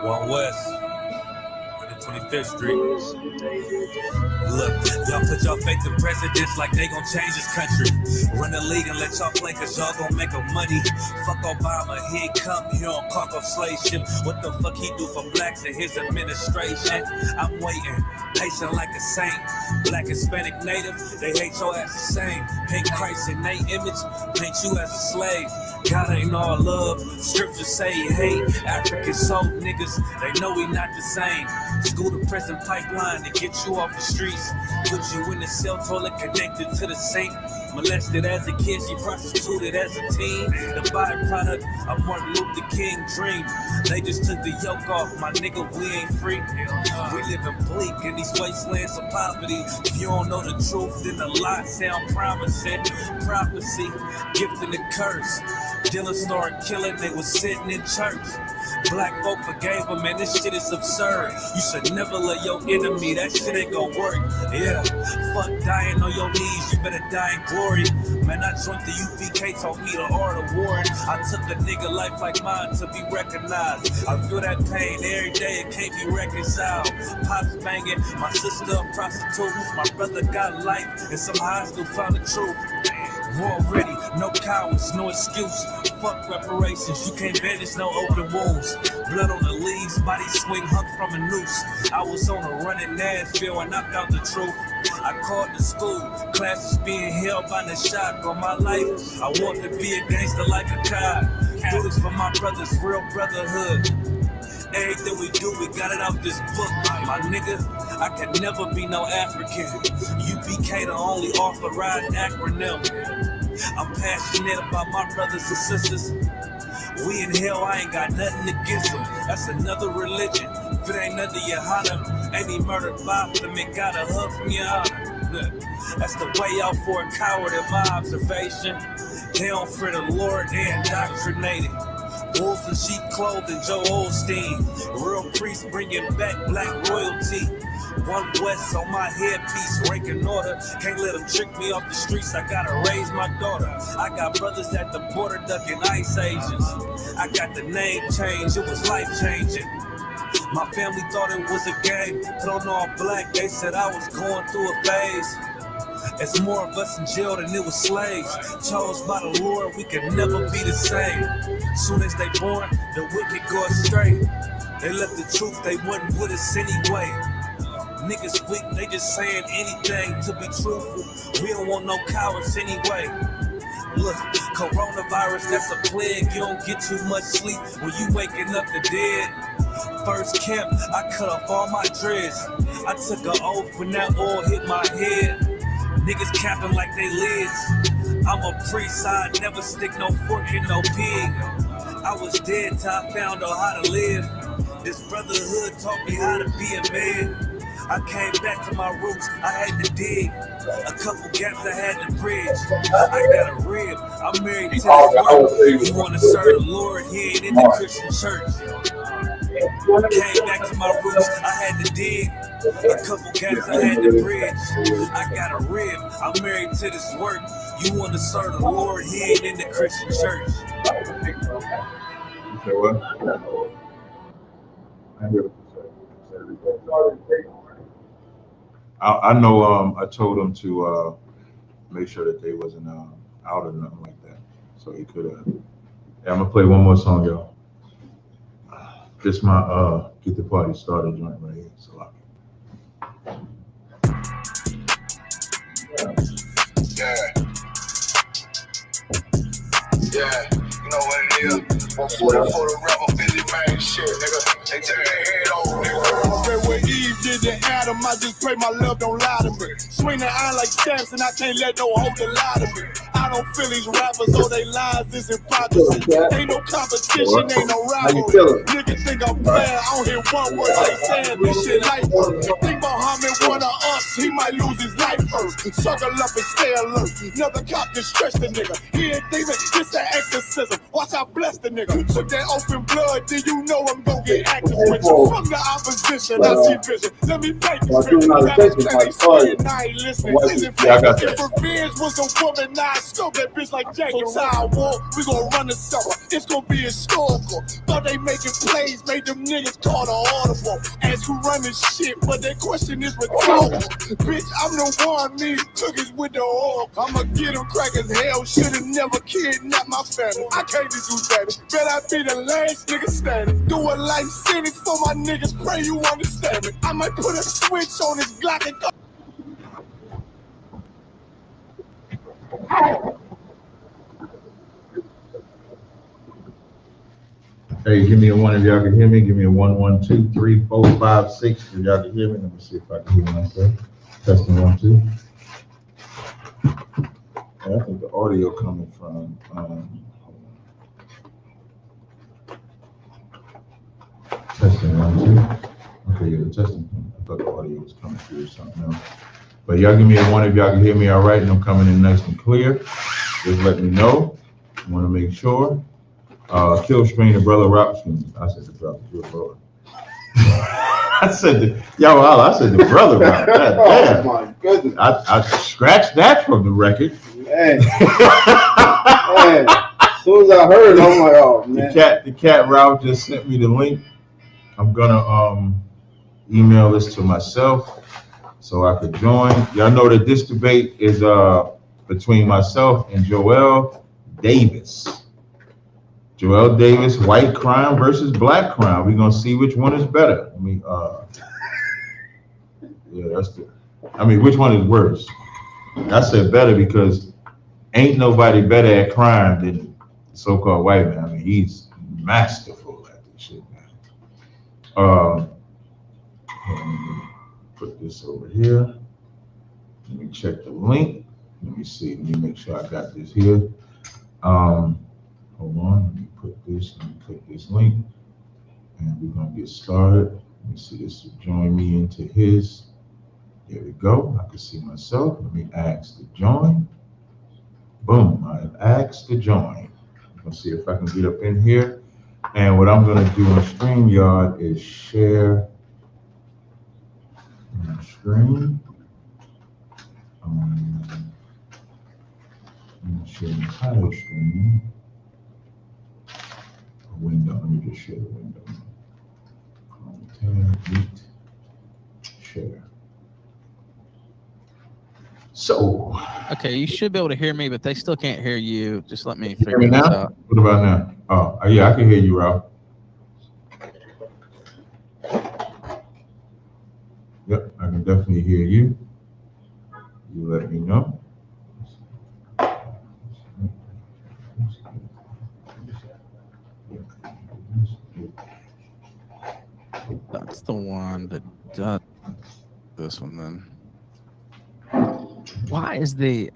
One West, 25th Street. Look, y'all put y'all faith in presidents like they gon' change this country. Run the league and let y'all play cause y'all gon' make a money. Fuck Obama, he ain't come here on cargo slave ship. What the fuck he do for blacks in his administration? I'm waiting, patient like a saint. Black, Hispanic, Native, they hate your ass the same. Paint Christ in they image, paint you as a slave. God ain't all love, scriptures say he hate. African soul niggas, they know we not the same. School to prison pipeline to get you off the streets. Put you in the cell toilet connected to the sink. Molested as a kid, she prostituted as a teen. The byproduct of Martin Luther King dream. They just took the yoke off, my nigga, we ain't free. We living bleak in these wastelands of poverty. If you don't know the truth, then the lie sound promising. Prophecy, gift and the curse. Dylan started killing, they was sitting in church. Black folk forgave him, man, this shit is absurd. You should never let your enemy, that shit ain't gon' work. Yeah, fuck dying on your knees, you better die in glory. Man, I joined the UPK, taught me the art of war. I took a nigga life like mine to be recognized. I feel that pain every day, it can't be reconciled. Pops banging, my sister a prostitute. My brother got life, and somehow I still found the truth. War ready, no cowards, no excuse. Fuck reparations, you can't banish no open wounds. Blood on the leaves, body swing hung from a noose. I was on a run in Nashville and I found the truth. I called the school, classes being held by the shock on my life. I want to be a gangster like a child. Do this for my brothers, real brotherhood. Everything we do, we got it out this book. My nigga, I can never be no African. UPK the only authorized acronym. I'm passionate about my brothers and sisters. We in hell, I ain't got nothing against them. That's another religion. If it ain't under your honor, ain't he murdered by them, it got a hug from your honor. That's the way out for a coward in my observation. They don't fear the Lord, they indoctrinated. Wolves in sheep clothing, Joe Osteen. Real priests bringing back black royalty. One West on my headpiece, ranking order. Can't let them trick me off the streets, I gotta raise my daughter. I got brothers at the border ducking ice ages. I got the name change, it was life changing. My family thought it was a game, put on all black, they said I was going through a phase. It's more of us in jail than it was slaves. Chose by the Lord, we can never be the same. Soon as they born, the wicked go astray. They left the truth, they wasn't with us anyway. Niggas weak, they just saying anything to be truthful. We don't want no cowards anyway. Look, coronavirus, that's a plague. You don't get too much sleep when you waking up the dead. First camp, I cut off all my dreads. I took an oath when that oil hit my head. Niggas capping like they lids. I'm a priest, I never stick no fork in no pig. I was dead till I found out how to live. This brotherhood taught me how to be a man. I came back to my roots, I had to dig. A couple gaps I had to bridge. I got a rib, I'm married to this world. You wanna serve the Lord, he ain't in the Christian church. Came back to my roots, I had to dig. A couple gaps I had to bridge. I got a rib, I'm married to this work. You wanna serve the Lord, he ain't in the Christian church. You say what? I hear what you say. I know I told him to make sure that they wasn't out or nothing like that. So he could have. Yeah, I'm gonna play one more song, y'all. This my get the party started joint right here. So yeah, you know what it is. 140 for the rapper, Billy man, shit, nigga. They take their head off, nigga. Say when Eve did to Adam, I just pray my love don't lie to me. Swing the iron like stamps and I can't let no hoe lie to me. I don't feel these rappers, all they lies is hypocrisy. Ain't no competition, ain't no rivalry. Niggas think I'm playing, I don't hear one word they saying, this shit like think Muhammad one of us he might lose his life first. Circle up and stay alert. Another cop just stretch the nigga. He ain't demon, this an exorcism. Watch I bless the nigga. Took that open blood, then you know I'm gonna get active with you. From the opposition, I see vision. Let me make you vision. I ain't listening. If revenge was a woman, now I scope that bitch like Jackie. Sidewalk, we gon' run the summer. It's gonna be historical. Thought they making plays, made them niggas call the audible. Ask who run this shit, but that question is rhetorical. Bitch, I'm the one, me cookies with the oil. I'ma get them crack as hell. Should've never kidnapped my family. I can't do that. Bet I be the last nigga standing. Do a life sentence for my niggas. Pray you understand me. I might put a switch on this Glock and go. Hey, give me a 1 if y'all can hear me. Give me a 1, 1, 2, 3, 4, 5, 6 if y'all can hear me. Let me see if I can hear myself. Testing 1, 2. Yeah, I think the audio coming from. Testing 1, 2. Okay, yeah, the testing. I thought the audio was coming through or something else. But y'all give me a 1 if y'all can hear me all right, and I'm coming in nice and clear. Just let me know. I want to make sure. Kill Stream and Brother Robson. I said the brother. Good Lord. I said the brother Rob. Oh my goodness. I scratched that from the record. Man. Man. As soon as I heard it, I'm like, oh man. The cat Rob just sent me the link. I'm gonna email this to myself so I could join. Y'all know that this debate is between myself and Joel Davis. Joel Davis, white crime versus black crime. We're gonna see which one is better. Which one is worse? I said better because ain't nobody better at crime than the so-called white man. I mean, he's masterful at this shit, man. Let me put this over here. Let me check the link. Let me see. Let me make sure I got this here. Hold on, let me put this, let me click this link, and we're gonna get started. Let me see, this will join me into his. There we go, I can see myself. Let me ask to join. Boom, I have asked to join. Let's see if I can get up in here. And what I'm gonna do on StreamYard is share my screen. I'm gonna share the entire screen. Window. Let me just share the window. Content, share. So. Okay, you should be able to hear me, but they still can't hear you. Just let me figure this out. What about now? Oh, yeah, I can hear you, Ralph. Yep, I can definitely hear you. You let me know. That's the one that does this one then. Why is the...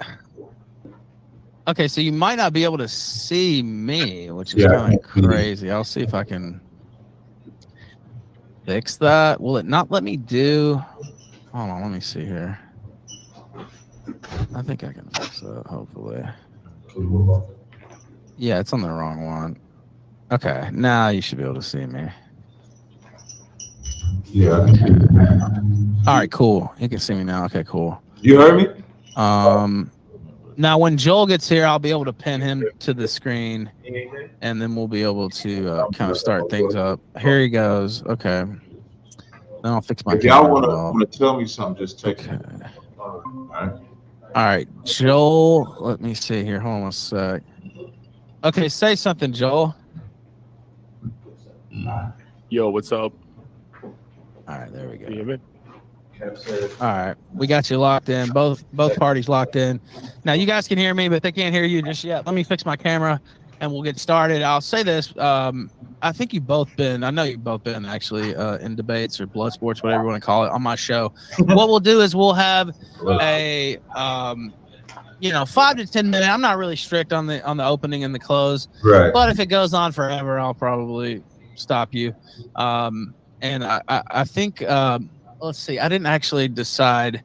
Okay, so you might not be able to see me, which is kind of crazy. I'll see if I can fix that. Will it not let me do... Hold on, let me see here. I think I can fix that, hopefully. Yeah, it's on the wrong one. Okay, now you should be able to see me. Yeah, I can hear you. All right, cool. You can see me now. Okay, cool. You heard me? Now when Joel gets here, I'll be able to pin him to the screen, and then we'll be able to kind of start things up. Here he goes. Okay. Then I'll fix my camera. If y'all want to tell me something, just text me. All right, Joel. Let me see here. Hold on a sec. Okay, say something, Joel. Yo, what's up? All right, there we go. Can you hear me? All right, we got you locked in. Both parties locked in. Now you guys can hear me, but they can't hear you just yet. Let me fix my camera, and we'll get started. I'll say this: I think you've both been. I know you've both been actually in debates or blood sports, whatever you want to call it, on my show. What we'll do is we'll have a 5 to 10 minute. I'm not really strict on the opening and the close, right? But if it goes on forever, I'll probably stop you. And I think let's see. I didn't actually decide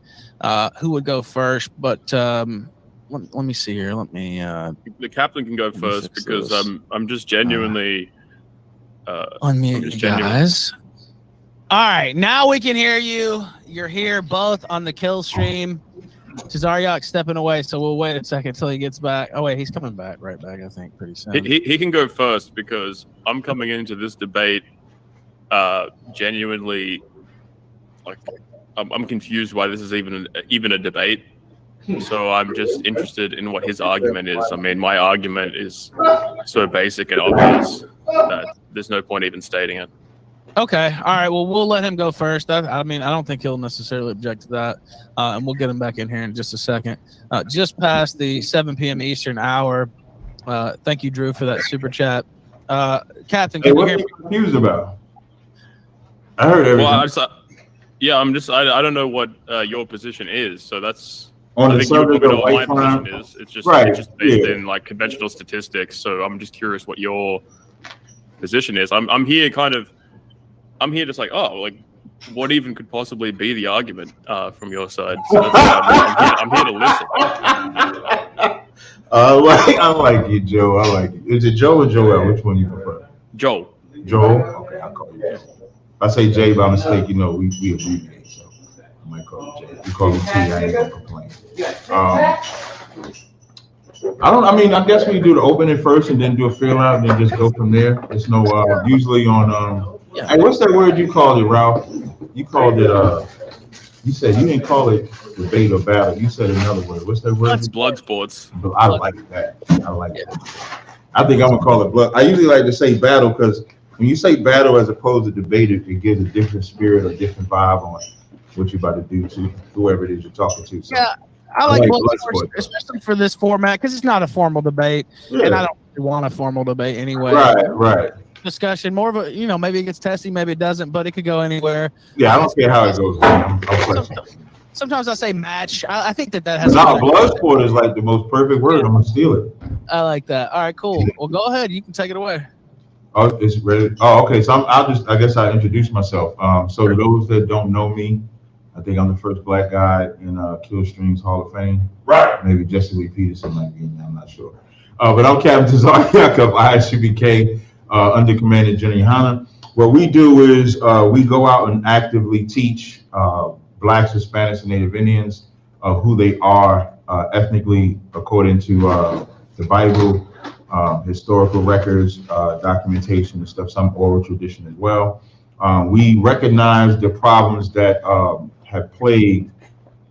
who would go first, but let me see here. Let me. The captain can go first because I'm just genuinely. Unmute guys. All right, now we can hear you. You're here both on the kill stream. Tazaryach stepping away, so we'll wait a second until he gets back. Oh wait, he's coming back right back. I think pretty soon. He can go first because I'm coming into this debate genuinely like I'm confused why this is even a debate. So I'm just interested in what his argument is. I mean, my argument is so basic and obvious that there's no point even stating it. Okay. All right. Well, we'll let him go first. I mean, I don't think he'll necessarily object to that. And we'll get him back in here in just a second. Just past the 7 p.m. Eastern hour. Thank you, Drew, for that super chat. Captain, can you hear me? What are you confused about? I heard everything. Well, I don't know what your position is. So that's on I the think you subject know of what white my crime. position is. It's just Right, based yeah. in like conventional statistics. So I'm just curious what your position is. I'm here just like, oh, like what even could possibly be the argument from your side? So I'm here to listen. I like you, Joe. I like you. Is it Joe or Joel? Which one you prefer? Joel. Joel? Okay, I'll call you Joe. If I say Jay by mistake, you know, we abbreviate, so I might call you Jay. You call me T, I ain't gonna complain. I guess we do the opening first and then do a fill out and then just go from there. There's no, usually on, hey, what's that word you called it, Ralph? You called it, you said you didn't call it debate or battle. You said another word. What's that word? That's blood sports. I like that. I like that. I think I'm gonna call it blood. I usually like to say battle because when you say battle as opposed to debate, it gives a different spirit or different vibe on what you're about to do to whoever it is you're talking to. So, yeah, I like blood sports, especially for this format because it's not a formal debate, and I don't really want a formal debate anyway. Right. Discussion, more of a, maybe it gets testy, maybe it doesn't, but it could go anywhere. Yeah, I don't care how it goes. I'm flexible. Sometimes I say match. I think that has. No, blood sport is like the most perfect word. I'm gonna steal it. I like that. All right, cool. Well, go ahead. You can take it away. Oh, it's ready. Oh, okay. So I guess I'll introduce myself. So to those that don't know me, I think I'm the first black guy in Killstream's Hall of Fame. Right. Maybe Jesse Lee Peterson might be in there. I'm not sure. But I'm Captain Tazaryach of ISUBK, under Commander Jenny Hanna. What we do is we go out and actively teach Blacks, Hispanics, and Native Indians who they are ethnically according to the Bible, historical records, documentation and stuff, some oral tradition as well. We recognize the problems that have plagued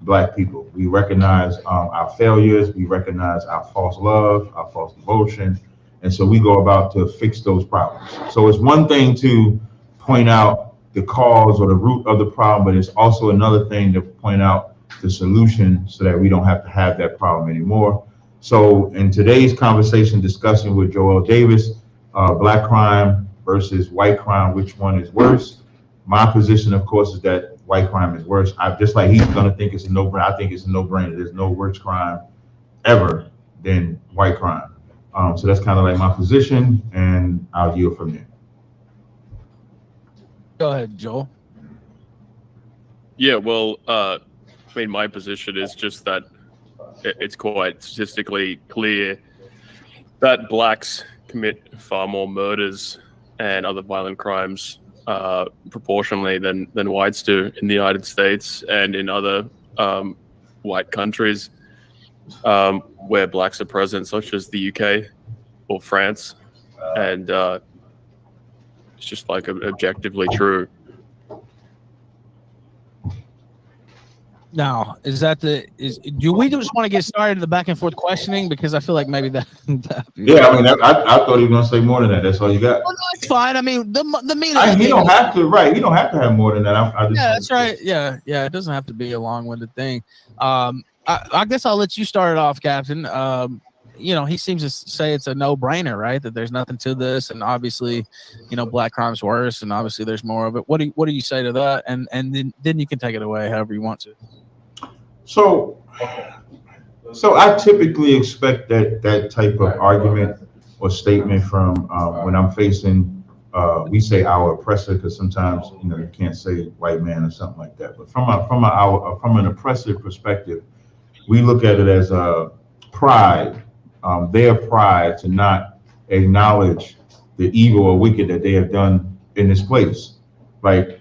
Black people. We recognize our failures. We recognize our false love, our false devotion. And so we go about to fix those problems. So it's one thing to point out the cause or the root of the problem, but it's also another thing to point out the solution so that we don't have to have that problem anymore. So in today's conversation, discussing with Joel Davis, Black crime versus white crime, which one is worse? My position, of course, is that white crime is worse. Just like he's going to think it's a no-brainer, I think it's a no-brainer. There's no worse crime ever than white crime. So that's kind of like my position, and I'll yield from there. Go ahead, Joel. Yeah, well, my position is just that it's quite statistically clear that Blacks commit far more murders and other violent crimes proportionally than whites do in the United States and in other white countries where Blacks are present, such as the UK or France, and it's just like objectively true. Now, do we just want to get started in the back and forth questioning? Because I feel like maybe that yeah, I mean, I thought he was going to say more than that. That's all you got. Well, no, it's fine. I mean, the meat. He don't have to, right? He don't have to have more than that. Yeah, that's right. Yeah. It doesn't have to be a long-winded thing. I guess I'll let you start it off, Captain. He seems to say it's a no-brainer, right? That there's nothing to this, and obviously, Black crime's worse, and obviously there's more of it. What do you say to that? And then you can take it away however you want to. So I typically expect that type of argument or statement from when I'm facing we say our oppressor because sometimes you can't say white man or something like that. But from an oppressive perspective, we look at it as pride, their pride to not acknowledge the evil or wicked that they have done in this place. Like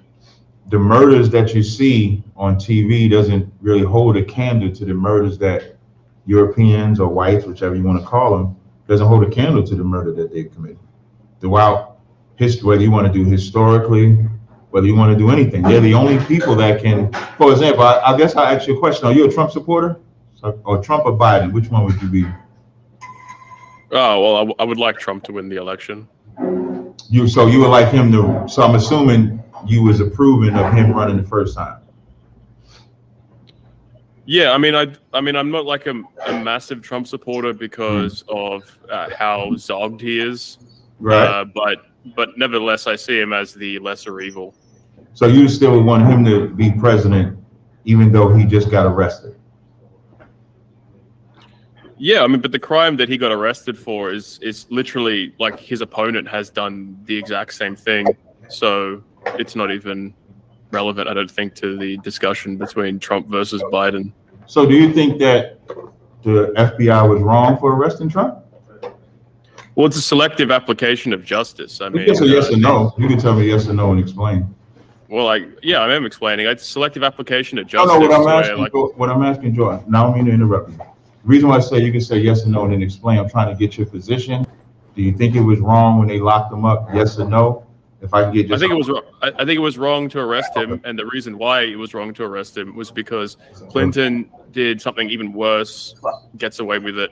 the murders that you see on TV doesn't really hold a candle to the murders that Europeans or whites, whichever you want to call them, doesn't hold a candle to the murder that they've committed throughout history. Whether you want to do historically, whether you want to do anything, they're the only people that can. For example, I guess I'll ask you a question: are you a Trump supporter, or Trump or Biden? Which one would you be? Oh well, I would like Trump to win the election. So you would like him to. So I'm assuming you was approving of him running the first time. Yeah, I mean, I'm not like a massive Trump supporter because of how zogged he is, right? But nevertheless, I see him as the lesser evil. So you still want him to be president, even though he just got arrested? Yeah, I mean, but the crime that he got arrested for is literally like his opponent has done the exact same thing, so it's not even relevant, I don't think, to the discussion between Trump versus Biden. So do you think that the FBI was wrong for arresting Trump? Well, it's a selective application of justice. I mean, it's a yes or no. You can tell me yes or no and explain. Well, I am explaining. It's a selective application of justice. No, what I'm asking, Joy. Now, I don't mean to interrupt you. The reason why I say you can say yes or no and then explain, I'm trying to get your position. Do you think it was wrong when they locked him up? Yes or no? If I can get just I think it was wrong to arrest him, and the reason why it was wrong to arrest him was because Clinton did something even worse, gets away with it.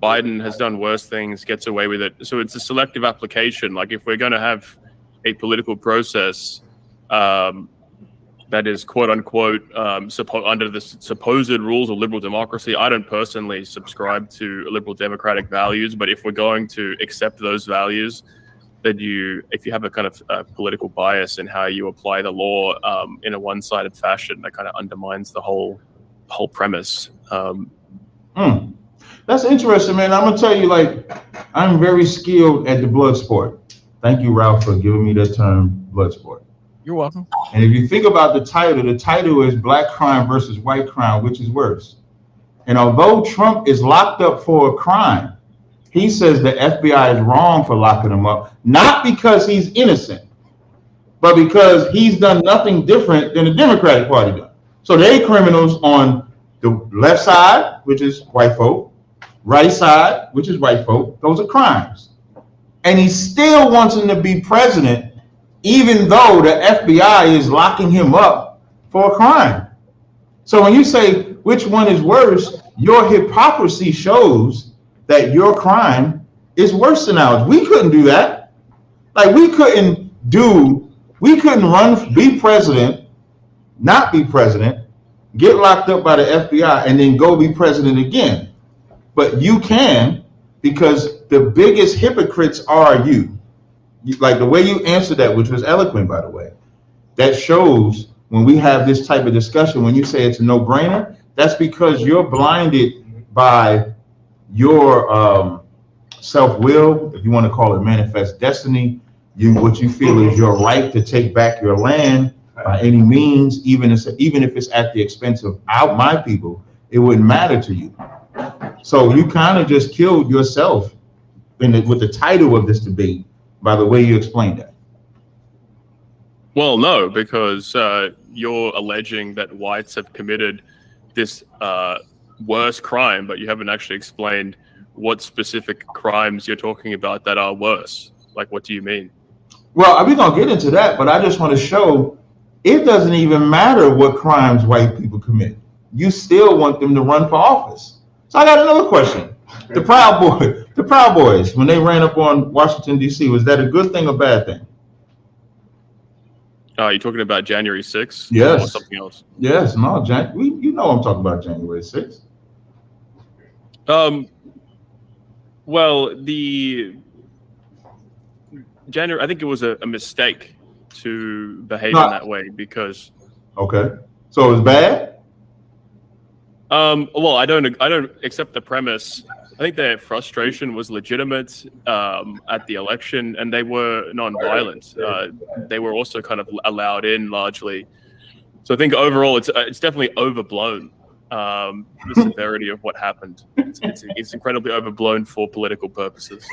Biden has done worse things, gets away with it. So it's a selective application. Like if we're going to have a political process that is quote unquote under the supposed rules of liberal democracy, I don't personally subscribe to liberal democratic values, but if we're going to accept those values, that if you have a kind of political bias in how you apply the law in a one-sided fashion, that kind of undermines the whole premise. That's interesting, man. I'm gonna tell you, like, I'm very skilled at the blood sport. Thank you, Ralph, for giving me that term, blood sport. You're welcome. And if you think about the title is Black Crime versus White Crime, which is worse? And although Trump is locked up for a crime, he says the FBI is wrong for locking him up, not because he's innocent, but because he's done nothing different than the Democratic Party done. So they criminals on the left side, which is white folk, right side, which is white folk. Those are crimes. And he still wants him to be president, even though the FBI is locking him up for a crime. So when you say which one is worse, your hypocrisy shows that your crime is worse than ours. We couldn't do that. Like we couldn't run, be president, not be president, get locked up by the FBI, and then go be president again. But you can, because the biggest hypocrites are you. Like the way you answered that, which was eloquent, by the way, that shows when we have this type of discussion, when you say it's a no-brainer, that's because you're blinded by your self-will, if you want to call it manifest destiny. What you feel is your right to take back your land by any means, even if it's at the expense of my people, it wouldn't matter to you. So you kind of just killed yourself with the title of this debate by the way you explained that. Well, no, because you're alleging that whites have committed this worse crime, but you haven't actually explained what specific crimes you're talking about that are worse. Like, what do you mean? Well, we're going to get into that, but I just want to show it doesn't even matter what crimes white people commit. You still want them to run for office. So I got another question. The Proud Boys, when they ran up on Washington, D.C., was that a good thing or bad thing? You're talking about January 6th? Yes. Or something else? Yes, no, you know I'm talking about January 6th. Well, I think it was a mistake to behave in that way because. Okay, so it was bad. Well, I don't accept the premise I think their frustration was legitimate at the election, and they were non-violent. They were also kind of allowed in largely. So I think overall, it's definitely overblown. The severity of what happened. It's incredibly overblown for political purposes.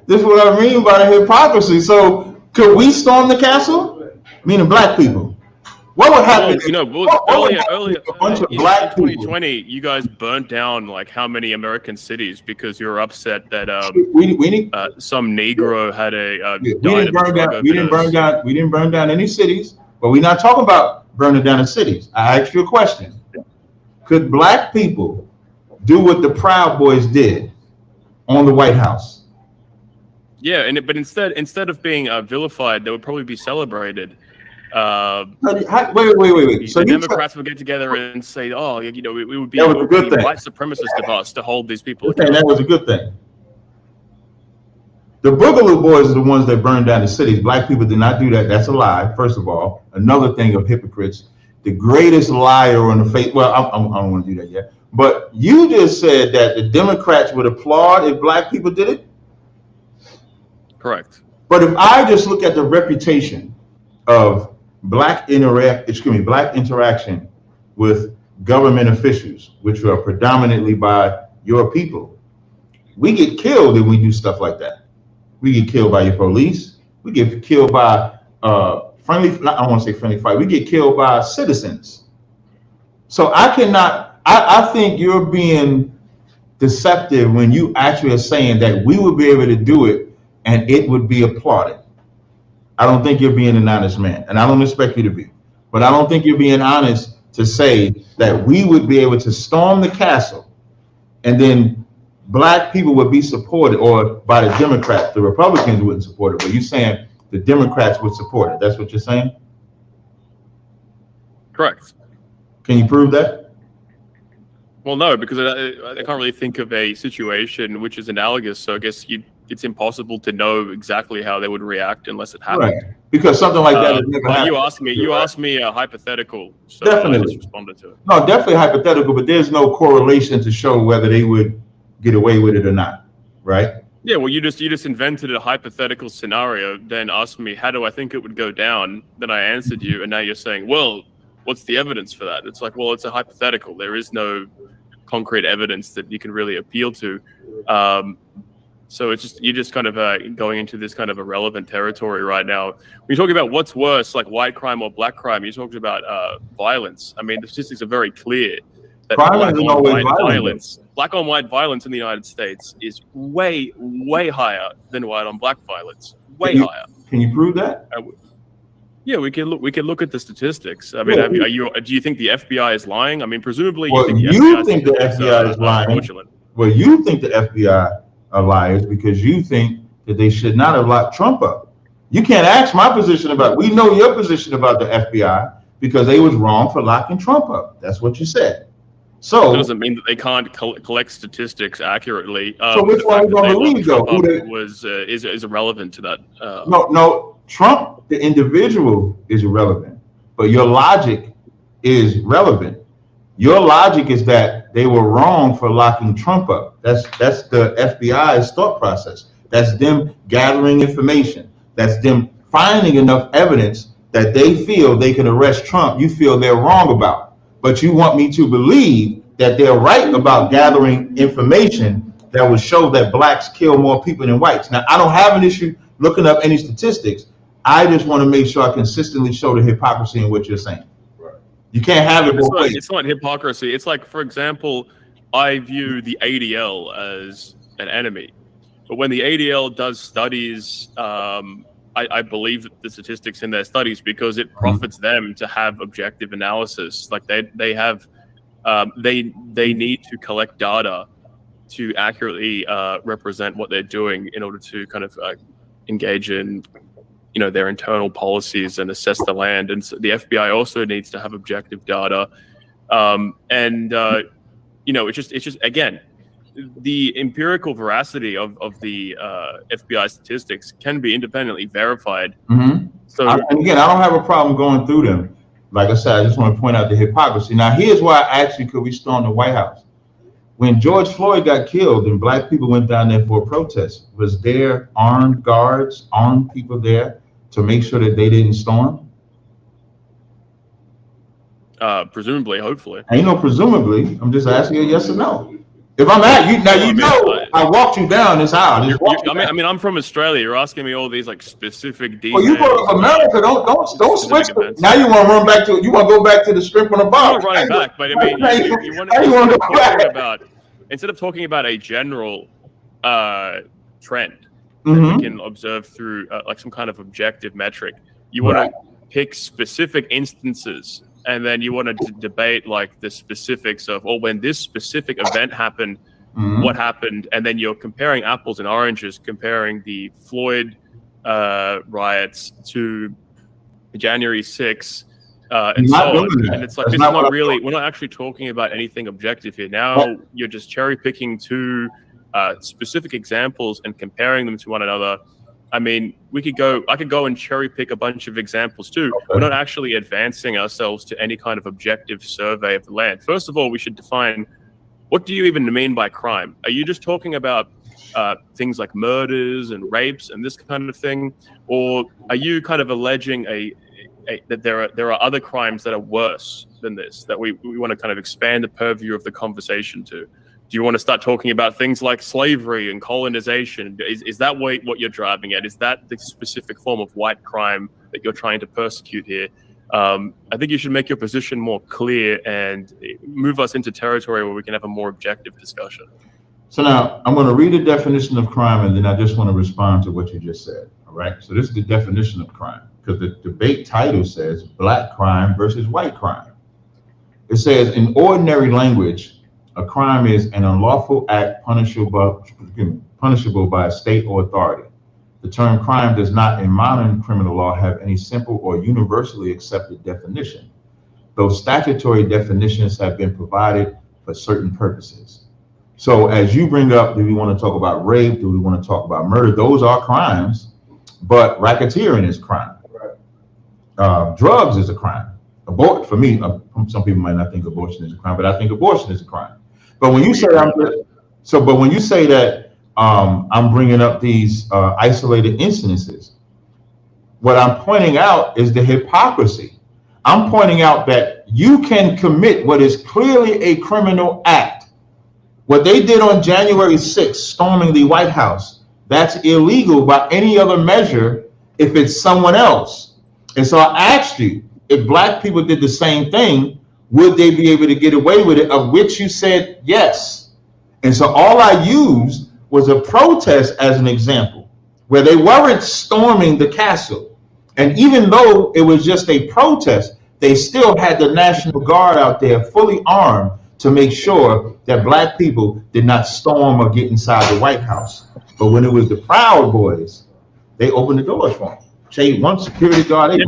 This is what I mean by the hypocrisy. So could we storm the castle? Meaning black people. What would happen? Earlier, a bunch of in black 2020, you guys burnt down like how many American cities because you were upset that some Negro had we didn't burn down any cities, but we're not talking about burning down the cities. I asked you a question. Could black people do what the Proud Boys did on the White House? Yeah, but instead of being vilified, they would probably be celebrated. Wait. So the Democrats would get together and say, "Oh, it would be white supremacist of us to hold these people." Okay, that was a good thing. The Boogaloo Boys are the ones that burned down the cities. Black people did not do that. That's a lie. First of all, another thing of hypocrites. The greatest liar on the face. Well, I don't want to do that yet. But you just said that the Democrats would applaud if black people did it. Correct. But if I just look at the reputation of black interaction with government officials, which are predominantly by your people, we get killed if we do stuff like that. We get killed by your police. We get killed by I don't want to say friendly fire. We get killed by citizens. So I think you're being deceptive when you actually are saying that we would be able to do it and it would be applauded. I don't think you're being an honest man, and I don't expect you to be. But I don't think you're being honest to say that we would be able to storm the castle and then black people would be supported, or by the Democrats. The Republicans wouldn't support it, but you're saying the Democrats would support it. That's what you're saying? Correct. Can you prove that? Well, no, because I can't really think of a situation which is analogous. So I guess it's impossible to know exactly how they would react unless it happened. Right. Because something like that has never happened. You asked me a hypothetical, so definitely. I just responded to it. No, definitely hypothetical, but there's no correlation to show whether they would get away with it or not, right? Yeah, well, you just invented a hypothetical scenario, then asked me, how do I think it would go down? Then I answered you, and now you're saying, well, what's the evidence for that? It's like, well, it's a hypothetical. There is no concrete evidence that you can really appeal to. So you're just kind of going into this kind of irrelevant territory right now. When you're talking about what's worse, like white crime or black crime, you're talking about violence. I mean, the statistics are very clear that black on white violence in the United States is way, way higher than white on black violence. Higher. Can you prove that? Yeah, we can look at the statistics. I mean, do you think the FBI is lying? I mean, presumably you think the FBI is lying. Well, you think the FBI are liars because you think that they should not have locked Trump up. You can't ask my position about. We know your position about the FBI because they was wrong for locking Trump up. That's what you said. So that doesn't mean that they can't collect statistics accurately. So which one are you going to believe, though? Is irrelevant to that. No, Trump, the individual, is irrelevant, but your logic is relevant. Your logic is that they were wrong for locking Trump up. That's the FBI's thought process. That's them gathering information. That's them finding enough evidence that they feel they can arrest Trump. You feel they're wrong about, but you want me to believe that they're right about gathering information that would show that blacks kill more people than whites. Now, I don't have an issue looking up any statistics. I just want to make sure I consistently show the hypocrisy in what you're saying. You can't have it both ways. It's not hypocrisy. It's like, for example, I view the ADL as an enemy. But when the ADL does studies, I believe the statistics in their studies because it profits them to have objective analysis. Like they need to collect data to accurately represent what they're doing in order to kind of engage in their internal policies and assess the land. And so the FBI also needs to have objective data. It's just again, the empirical veracity of the FBI statistics can be independently verified. Mm-hmm. So again, I don't have a problem going through them. Like I said, I just want to point out the hypocrisy. Now, here's why I asked you, could we storm the White House? When George Floyd got killed and black people went down there for a protest, was there armed guards, armed people there to make sure that they didn't storm? Presumably, hopefully. Ain't no presumably. I'm just asking you a yes or no. If I'm at you now, I walked you down this aisle. I mean, I'm from Australia. You're asking me all these like specific details. Well, you go to America. Don't switch. Now you want to run back to. You want to go back to the shrimp on the bar. I'm not running back, but I mean, you want to talk about instead of talking about a general trend that we can observe through like some kind of objective metric. You want to pick specific instances. And then you want to debate like the specifics of, or when this specific event happened, what happened, and then you're comparing apples and oranges, comparing the Floyd riots to January 6th, and so on. And it's like this is not really. We're not actually talking about anything objective here. Now you're just cherry picking two specific examples and comparing them to one another. I mean, I could go and cherry pick a bunch of examples too. We're not actually advancing ourselves to any kind of objective survey of the land. First of all, we should define, what do you even mean by crime? Are you just talking about things like murders and rapes and this kind of thing? Or are you kind of alleging that there are other crimes that are worse than this, that we want to kind of expand the purview of the conversation to? Do you want to start talking about things like slavery and colonization? Is that what you're driving at? Is that the specific form of white crime that you're trying to persecute here? I think you should make your position more clear and move us into territory where we can have a more objective discussion. So now I'm going to read the definition of crime, and then I just want to respond to what you just said. All right. So this is the definition of crime, because the debate title says black crime versus white crime. It says, in ordinary language, a crime is an unlawful act punishable by a state or authority. The term crime does not, in modern criminal law, have any simple or universally accepted definition, though statutory definitions have been provided for certain purposes. So as you bring up, do we want to talk about rape? Do we want to talk about murder? Those are crimes, but racketeering is crime. Drugs is a crime. For me, some people might not think abortion is a crime, but I think abortion is a crime. But when you say that I'm bringing up these isolated incidences, what I'm pointing out is the hypocrisy. I'm pointing out that you can commit what is clearly a criminal act. What they did on January 6th, storming the White House, that's illegal by any other measure if it's someone else. And so I asked you, if black people did the same thing, would they be able to get away with it? Of which you said yes. And so all I used was a protest as an example, where they weren't storming the castle. And even though it was just a protest, they still had the National Guard out there fully armed to make sure that black people did not storm or get inside the White House. But when it was the Proud Boys, they opened the doors for them. One security guard.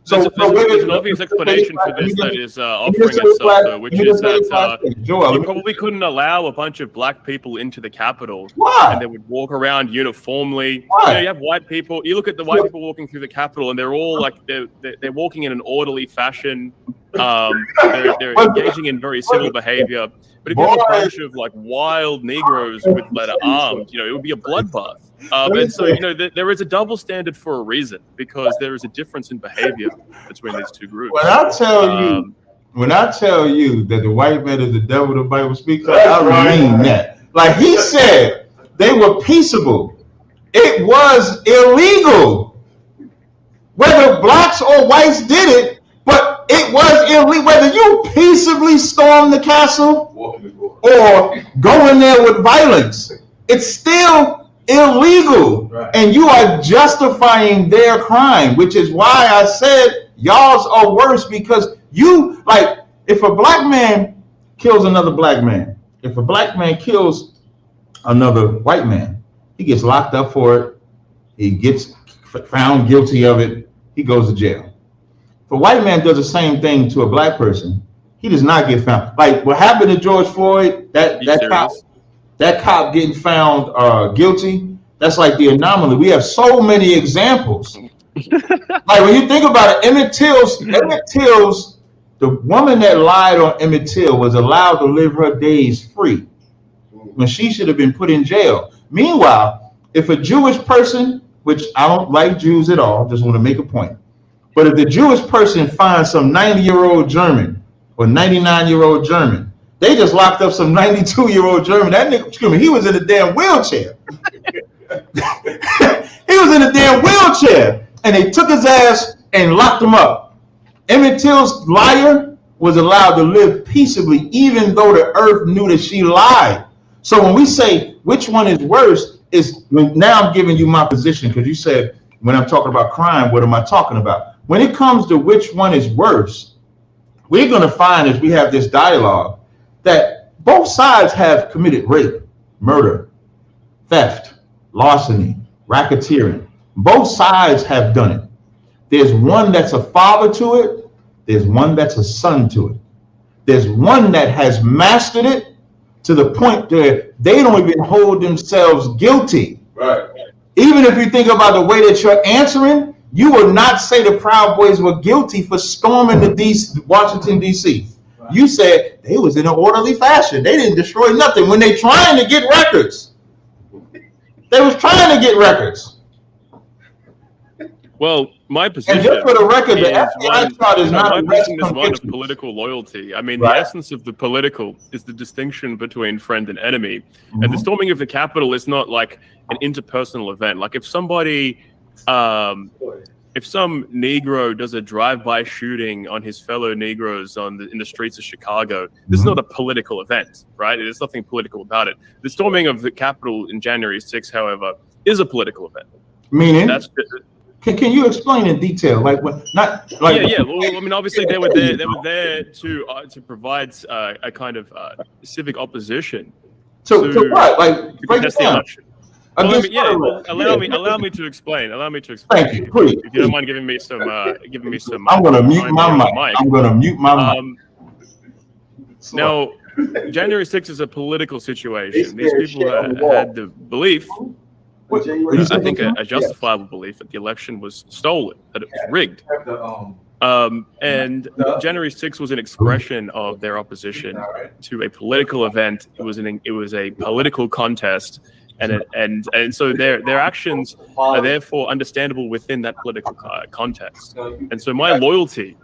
There's an obvious explanation for this that is offering itself, which is that you probably couldn't allow a bunch of black people into the Capitol. Why? And they would walk around uniformly. Why? You have white people. You look at the white people walking through the Capitol, and they're all like they're walking in an orderly fashion. They're engaging in very civil behavior. But if you have a bunch of like wild Negroes with letter armed, it would be a bloodbath. And so, there is a double standard for a reason, because there is a difference in behavior between these two groups. When I tell you that the white man is the devil the Bible speaks of, I mean that. Like he said, they were peaceable. It was illegal. Whether blacks or whites did it, but it was illegal. Whether you peaceably storm the castle or go in there with violence, it's still illegal. Right. And you are justifying their crime, which is why I said y'all's are worse, because you, like, if a black man kills another black man, if a black man kills another white man, he gets locked up for it, he gets found guilty of it, he goes to jail. If a white man does the same thing to a black person, he does not get found. Like what happened to George Floyd, that cop getting found guilty, that's like the anomaly. We have so many examples. Like when you think about it, Emmett Till's The woman that lied on Emmett Till was allowed to live her days free when she should have been put in jail. Meanwhile, if a Jewish person, which I don't like Jews at all, just want to make a point, but if the Jewish person finds some 90-year-old German or 99-year-old German, they just locked up some 92-year-old German. That nigga, excuse me, he was in a damn wheelchair. He was in a damn wheelchair, and they took his ass and locked him up. Emmett Till's liar was allowed to live peaceably, even though the earth knew that she lied. So when we say which one is worse, is now I'm giving you my position, because you said when I'm talking about crime, what am I talking about? When it comes to which one is worse, we're going to find as we have this dialogue that both sides have committed rape, murder, theft, larceny, racketeering. Both sides have done it. There's one that's a father to it. There's one that's a son to it. There's one that has mastered it to the point where they don't even hold themselves guilty. Right. Even if you think about the way that you're answering, you will not say the Proud Boys were guilty for storming the Washington, D.C. Right. You said they was in an orderly fashion. They didn't destroy nothing. When they trying to get records, they was trying to get records. Well, my position, and just for the record, the FBI chart is not my position is one of political loyalty. I mean, right. The essence of the political is the distinction between friend and enemy. Mm-hmm. And the storming of the Capitol is not like an interpersonal event. Like if somebody, if some Negro does a drive-by shooting on his fellow Negroes in the streets of Chicago, this is not a political event, right? There's nothing political about it. The storming of the Capitol in January 6th, however, is a political event. Meaning? Can you explain in detail, like what? Not like yeah. Well, I mean, obviously they were there to provide a kind of civic opposition to what? Like break it down. Well, allow me to explain. Thank you, please. If you don't mind giving me some. I'm gonna mute my mic. I'm gonna mute my mic. Now, January 6th is a political situation. These people had the belief. I think a justifiable belief that the election was stolen, that it was rigged. And January 6th was an expression of their opposition to a political event. It was a political contest, and so their actions are therefore understandable within that political context. And so my loyalty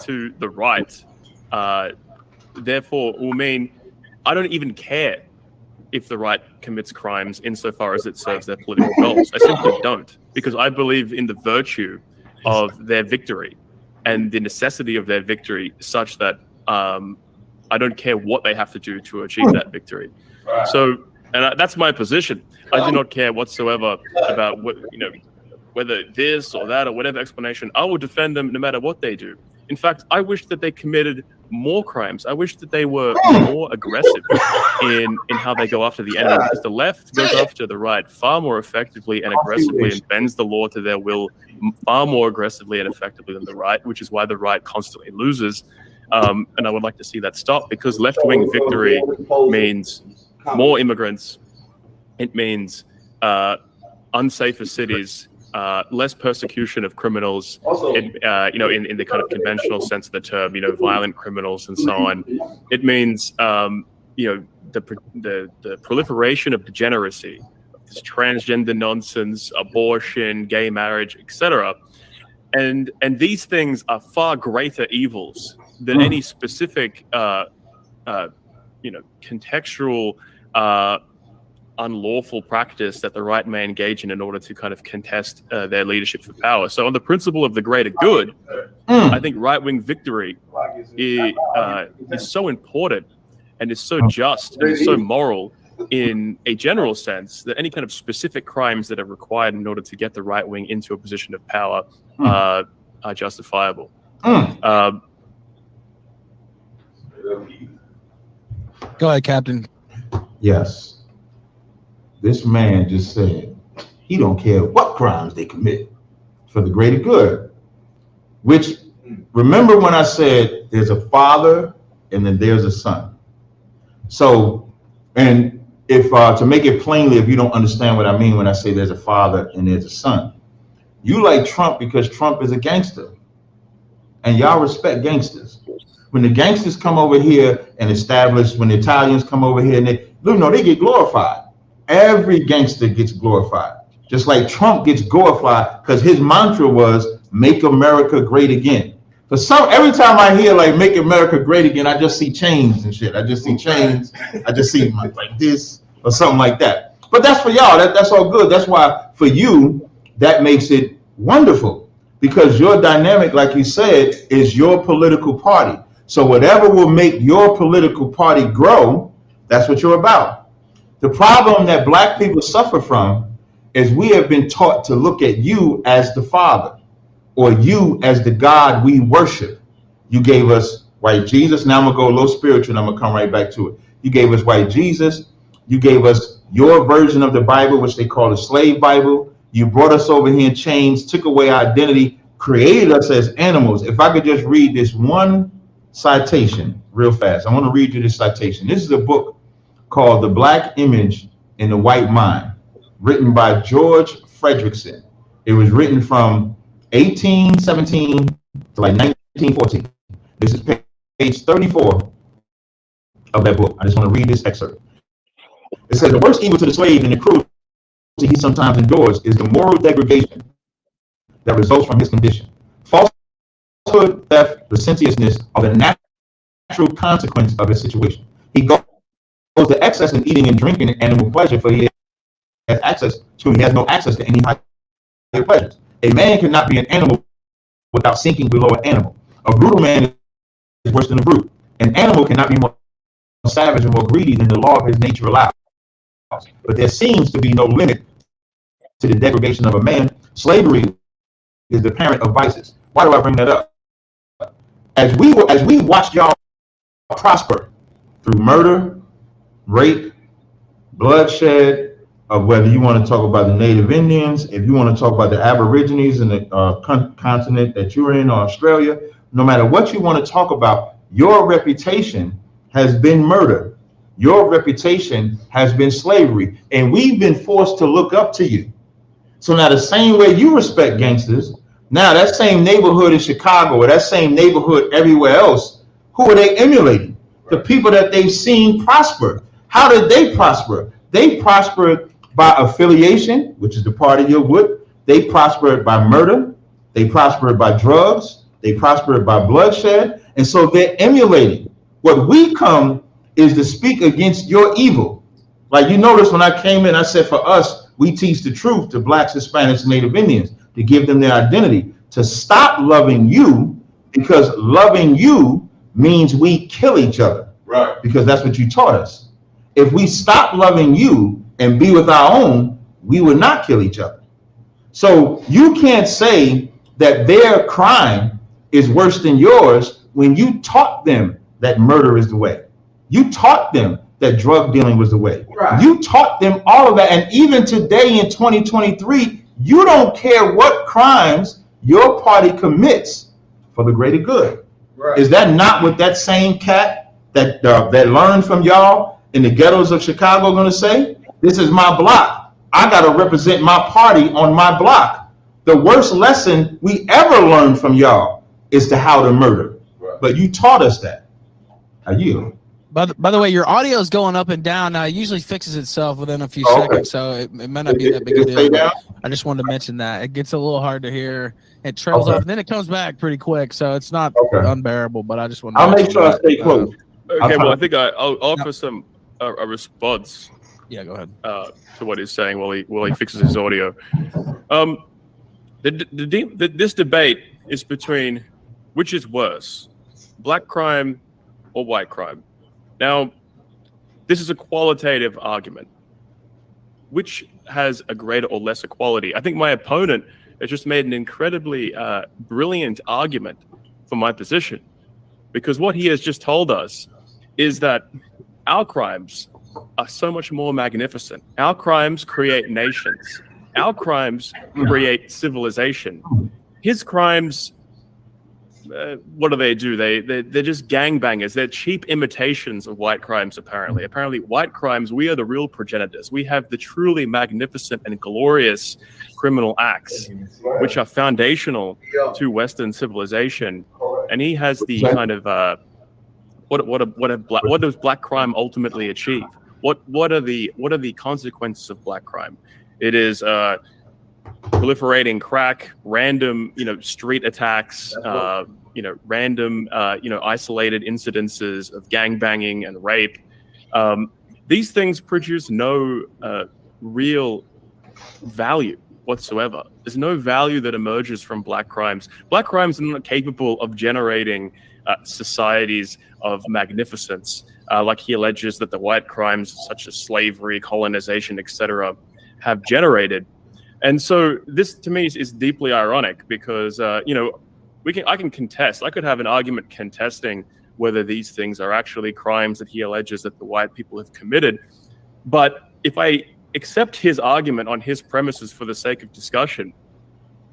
to the right, therefore, will mean I don't even care if the right commits crimes insofar as it serves their political goals. I simply don't, because I believe in the virtue of their victory and the necessity of their victory such that I don't care what they have to do to achieve that victory. So, and that's my position. I do not care whatsoever about whether this or that or whatever explanation. I will defend them no matter what they do. In fact, I wish that they committed more crimes. I wish that they were more aggressive in how they go after the enemy, because the left goes after the right far more effectively and aggressively and bends the law to their will far more aggressively and effectively than the right, which is why the right constantly loses. And I would like to see that stop, because left-wing victory means more immigrants. It means unsafer cities, less persecution of criminals, in the kind of conventional sense of the term, violent criminals and so on. It means, the proliferation of degeneracy, this transgender nonsense, abortion, gay marriage, etc. And these things are far greater evils than any specific, contextual, unlawful practice that the right may engage in order to kind of contest their leadership for power. So on the principle of the greater good, I think right-wing victory is so important and is so just and is so moral in a general sense that any kind of specific crimes that are required in order to get the right wing into a position of power are justifiable. Go ahead, Captain. Yes. This man just said he don't care what crimes they commit for the greater good. Which, remember when I said there's a father and then there's a son. So, and if to make it plainly, if you don't understand what I mean when I say there's a father and there's a son, you like Trump because Trump is a gangster. and y'all respect gangsters. When the gangsters come over here and establish, when the Italians come over here and they get glorified. Every gangster gets glorified. Just like Trump gets glorified because his mantra was "Make America Great Again." For every time I hear like "Make America Great Again," I just see chains and shit. I just see chains. I just see like this or something like that. But that's for y'all. That's all good. That's why for you that makes it wonderful, because your dynamic, like you said, is your political party. So whatever will make your political party grow, that's what you're about. The problem that black people suffer from is we have been taught to look at you as the Father, or you as the God we worship. You gave us white Jesus. Now I'm gonna go a little spiritual and I'm gonna come right back to it. You gave us white Jesus. You gave us your version of the Bible, which they call the slave Bible. You brought us over here in chains, took away our identity, created us as animals. If I could just read this one citation real fast. I want to read you this citation. This is a book called The Black Image in the White Mind, written by George Fredrickson. It was written from 1817 to like 1914. This is page 34 of that book. I just want to read this excerpt. It says, the worst evil to the slave and the cruelty he sometimes endures is the moral degradation that results from his condition. Falsehood, theft, licentiousness are the natural consequence of his situation. He goes to excess in eating and drinking and animal pleasure, for he has no access to any higher pleasures. A man cannot be an animal without sinking below an animal. A brutal man is worse than a brute. An animal cannot be more savage and more greedy than the law of his nature allows. But there seems to be no limit to the degradation of a man. Slavery is the parent of vices. Why do I bring that up? As we watched y'all prosper through murder, rape, bloodshed, of whether you want to talk about the Native Indians, if you want to talk about the Aborigines in the continent that you're in, or Australia, no matter what you want to talk about, your reputation has been murder. Your reputation has been slavery, and we've been forced to look up to you. So now the same way you respect gangsters, now that same neighborhood in Chicago or that same neighborhood everywhere else, who are they emulating? The people that they've seen prosper. How did they prosper? They prospered by affiliation, which is the part of your wood. They prospered by murder. They prospered by drugs. They prospered by bloodshed. And so they're emulating. What we come is to speak against your evil. Like you notice when I came in, I said for us, we teach the truth to blacks, Hispanics, and Native Indians to give them their identity, to stop loving you, because loving you means we kill each other. Right. Because that's what you taught us. If we stop loving you and be with our own, we would not kill each other. So you can't say that their crime is worse than yours when you taught them that murder is the way. You taught them that drug dealing was the way. Right. You taught them all of that. And even today in 2023, you don't care what crimes your party commits for the greater good. Right. Is that not what that same cat that learned from y'all in the ghettos of Chicago going to say? This is my block. I got to represent my party on my block. The worst lesson we ever learned from y'all is to how to murder. Right. But you taught us that. I yield. By the way, your audio is going up and down now. It usually fixes itself within a few seconds, so it might not be that big a deal. I just wanted to mention that. It gets a little hard to hear. It trails off, and then it comes back pretty quick, so it's not unbearable, but I just want to I'll make sure I stay close. Okay, well, I think I'll offer some a response. Yeah, go ahead. To what he's saying while he fixes his audio. This debate is between which is worse, black crime or white crime. Now, this is a qualitative argument. Which has a greater or lesser quality? I think my opponent has just made an incredibly brilliant argument for my position, because what he has just told us is that our crimes are so much more magnificent. Our crimes create nations. Our crimes create civilization. His crimes, what do? They're just gangbangers. They're cheap imitations of white crimes, apparently. Apparently, white crimes, we are the real progenitors. We have the truly magnificent and glorious criminal acts, which are foundational to Western civilization. and he has the kind of what does black crime ultimately achieve? What are the consequences of black crime? It is proliferating crack, random street attacks, random isolated incidences of gangbanging and rape. These things produce no real value whatsoever. There's no value that emerges from black crimes. Black crimes are not capable of generating societies of magnificence, like he alleges that the white crimes such as slavery, colonization, etc., have generated. And so this, to me, is deeply ironic because I can contest. I could have an argument contesting whether these things are actually crimes that he alleges that the white people have committed. But if I accept his argument on his premises for the sake of discussion,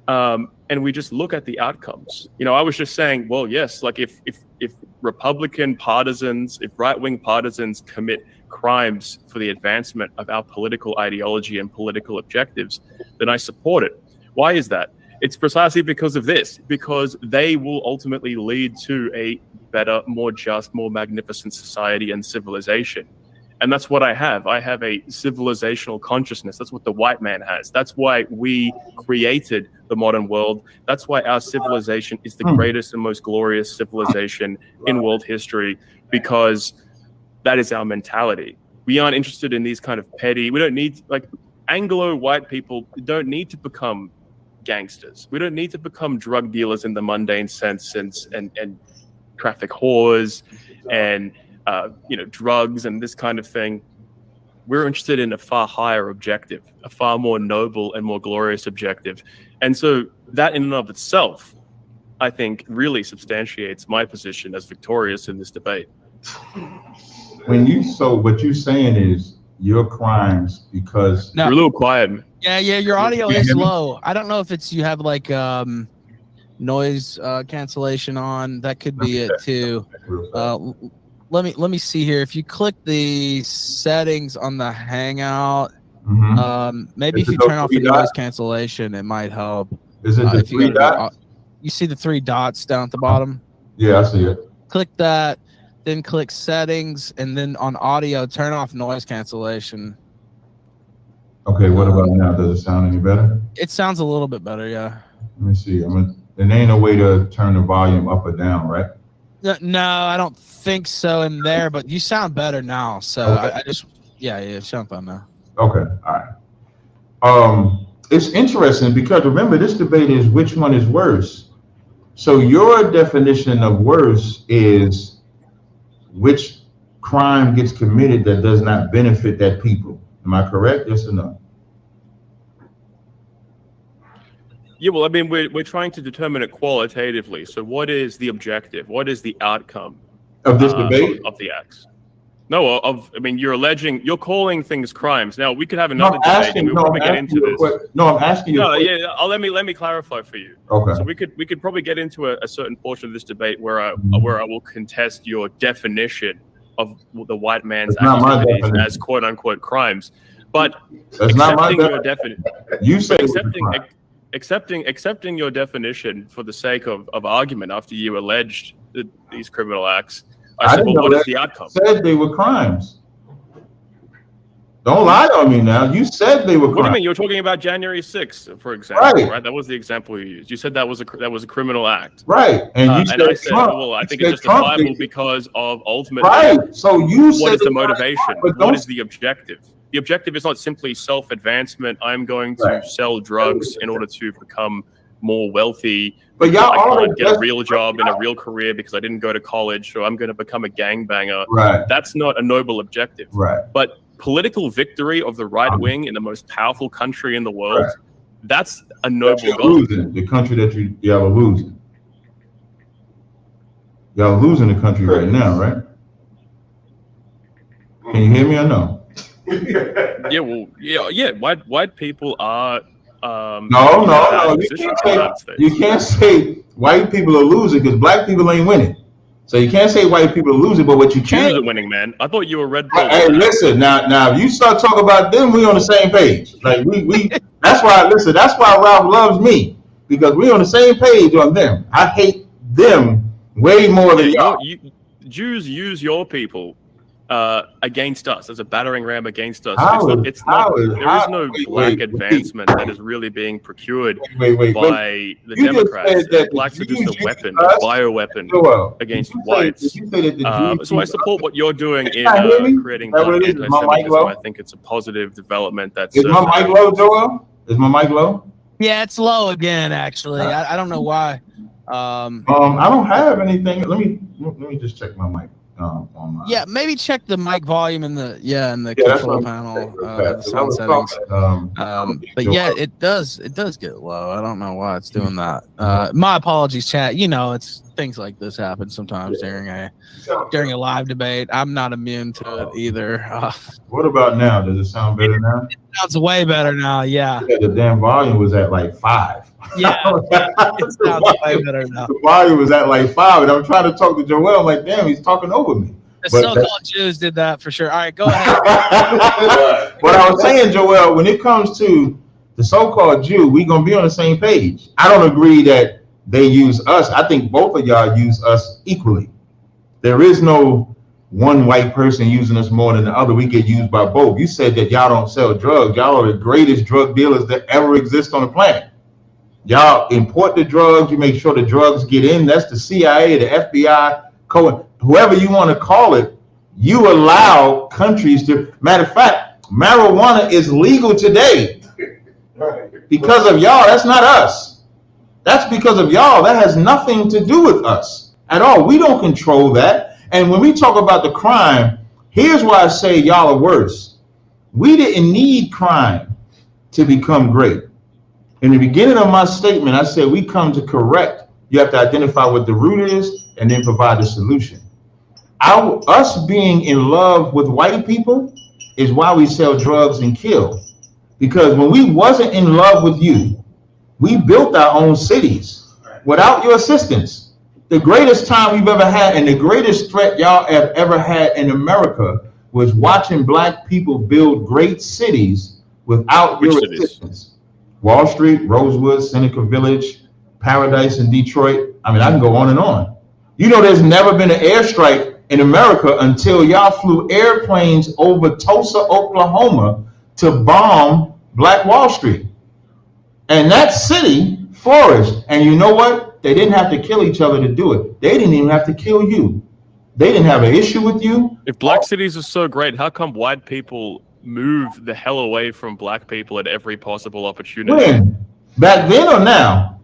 and we just look at the outcomes, I was just saying, well, yes, like if Republican partisans, if right-wing partisans commit crimes for the advancement of our political ideology and political objectives, then I support it. Why is that? It's precisely because of this, because they will ultimately lead to a better, more just, more magnificent society and civilization. And that's what I have. I have a civilizational consciousness. That's what the white man has. That's why we created the modern world. That's why our civilization is the greatest and most glorious civilization in world history, because that is our mentality. We aren't interested in these kind of petty, we don't need, like, Anglo white people don't need to become gangsters. We don't need to become drug dealers in the mundane sense and traffic whores and drugs and this kind of thing. We're interested in a far higher objective, a far more noble and more glorious objective. And so that in and of itself, I think, really substantiates my position as victorious in this debate. So what you're saying is your crimes because you're a little quiet. Yeah, your audio is low. I don't know if it's you have like noise cancellation on. That could be it too. Let me see here. If you click the settings on the Hangout, maybe if you turn off the noise cancellation, it might help. Is it the three dots? You see the three dots down at the bottom? Yeah, I see it. Click that, then click settings, and then on audio, turn off noise cancellation. Okay, what about now? Does it sound any better? It sounds a little bit better, yeah. Let me see. There ain't no way to turn the volume up or down, right? No, I don't think so in there, but you sound better now. So okay. You sound fine now. Okay, all right. It's interesting because remember, this debate is which one is worse. So your definition of worse is which crime gets committed that does not benefit that people. Am I correct? Yes or no? Yeah, well, I mean, we're trying to determine it qualitatively. So what is the objective? What is the outcome of this debate? Of the acts? No, you're calling things crimes. Now, we could have another debate and we'll probably get into this. No, I'm asking you. No, yeah, let me clarify for you. Okay. So we could probably get into a certain portion of this debate where I will contest your definition of the white man's activities as quote unquote crimes. But that's not my definition. You say accepting your definition for the sake of argument after you alleged these criminal acts. I said, well, what is the outcome? You said they were crimes. Don't lie on me now. You said they were crimes. What do you mean? You were talking about January 6th, for example, right? That was the example you used. You said that was a criminal act. Right. And I said, well, I think it's justifiable because of ultimately. Right. So you said what is the motivation? What is the objective? The objective is not simply self-advancement. I'm going to sell drugs in order to become more wealthy. But y'all I can't get a real job and a real career because I didn't go to college, so I'm going to become a gangbanger. Right. That's not a noble objective. Right. But political victory of the right wing in the most powerful country in the world, that's a noble goal. Losing the country that y'all are losing. Y'all are losing the country right now, right? Can you hear me or no? Yeah. White people are. No. You can't say white people are losing because black people ain't winning. So you can't say white people are losing, but what you can. Jews are winning, man. I thought you were Red Bull. Hey, listen, now if you start talking about them, we on the same page. Like we that's why Ralph loves me, because we on the same page on them. I hate them Way more than y'all. Jews use your people against us as a battering ram against us. There is no black advancement that is really being procured by the Democrats. Blacks are just a weapon, a bioweapon against whites. So I support what you're doing in creating black anti-Semitism. I think it's a positive development. Is my mic low, Joel? Is my mic low? Yeah, it's low again. Actually, I don't know why. I don't have anything. Let me just check my mic. Yeah, maybe check the mic volume in the control panel, the sound settings. But yeah, it does get low. I don't know why it's doing that. My apologies, chat. It's things like this happen sometimes during a live debate. I'm not immune to it either. What about now? Does it sound better now? It sounds way better now. Yeah. The damn volume was at like 5. Yeah, it sounds way better now. The volume was at like 5, and I'm trying to talk to Joel. I'm like, damn, he's talking over me. The so-called Jews did that for sure. All right, go ahead. What I was saying, Joel, when it comes to the so-called Jew, we're going to be on the same page. I don't agree that they use us. I think both of y'all use us equally. There is no one white person using us more than the other. We get used by both. You said that y'all don't sell drugs. Y'all are the greatest drug dealers that ever exist on the planet. Y'all import the drugs. You make sure the drugs get in. That's the CIA, the FBI, whoever you want to call it. You allow countries to. Matter of fact, marijuana is legal today because of y'all. That's not us. That's because of y'all. That has nothing to do with us at all. We don't control that. And when we talk about the crime, here's why I say y'all are worse. We didn't need crime to become great. In the beginning of my statement, I said we come to correct. You have to identify what the root is and then provide a solution. Us being in love with white people is why we sell drugs and kill. Because when we wasn't in love with you, we built our own cities without your assistance. The greatest time we've ever had and the greatest threat y'all have ever had in America was watching black people build great cities without your assistance. Wall Street, Rosewood, Seneca Village, Paradise in Detroit. I mean, I can go on and on. There's never been an airstrike in America until y'all flew airplanes over Tulsa, Oklahoma to bomb Black Wall Street. And that city flourished. And you know what? They didn't have to kill each other to do it. They didn't even have to kill you. They didn't have an issue with you. If black cities are so great, how come white people move the hell away from black people at every possible opportunity? When? Back then or now?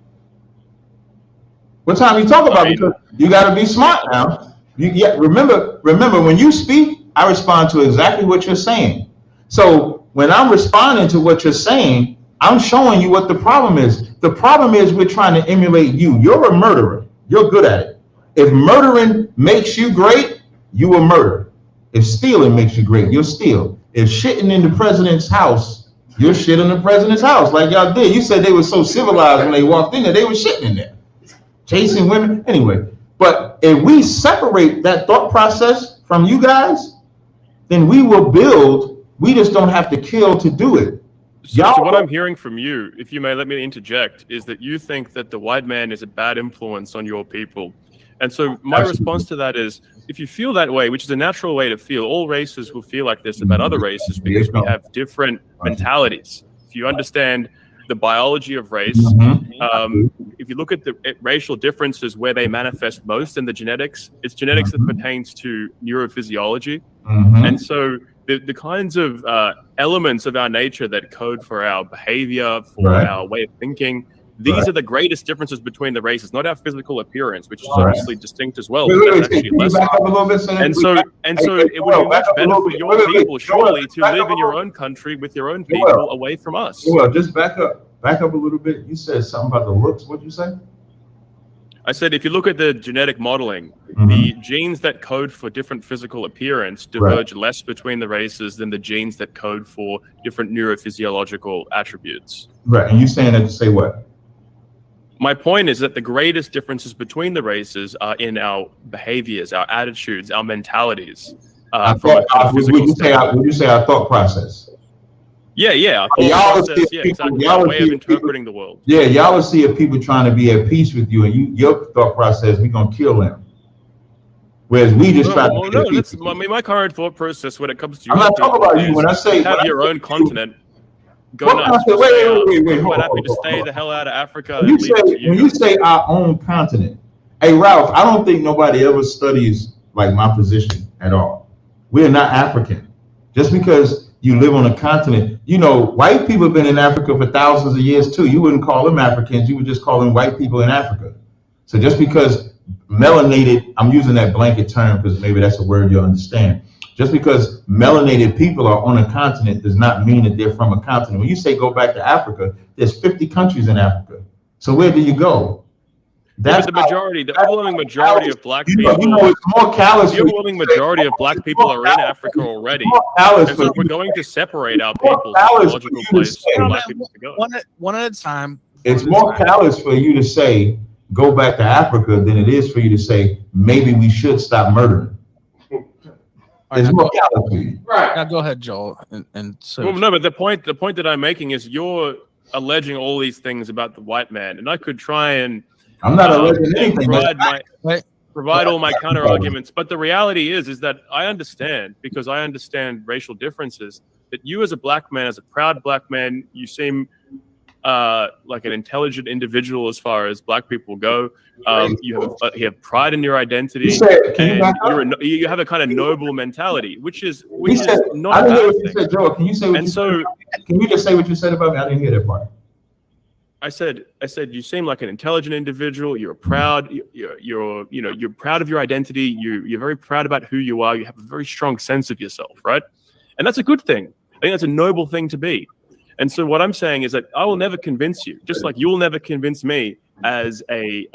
What time you talk about? Because you got to be smart now. Remember when you speak, I respond to exactly what you're saying. So when I'm responding to what you're saying, I'm showing you what the problem is. The problem is we're trying to emulate you. You're a murderer. You're good at it. If murdering makes you great, you will murder. If stealing makes you great, you'll steal. If shitting in the president's house, you'll shit in the president's house like y'all did. You said they were so civilized when they walked in there, they were shitting in there. Chasing women. Anyway, but if we separate that thought process from you guys, then we will build. We just don't have to kill to do it. So what I'm hearing from you, if you may let me interject, is that you think that the white man is a bad influence on your people. And so my response to that is, if you feel that way, which is a natural way to feel, all races will feel like this about other races because we have different mentalities. If you understand the biology of race, if you look at the racial differences where they manifest most in the genetics, it's genetics that pertains to neurophysiology. And so the kinds of elements of our nature that code for our behavior, for our way of thinking, these are the greatest differences between the races, not our physical appearance, which is obviously distinct as well. But that's actually less. And so it would be much better for your people, surely, to live in your own country with your own people away from us. Well, just back up a little bit. You said something about the looks. What'd you say? I said, if you look at the genetic modeling, the genes that code for different physical appearance diverge less between the races than the genes that code for different neurophysiological attributes. Right. And you saying that to say what? My point is that the greatest differences between the races are in our behaviors, our attitudes, our mentalities. Would you say our thought process? Yeah. Y'all Process, yeah, exactly. A way of interpreting the world. Yeah, y'all will see if people trying to be at peace with you, and your thought process, we're gonna kill them. Whereas we just try to be at peace. I mean, my current thought process when it comes to I'm not talking about you. When I say have your own continent, go nuts. Wait. I'm quite happy to stay the hell out of Africa. When you say our own continent, hey Ralph, I don't think nobody ever studies like my position at all. We're not African. Just because you live on a continent, you know, white people have been in Africa for thousands of years too. You wouldn't call them Africans, you would just call them white people in Africa. So just because melanated, I'm using that blanket term because maybe that's a word you'll understand. Just because melanated people are on a continent does not mean that they're from a continent. When you say go back to Africa, there's 50 countries in Africa. So where do you go? That's the majority, the overwhelming majority of black people. You know, it's more callous. The overwhelming majority of black people are in Africa already. And so if we're going to separate our people's logical place for black people to go. One at a time. It's more callous for you to say go back to Africa than it is for you to say maybe we should stop murdering. It's more callous for you. Right. Now go ahead, Joel. And so well, no, but the point that I'm making is you're alleging all these things about the white man, and I could try and I'm not alleging anything. Provide all my counter arguments, but the reality is that I understand, because I understand racial differences, that you as a black man, as a proud black man, you seem like an intelligent individual as far as black people go. You have pride in your identity, and you have a kind of noble mentality, which is not a bad thing. Joel, can you say what you said? Can you just say what you said about me? I didn't hear that part. I said you seem like an intelligent individual. You're proud. You're proud of your identity. You're very proud about who you are. You have a very strong sense of yourself, right? And that's a good thing. I think that's a noble thing to be. And so what I'm saying is that I will never convince you, just like you'll never convince me as a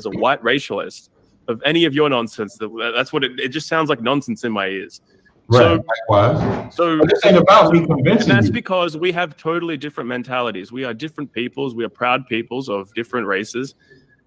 white racialist of any of your nonsense. That's what it just sounds like nonsense in my ears. Right. So this ain't about me convincing and that's you. Because we have totally different mentalities. We are different peoples. We are proud peoples of different races.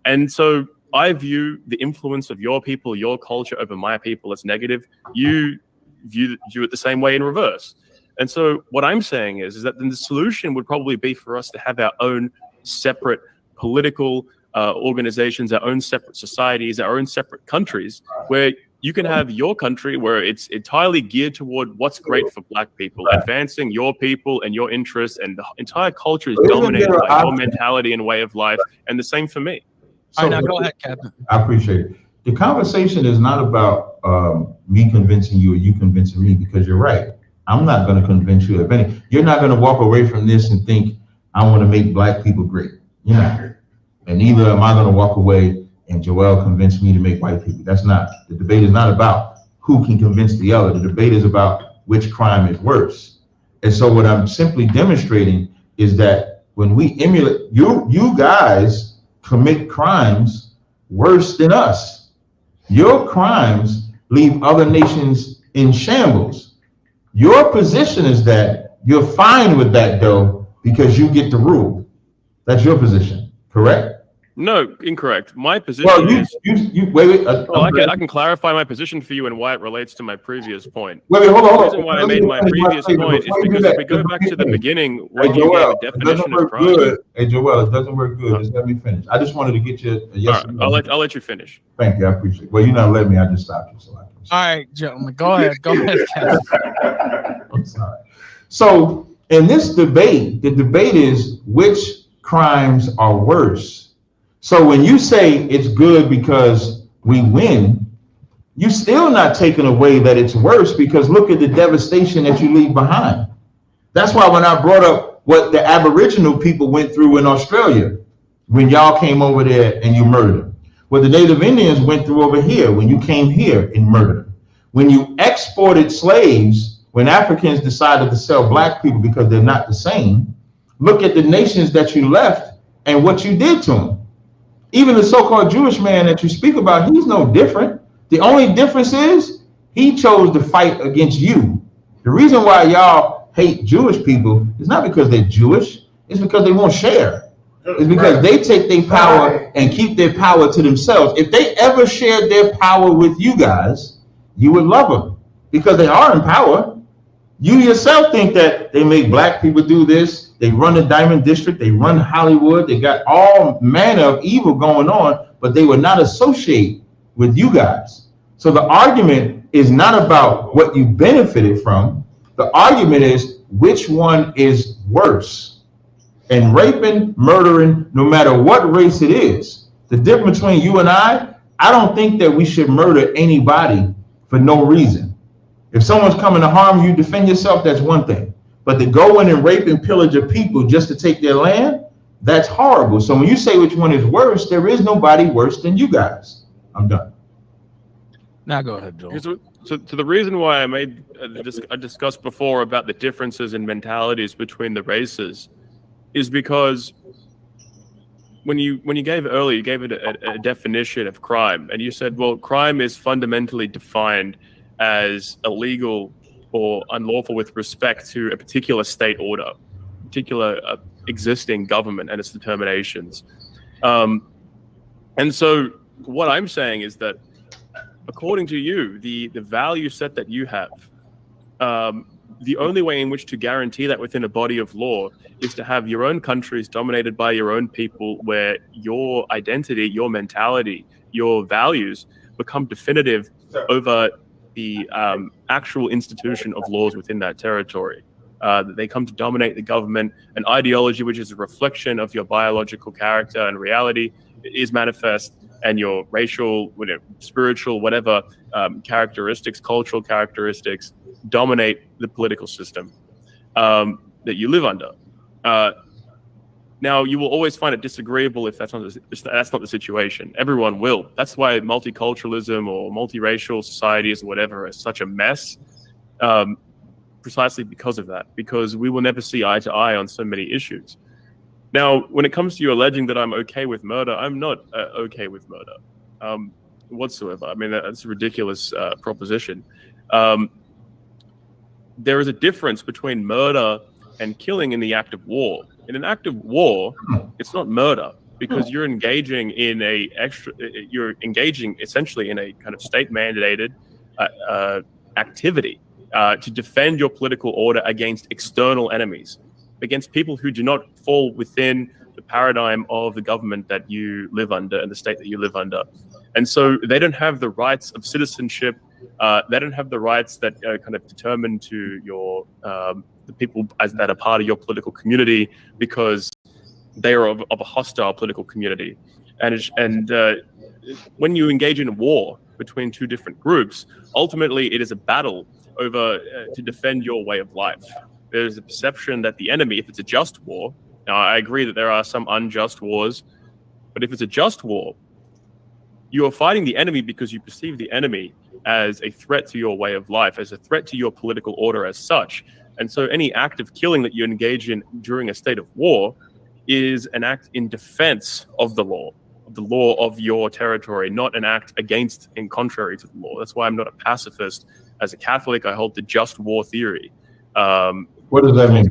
And so I view the influence of your people, your culture over my people as negative. You view it the same way in reverse. And so what I'm saying is that then the solution would probably be for us to have our own separate political organizations, our own separate societies, our own separate countries, where you can have your country where it's entirely geared toward what's great for black people, advancing your people and your interests, and the entire culture is dominated by your mentality and way of life, and the same for me. So, all right, now go ahead, Captain. I appreciate it. The conversation is not about me convincing you or you convincing me, because you're right. I'm not going to convince you of any. You're not going to walk away from this and think, I want to make black people great. You're not. And neither am I going to walk away and Joel convinced me to make white people. That's not, the debate is not about who can convince the other. The debate is about which crime is worse. And so what I'm simply demonstrating is that when we emulate, you guys commit crimes worse than us. Your crimes leave other nations in shambles. Your position is that you're fine with that though, because you get to rule. That's your position, correct? No, incorrect. My position is. Wait. I can clarify my position for you and why it relates to my previous point. Wait, hold on. The reason why I made my previous point is because if we go back to the beginning, when you gave a definition of crime. Hey, Joel, it doesn't work good. Just let me finish. I just wanted to get you a yes. All right, I'll let you finish. Thank you. I appreciate it. Well, you're not letting me. I just stopped you. So all right, gentlemen, go ahead. I'm sorry. So in this debate, the debate is which crimes are worse. So when you say it's good because we win, you're still not taking away that it's worse, because look at the devastation that you leave behind. That's why when I brought up what the Aboriginal people went through in Australia, when y'all came over there and you murdered them, what the Native Indians went through over here when you came here and murdered them, when you exported slaves, when Africans decided to sell black people because they're not the same, look at the nations that you left and what you did to them. Even the so-called Jewish man that you speak about, he's no different. The only difference is he chose to fight against you. The reason why y'all hate Jewish people is not because they're Jewish, it's because they won't share. It's because they take their power and keep their power to themselves. If they ever shared their power with you guys, you would love them because they are in power. You yourself think that they make black people do this. They run the Diamond District. They run Hollywood. They got all manner of evil going on, but they would not associate with you guys. So the argument is not about what you benefited from. The argument is which one is worse. And raping, murdering, no matter what race it is, the difference between you and I don't think that we should murder anybody for no reason. If someone's coming to harm you, defend yourself, that's one thing. But to go in and rape and pillage your people just to take their land, that's horrible. So when you say which one is worse, there is nobody worse than you guys. I'm done. Now go ahead, Joel. So the reason why I discussed before about the differences in mentalities between the races is because when you gave earlier, you gave it a definition of crime, and you said, well, crime is fundamentally defined as illegal or unlawful with respect to a particular state order, particular existing government and its determinations. And so what I'm saying is that according to you, the value set that you have, the only way in which to guarantee that within a body of law is to have your own countries dominated by your own people, where your identity, your mentality, your values become definitive over the actual institution of laws within that territory. They come to dominate the government. An ideology which is a reflection of your biological character and reality is manifest, and your racial, spiritual, whatever characteristics, cultural characteristics dominate the political system that you live under. Now, you will always find it disagreeable if that's not the situation. Everyone will. That's why multiculturalism or multiracial societies or whatever is such a mess, precisely because of that, because we will never see eye to eye on so many issues. Now, when it comes to you alleging that I'm okay with murder, I'm not okay with murder whatsoever. I mean, that's a ridiculous proposition. There is a difference between murder and killing in the act of war. In an act of war, it's not murder, because you're engaging essentially in a kind of state-mandated activity to defend your political order against external enemies, against people who do not fall within the paradigm of the government that you live under and the state that you live under. And so they don't have the rights of citizenship. They don't have the rights that are kind of determined to your the people that are part of your political community, because they are of a hostile political community. And when you engage in a war between two different groups, ultimately it is a battle over to defend your way of life. There's a perception that the enemy, if it's a just war, now I agree that there are some unjust wars, but if it's a just war, you are fighting the enemy because you perceive the enemy as a threat to your way of life, as a threat to your political order as such. And so any act of killing that you engage in during a state of war is an act in defense of the law of your territory, not an act against and contrary to the law. That's why I'm not a pacifist. As a Catholic, I hold the just war theory. What does that mean?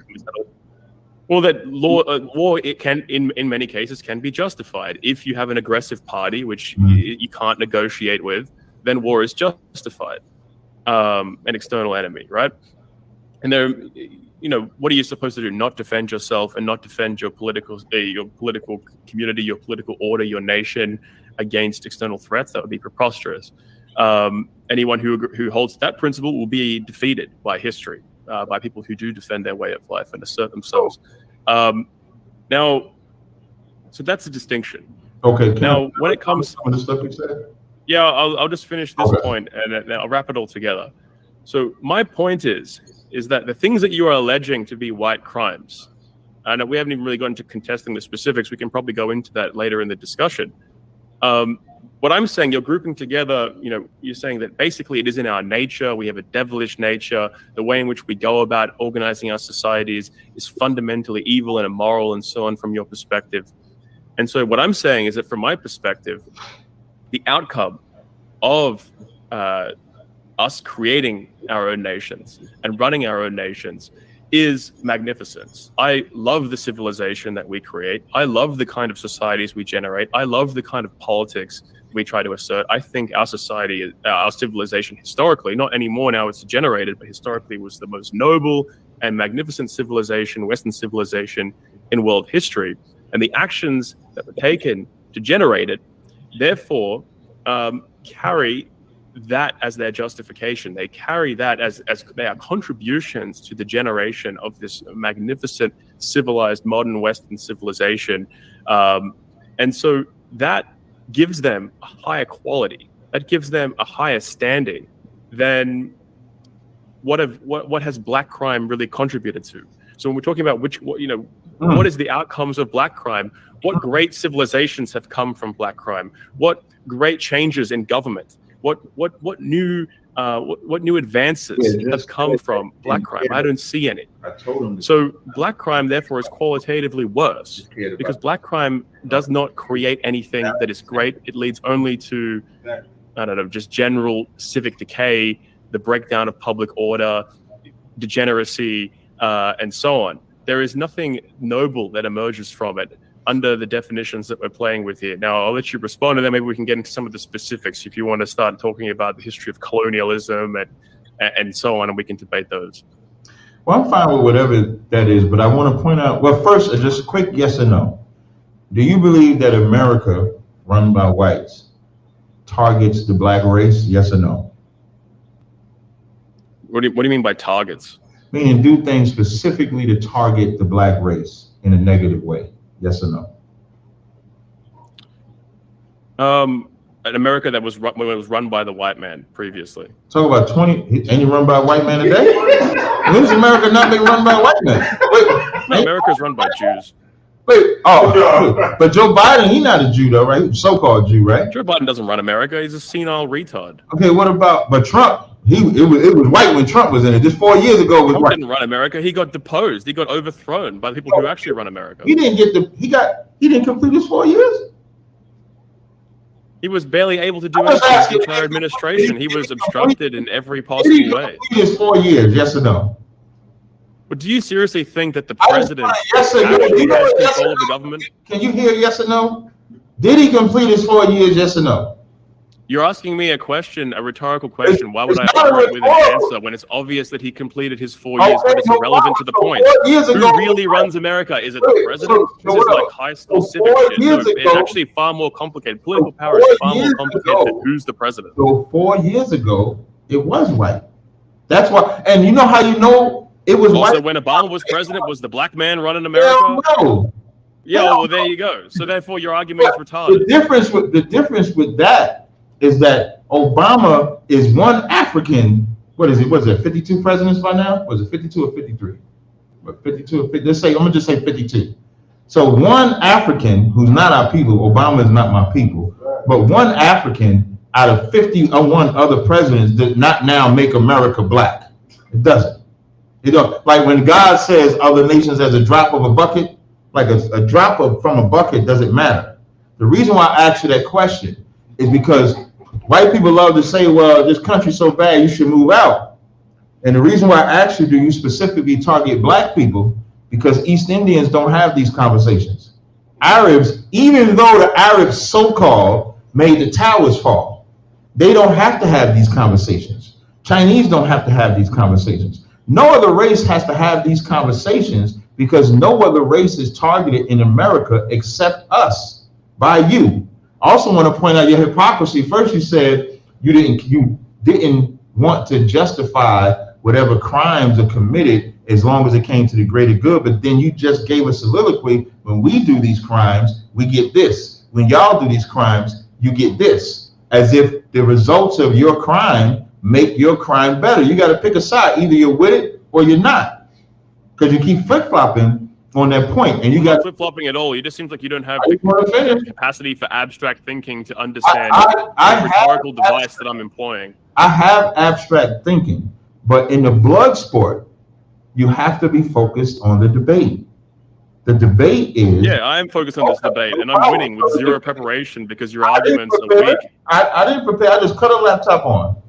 Well, that war, it can, in many cases, can be justified. If you have an aggressive party, which you can't negotiate with, then war is justified. An external enemy, right? And there, what are you supposed to do? Not defend yourself and not defend your political community, your political order, your nation against external threats? That would be preposterous. Anyone who holds that principle will be defeated by history, by people who do defend their way of life and assert themselves. Now, so that's a distinction. Okay. Now, when it comes, some of the stuff you said. Yeah, I'll just finish this point and then I'll wrap it all together. So my point is that the things that you are alleging to be white crimes, and we haven't even really gone into contesting the specifics. We can probably go into that later in the discussion. What I'm saying, you're grouping together, you're saying that basically it is in our nature. We have a devilish nature. The way in which we go about organizing our societies is fundamentally evil and immoral and so on from your perspective. And so what I'm saying is that from my perspective, the outcome of us creating our own nations and running our own nations is magnificence. I love the civilization that we create. I love the kind of societies we generate. I love the kind of politics we try to assert. I think our society, our civilization historically, not anymore now it's degenerated, but historically was the most noble and magnificent civilization, Western civilization in world history. And the actions that were taken to generate it, therefore, carry that as their justification. They carry that as they are contributions to the generation of this magnificent, civilized, modern Western civilization. And so that gives them a higher quality. That gives them a higher standing than what has black crime really contributed to. So when we're talking about what is the outcomes of black crime, what great civilizations have come from black crime, what great changes in government, what new advances have come from black crime? I don't see any. I told him. So black crime, therefore, is qualitatively worse because black crime does not create anything that is great. It leads only to, I don't know, just general civic decay, the breakdown of public order, degeneracy, and so on. There is nothing noble that emerges from it under the definitions that we're playing with here. Now, I'll let you respond, and then maybe we can get into some of the specifics if you want to start talking about the history of colonialism and so on, and we can debate those. Well, I'm fine with whatever that is, but I want to point out, well, first, just a quick yes or no. Do you believe that America, run by whites, targets the black race, yes or no? What do you mean by targets? Meaning do things specifically to target the black race in a negative way, yes or no? An America that was run by the white man previously. Talk about 20, ain't you run by a white man today? When's America not been run by a white man? No, America's run by Jews. But Joe Biden, he's not a Jew though, right? He's a so-called Jew, right? Joe Biden doesn't run America. He's a senile retard. Okay, what about, but Trump, it was white when Trump was in it. Just 4 years ago was Trump white. didn't run America. He got deposed. He got overthrown by the people who actually run America. He didn't complete his 4 years? He was barely able to do anything in the entire administration. He was obstructed in every possible way. Complete his 4 years, yes or no? But do you seriously think that the president yes or no? actually has control of the government? Can you hear yes or no? Did he complete his 4 years, yes or no? You're asking me a question, a rhetorical question. Why would I operate with an answer when it's obvious that he completed his 4 years, but it's irrelevant to the point? Who really runs America? Is it the president? Is this like high school civic shit? No, it's actually far more complicated. Political power is far more complicated than who's the president. So 4 years ago, it was white. That's why, and you know how you know it was white? Also, when Obama was president, was the black man running America? No. Yeah, well, there you go. So therefore, your argument is retarded. The difference with that is that Obama is one African. What is it? Was it 52 presidents by now? Was it 52 or 53? But 52 or 50, I'm gonna just say 52. So one African who's not our people, Obama is not my people, but one African out of 51 other presidents did not now make America black. It doesn't. You know, like when God says other nations as a drop of a bucket, like a drop from a bucket doesn't matter. The reason why I asked you that question is because white people love to say, well, this country's so bad, you should move out. And the reason why I asked you, do you specifically target black people? Because East Indians don't have these conversations. Arabs, even though the Arabs so-called made the towers fall, they don't have to have these conversations. Chinese don't have to have these conversations. No other race has to have these conversations because no other race is targeted in America except us, by you. I also want to point out your hypocrisy. First, you said you didn't want to justify whatever crimes are committed as long as it came to the greater good. But then you just gave a soliloquy. When we do these crimes, we get this. When y'all do these crimes, you get this. As if the results of your crime make your crime better. You got to pick a side. Either you're with it or you're not. Because you keep flip-flopping on that point, and you got flip-flopping at all. You just seems like you don't have the capacity for abstract thinking to understand the rhetorical device that I'm employing. I have abstract thinking, but in the blood sport, you have to be focused on the debate. The debate is... Yeah, I am focused on this debate, and I'm winning with zero preparation because your arguments are weak. I didn't prepare. I just cut a laptop on.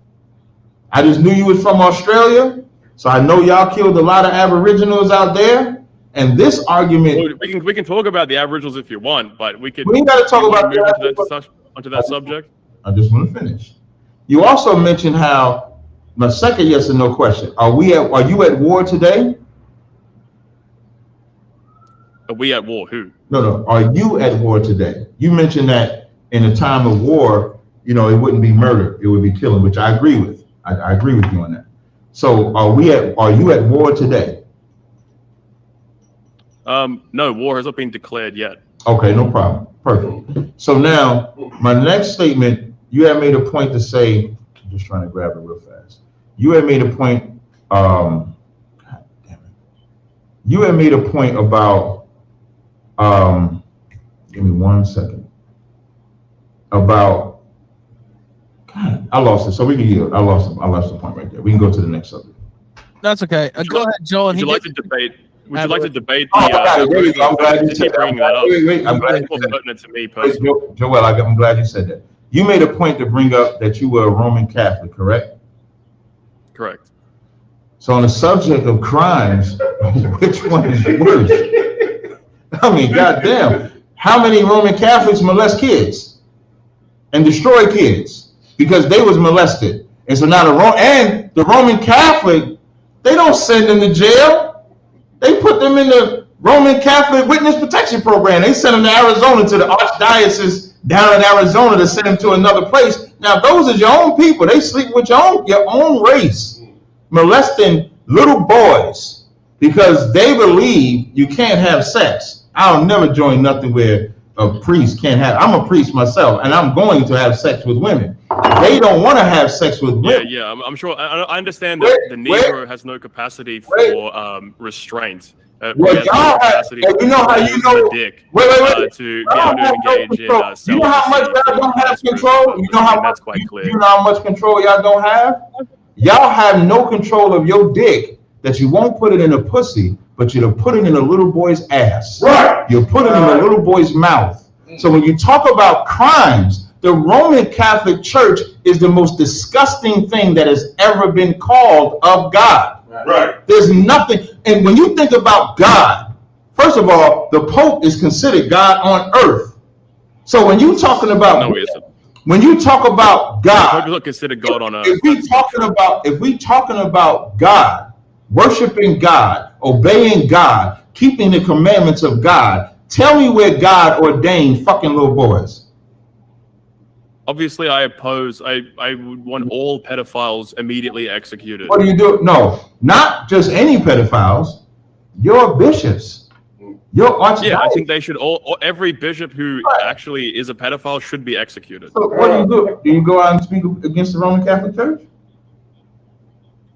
I just knew you was from Australia, so I know y'all killed a lot of Aboriginals out there. And this argument, we can talk about the Aboriginals if you want, but we ain't got to talk about that. onto that subject? I just want to finish. You also mentioned how, my second yes or no question, are you at war today? Are we at war? Who? No. Are you at war today? You mentioned that in a time of war, it wouldn't be murder, it would be killing, which I agree with. I agree with you on that. So are you at war today? No, war has not been declared yet. Okay, no problem. Perfect. So now my next statement, you have made a point to say, I'm just trying to grab it real fast. You have made a point, God damn it. You have made a point about, give me 1 second. About, God, I lost it. So we can yield. I lost the point right there. We can go to the next subject. That's okay. Go ahead, Joel. Would you like to debate? Would you like to debate I'm the? glad you said that. Wait, I'm glad you said that. To me personally. Joel, I'm glad you said that. You made a point to bring up that you were a Roman Catholic, correct? Correct. So on the subject of crimes, which one is worse? I mean, goddamn, how many Roman Catholics molest kids and destroy kids because they was molested? And so now the Roman Catholic, they don't send them to jail. They put them in the Roman Catholic Witness Protection Program. They sent them to Arizona, to the Archdiocese down in Arizona, to send them to another place. Now, those are your own people. They sleep with your own race, molesting little boys because they believe you can't have sex. I'll never join nothing where a priest can't have. I'm a priest myself, and I'm going to have sex with women. They don't want to have sex with women. Yeah. I'm sure. I understand that the Negro has no capacity for restraint. Well, y'all have, you know how you know. Dick, wait. To be able to engage in you know how much y'all don't have control. You know how much. That's quite clear. You know how much control y'all don't have. Y'all have no control of your dick. That you won't put it in a pussy, but you'll put it in a little boy's ass. Right. You'll put it in a little boy's mouth. So when you talk about crimes, the Roman Catholic Church is the most disgusting thing that has ever been called of God. Right. There's nothing. And when you think about God, first of all, the Pope is considered God on earth. So when you talking about when you talk about God, people consider God on earth. If we talking about God, worshiping God, obeying God, keeping the commandments of God, tell me where God ordained fucking little boys. Obviously, I oppose. I would want all pedophiles immediately executed. What do you do? No, not just any pedophiles. Your bishops, your archdiocese. Yeah, I think they should every bishop who actually is a pedophile should be executed. So what do you do? Do you go out and speak against the Roman Catholic Church?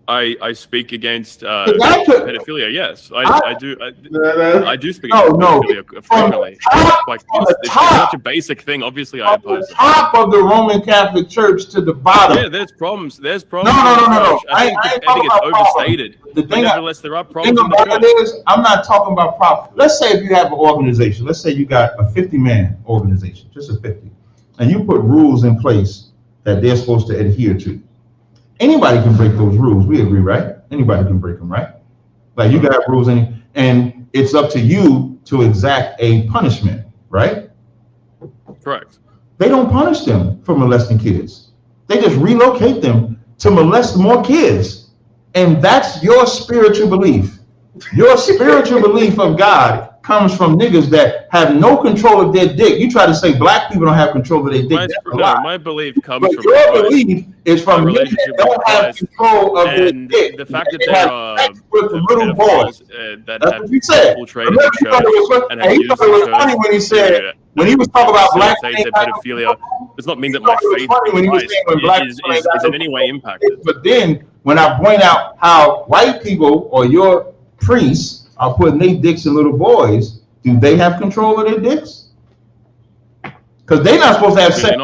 I speak against pedophilia. Yes, I do. I do speak against pedophilia frequently. It's such a basic thing. Obviously, I oppose it. Top of the Roman Catholic Church to the bottom. Yeah, there's problems. No. I think it's overstated. Nevertheless, there are problems in the church. I'm not talking about problems. Let's say if you have an organization. Let's say you got a 50-man organization, just a 50, and you put rules in place that they're supposed to adhere to. Anybody can break those rules. We agree, right? Anybody can break them, right? Like you got rules, and it's up to you to exact a punishment, right? Correct. They don't punish them for molesting kids. They just relocate them to molest more kids. And that's your spiritual belief. Your spiritual belief of God comes from niggas that have no control of their dick. You try to say black people don't have control of their dick. My belief comes from your Christ. belief is from niggas that don't have control of their dick. The fact that there are little boys that have infiltrated the church and have used the funny when he said when he was talking about black pedophilia does not mean that my faith is in any way impacted. But then when I point out how white people or your priests are putting their dicks in little boys, do they have control of their dicks? Because they're not supposed to have sex.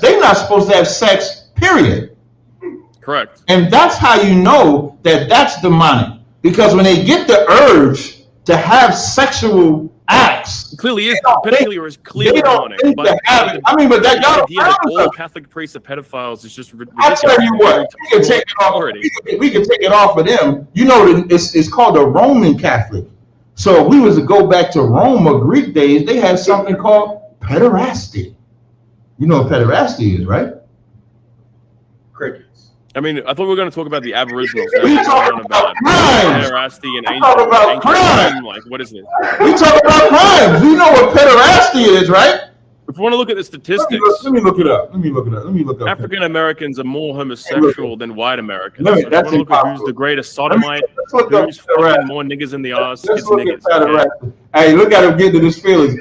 They're not supposed to have sex, period. Correct. And that's how you know that that's demonic. Because when they get the urge to have sexual acts, clearly is pedophilia is clearly demonic. But that idea that all Catholic priests are pedophiles is just ridiculous. I'll tell you what, we can take it off. We can take it off of them. You know, it's called a Roman Catholic. So if we was to go back to Rome or Greek days, they had something called pederasty. You know what pederasty is, right? Crickets. I mean, I thought we were going to talk about the Aboriginals. We talking about crimes. Pederasty and We talking about crimes. like, what is this? We talking about crimes. You know what pederasty is, right? If you want to look at the statistics, let me look it up. Let me look up. African Americans are more homosexual than white Americans. Let me- So if you that's want to look at who's impossible. the greatest sodomite, Let's look up who's pederasty. fucking more niggas in the ass, Let's it's look at niggas. pederasty. Hey, look at him getting to his feelings.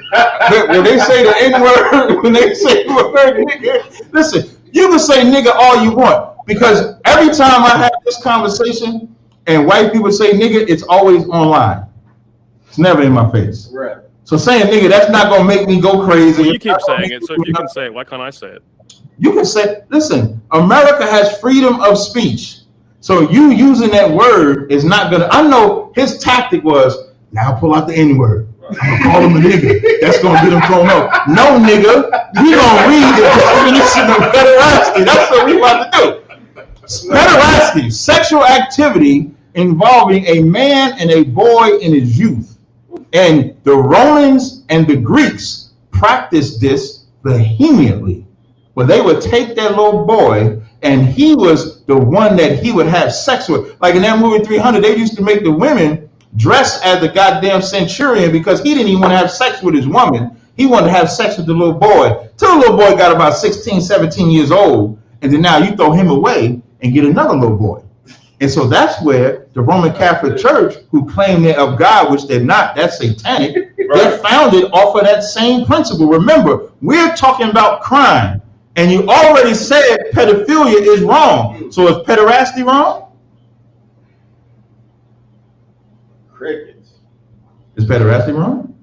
When they say the N-word, when they say the word nigga, listen, you can say nigga all you want, because every time I have this conversation and white people say nigga, it's always online. It's never in my face. Right. So saying nigga, that's not gonna make me go crazy. Well, you keep saying it, so if you can say it, why can't I say it? You can say, listen, America has freedom of speech. So you using that word is not gonna, I know his tactic was, now pull out the N-word. I'm gonna call him a nigga. That's gonna get him thrown off. No, nigga, we gonna read the definition of pederasty. That's what we about to do. Pederasty, sexual activity involving a man and a boy in his youth. And the Romans and the Greeks practiced this vehemently, where they would take that little boy and he was the one that he would have sex with. Like in that movie 300, they used to make the women dress as the goddamn centurion because he didn't even want to have sex with his woman. He wanted to have sex with the little boy. Till the little boy got about 16, 17 years old. And then now you throw him away and get another little boy. And so that's where the Roman Catholic Church, who claim they're of God, which they're not, that's satanic, they're founded off of that same principle. Remember, we're talking about crime. And you already said pedophilia is wrong. So is pederasty wrong? Crickets. Is pederasty wrong?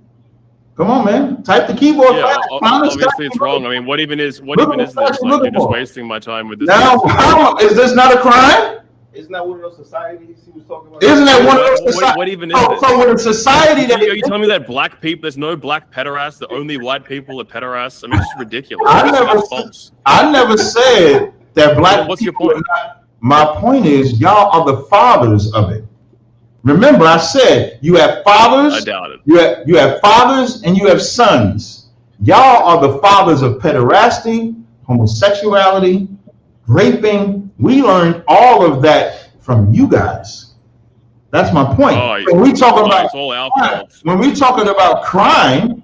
Come on, man. Type the keyboard. Yeah, fast. obviously it's wrong. I mean, what even is this? Like, you're just wasting my time with this. Now, is this not a crime? Isn't that one of those societies he was talking about? Isn't that one of those societies? What even is this? So with a society that... Are you telling me that black people, there's no black pederasts, the only white people are pederasts? I mean, it's just ridiculous. I never said that black What's your people point? My point is, y'all are the fathers of it. Remember, I said you have fathers. I doubt it. You have fathers and you have sons. Y'all are the fathers of pederasty, homosexuality, raping. We learned all of that from you guys. That's my point. When we talking about it's all our fault. when we talking about crime,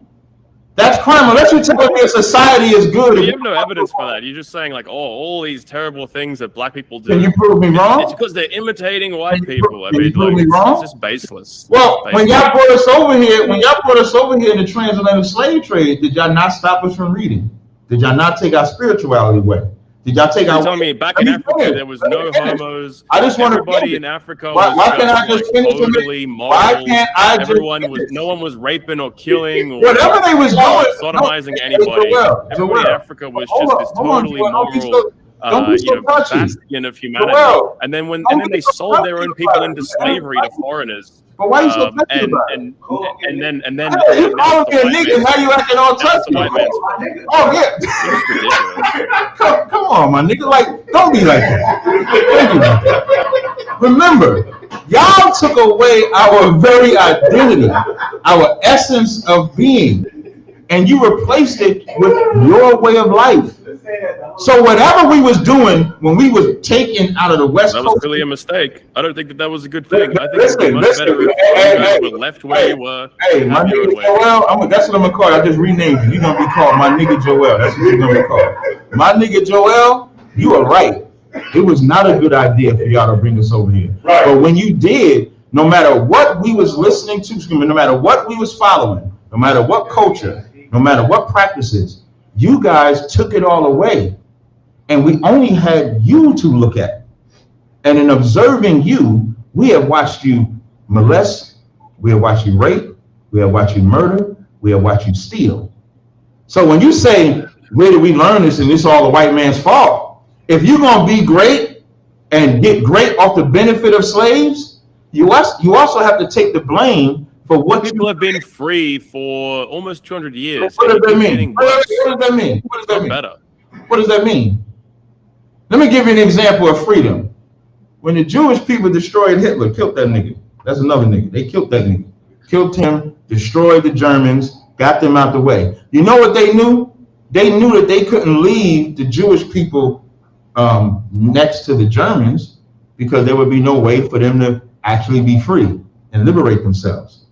that's crime. Unless you tell me a society is good. You have no evidence for that. You're just saying like, oh, all these terrible things that black people do. Can you prove me wrong? It's because they're imitating white people. I Can you mean, prove like, me wrong? it's just baseless. Well, when y'all brought us over here, in the transatlantic slave trade, did y'all not stop us from reading? Did y'all not take our spirituality away? Did y'all take our? Tell me, back in Africa, there was no homos. I just want to. Everybody in Africa Why was can't I just finish? totally moral. Why can't I just? No one was raping or killing or whatever they was doing, sodomizing anybody. Everybody in Africa was just this totally moral. Bastion of humanity, and then they sold their own people into slavery to foreigners. But why are you so touchy about it? And then you call me a nigga, now you acting all touchy. Oh yeah, come on, my nigga, like don't be like that. Remember, y'all took away our very identity, our essence of being, and you replaced it with your way of life. So whatever we was doing when we was taken out of the West Coast, that was really a mistake. I don't think that was a good thing. I think it would be much better if you were left where you were. Hey, my nigga Joel, that's what I'm gonna call you. I just renamed you. You're gonna be called my nigga Joel. That's what you're gonna be called. My nigga Joel, you are right. It was not a good idea for y'all to bring us over here. Right. But when you did, no matter what we was listening to, no matter what we was following, no matter what culture, no matter what practices, you guys took it all away. And we only had you to look at. And in observing you, we have watched you molest, we have watched you rape, we have watched you murder, we have watched you steal. So when you say, where did we learn this and this is all the white man's fault? If you're gonna be great and get great off the benefit of slaves, you also have to take the blame for what people have been free for almost 200 years. What does that mean? What does that mean? What does that mean? Better. What does that mean? Let me give you an example of freedom. When the Jewish people destroyed Hitler, killed that nigga. That's another nigga. They killed that nigga. Killed him, destroyed the Germans, got them out the way. You know what they knew? they knew that they couldn't leave the Jewish people next to the Germans because there would be no way for them to actually be free and liberate themselves.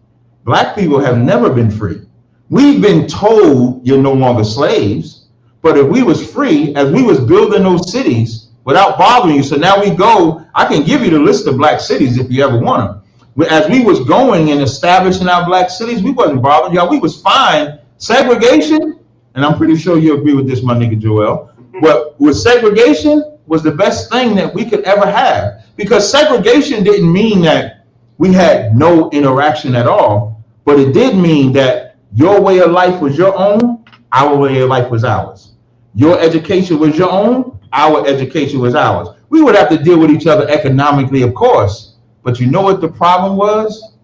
Black people have never been free. We've been told you're no longer slaves, but if we was free, as we was building those cities without bothering you, so now we go, I can give you the list of black cities if you ever want them. As we was going and establishing our black cities, we wasn't bothering y'all. We was fine. Segregation, and I'm pretty sure you agree with this, my nigga Joel, but with segregation was the best thing that we could ever have, because segregation didn't mean that we had no interaction at all, but it did mean that your way of life was your own, our way of life was ours. Your education was your own, our education was ours. We would have to deal with each other economically, of course, but you know what the problem was?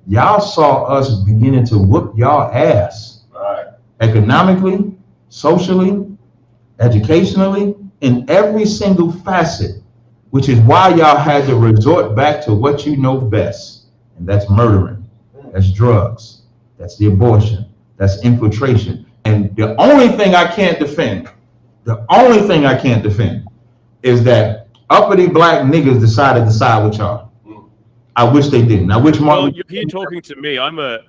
Y'all saw us beginning to whoop y'all ass. Right. Economically, socially, educationally, in every single facet, which is why y'all had to resort back to what you know best, and that's murdering, that's drugs, that's the abortion, that's infiltration. And the only thing I can't defend is that uppity black niggas decided to side with y'all. I wish they didn't. I wish Martin. Well, you're here talking to me. I'm a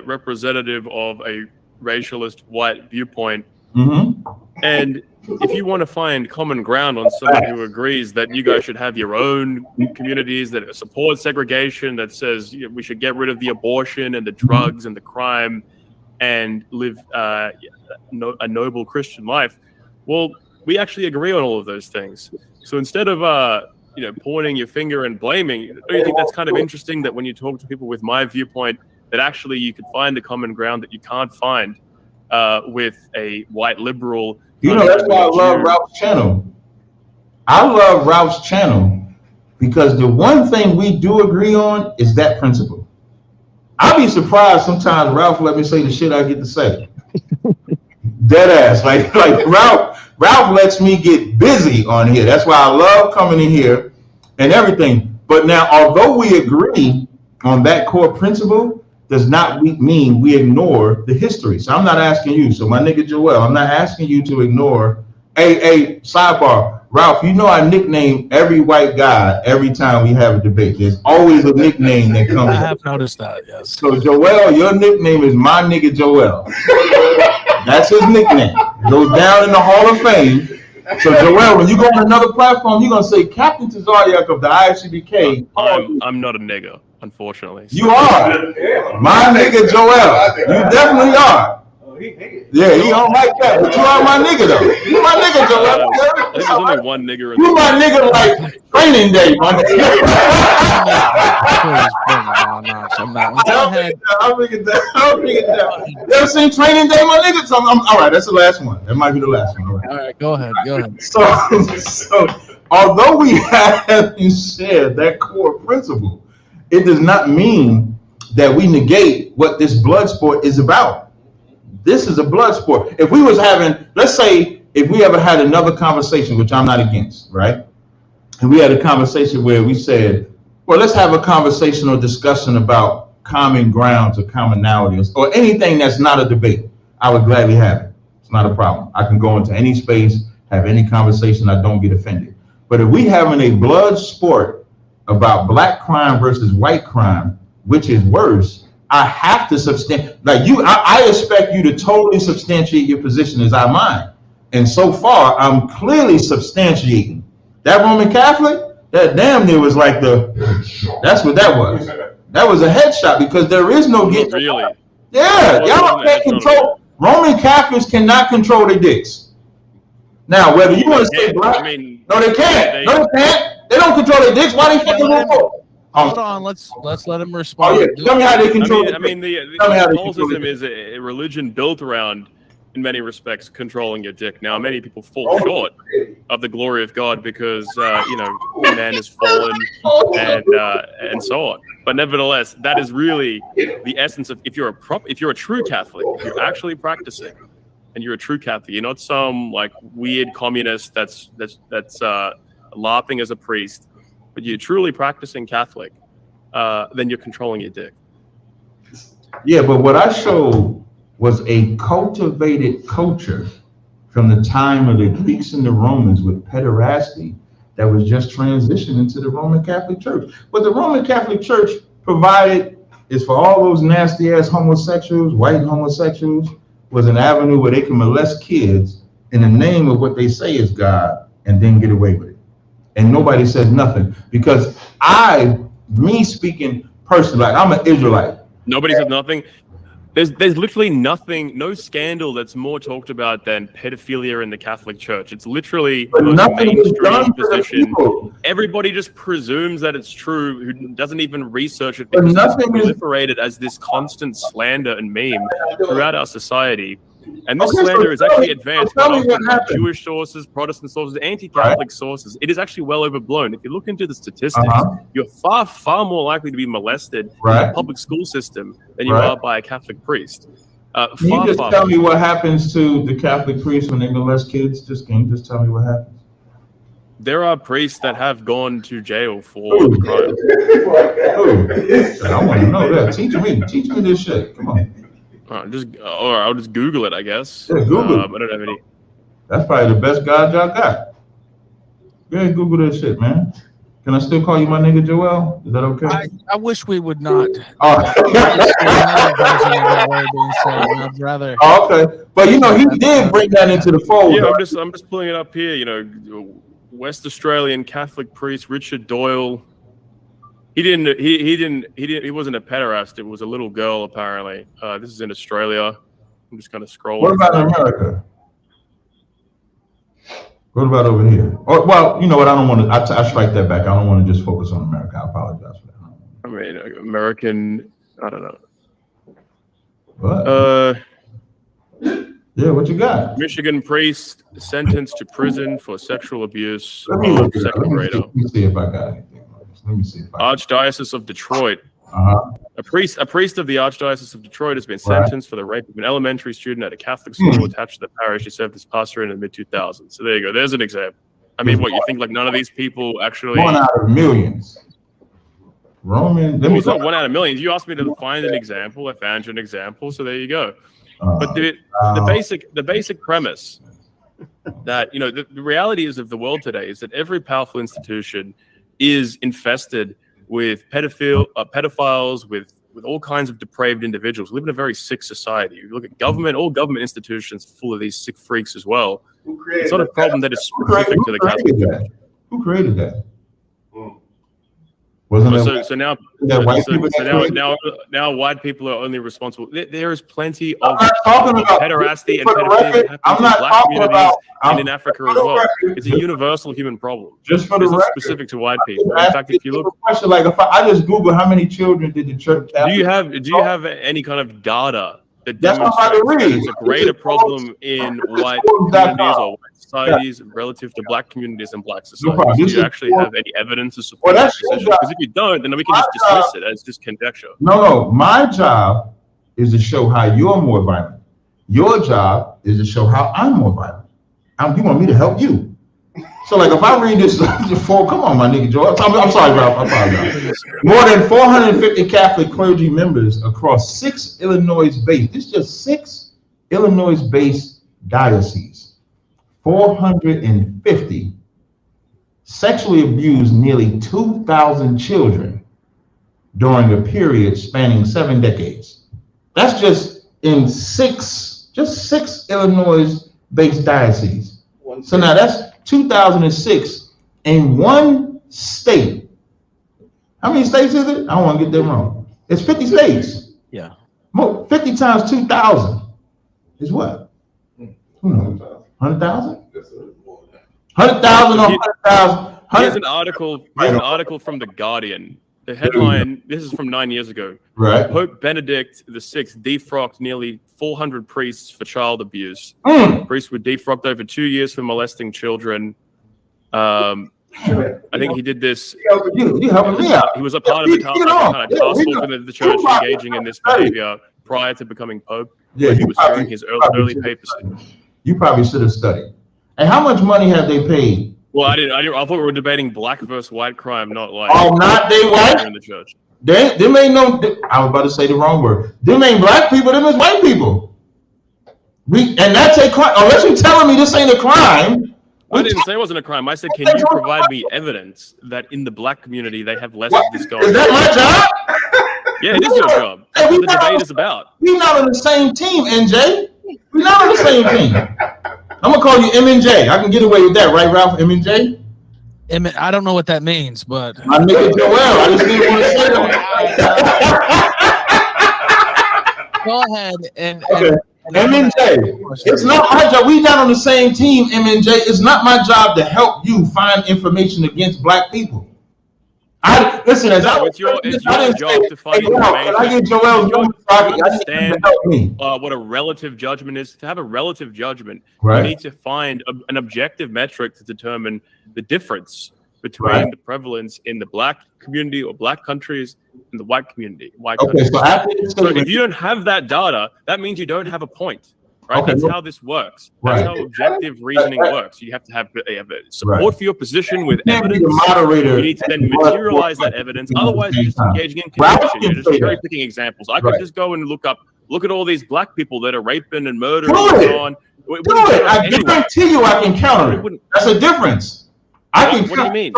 representative of a racialist white viewpoint. Mm-hmm. And if you want to find common ground on someone who agrees that you guys should have your own communities, that support segregation, that says we should get rid of the abortion and the drugs and the crime and live a noble Christian life, well, we actually agree on all of those things. So instead of pointing your finger and blaming, don't you think that's kind of interesting that when you talk to people with my viewpoint, that actually you could find a common ground that you can't find with a white liberal? You know, that's why I love Ralph's channel. I love Ralph's channel because the one thing we do agree on is that principle. I'll be surprised sometimes Ralph let me say the shit I get to say. Dead ass. Like Ralph lets me get busy on here. That's why I love coming in here and everything. But now, although we agree on that core principle, does not mean we ignore the history. So I'm not asking you. So my nigga Joel, I'm not asking you to ignore. Hey, sidebar. Ralph, you know I nickname every white guy every time we have a debate. There's always a nickname that comes. I have noticed that, yes. So Joel, your nickname is my nigga Joel. That's his nickname. It goes down in the Hall of Fame. So Joel, when you go on another platform, you're gonna say Captain Tazaryach of the ICBK. I'm not a nigga, unfortunately. You are. My nigga Joel. You definitely are. Yeah, he don't like that, but you are my nigga though. You my nigga, Joel. There's only one nigger. You my nigga like training day, my nigga. I'll bring it down. You ever seen Training Day, my nigga? So all right, that's the last one. That might be the last one. All right, go ahead. So although we haven't shared that core principle, it does not mean that we negate what this blood sport is about. This is a blood sport. If we was having, let's say, if we ever had another conversation, which I'm not against, right? And we had a conversation where we said, well, let's have a conversation or discussion about common grounds or commonalities or anything that's not a debate. I would gladly have it. It's not a problem. I can go into any space, have any conversation. I don't get offended. But if we having a blood sport about black crime versus white crime, which is worse, I have to I expect you to totally substantiate your position as I mine. And so far, I'm clearly substantiating. That Roman Catholic, that damn near was like that's what that was. That was a headshot because there is no getting. Really? Yeah, y'all can't control. Roman Catholics cannot control their dicks. Now, whether you want to say black, no, they can't. No, they can't. They don't control their dicks. Why they fucking don't? Hold on, let's let him respond. Oh, yeah. Tell me how they control. The Catholicism is a religion built around, in many respects, controlling your dick. Now, many people fall short of the glory of God because man is fallen and so on. But nevertheless, that is really the essence of if you're a true Catholic, if you're actually practicing, and you're a true Catholic, you're not some like weird communist that's LARPing as a priest. But you're truly practicing Catholic, then you're controlling your dick. Yeah, but what I showed was a cultivated culture from the time of the Greeks and the Romans with pederasty that was just transitioned into the Roman Catholic Church. What the Roman Catholic Church provided is for all those nasty ass homosexuals, white homosexuals, was an avenue where they can molest kids in the name of what they say is God and then get away with it. And nobody says nothing because me speaking personally, like I'm an Israelite. Nobody says nothing. There's literally nothing, no scandal that's more talked about than pedophilia in the Catholic Church. It's literally the most mainstream position. Everybody just presumes that it's true, who doesn't even research it because it's proliferated as this constant slander and meme throughout our society. And this slander is actually advanced by Jewish sources, Protestant sources, anti-Catholic sources. It is actually well overblown. If you look into the statistics, you're far, far more likely to be molested in the public school system than you are by a Catholic priest. Can you just tell me what happens to the Catholic priests when they molest kids? Can you just tell me what happens? There are priests that have gone to jail for the crime. I want to know that. Teach me this shit. Come on. I'll just Google it, I guess. Yeah, Google. I don't have any. That's probably the best God y'all got. Go ahead, Google that shit, man. Can I still call you my nigga Joel? Is that okay? I wish we would not. I'd rather. Oh, okay, but you know he did bring that into the fold. Yeah, I'm just pulling it up here. You know, West Australian Catholic priest Richard Doyle. He wasn't a pederast. It was a little girl, apparently. This is in Australia. I'm just kind of scrolling. What about America? What about over here? Oh, well, you know what? I don't want to. I strike that back. I don't want to just focus on America. I apologize for that. I mean, American. I don't know. What? Yeah, what you got? Michigan priest sentenced to prison for sexual abuse of second grader. Let me see if I got anything. Let me see. Archdiocese of Detroit. A priest of the Archdiocese of Detroit has been sentenced for the rape of an elementary student at a Catholic school attached to the parish he served as pastor in the mid-2000s. So there you go. There's an example. I mean, what you think? Like none of these people actually. 1 out of millions. It's not 1 out of millions. You asked me to find an example. I found you an example. So there you go. But the basic premise that the reality is of the world today is that every powerful institution is infested with pedophiles, with all kinds of depraved individuals. We live in a very sick society. You look at government, all government institutions are full of these sick freaks as well. It's not a problem that is specific to the Catholic Church. Who created that? So now white people are only responsible. There is plenty of pederasty and pedophilia happening in black communities and in Africa as well. It's a universal human problem. Just for the record, record, specific to white people. In fact, if you look, like if I just Google how many children did the church have? Do you have any kind of data that demonstrates that it's a greater problem in white communities or white societies relative to black communities and black societies? Do you actually have any evidence to support that position? Because if you don't, then we can just dismiss it as just conjecture. No. My job is to show how you're more violent. Your job is to show how I'm more violent. You want me to help you. So, like, if I read this, come on, my nigga Joe. I'm sorry, Ralph. I apologize. More than 450 Catholic clergy members across 6 Illinois-based. This is just 6 Illinois-based dioceses. 450 sexually abused nearly 2,000 children during a period spanning 7 decades. That's just in 6 Illinois-based dioceses. So now that's 2006 in one state. How many states is it? I don't want to get that wrong. It's 50 states. Yeah. 50 times 2,000 is what? 100,000? 100,000 or 100,000? Here's an article from The Guardian. The headline, this is from 9 years ago. Right. Pope Benedict VI defrocked nearly 400 priests for child abuse. Priests were defrocked over 2 years for molesting children. I think he did this. You helping me out. He was a part of the task force within the church engaging in this behavior prior to becoming Pope. Yeah, he was during his early papacy. You probably should have studied. And how much money have they paid? Well, I thought we were debating black versus white crime, not like. Oh, not they white in the church. Them ain't no. I was about to say the wrong word. Them ain't black people. Them is white people. And that's a crime. Unless you're telling me this ain't a crime. I didn't say it wasn't a crime. I said, can you provide me evidence that in the black community they have less of this going on? Is that my job? Yeah, it is your job. That's what the debate is about. We're not on the same team, NJ. We're not on the same team. I'm going to call you M&J. I can get away with that, right, Ralph? M&J? I don't know what that means, but I nigga Joel. I just didn't want to say that. Go ahead and M&J. It's not my job. We're not on the same team, M&J. It's not my job to help you find information against black people. It's your job to find information. I get Joel's number so I can help me. What a relative judgment is. To have a relative judgment, right. You need to find an objective metric to determine the difference between the prevalence in the black community or black countries and the white community. Countries. So if you don't have that data, that means you don't have a point. Right? Okay. That's how this works. That's how objective reasoning works. You have to have support for your position with evidence. You need to then materialize that evidence. Otherwise, you're just engaging in conjecture. You're just cherry picking examples. I could just go and look at all these black people that are raping and murdering and so on. I guarantee you I can counter it. That's a difference. What do you mean?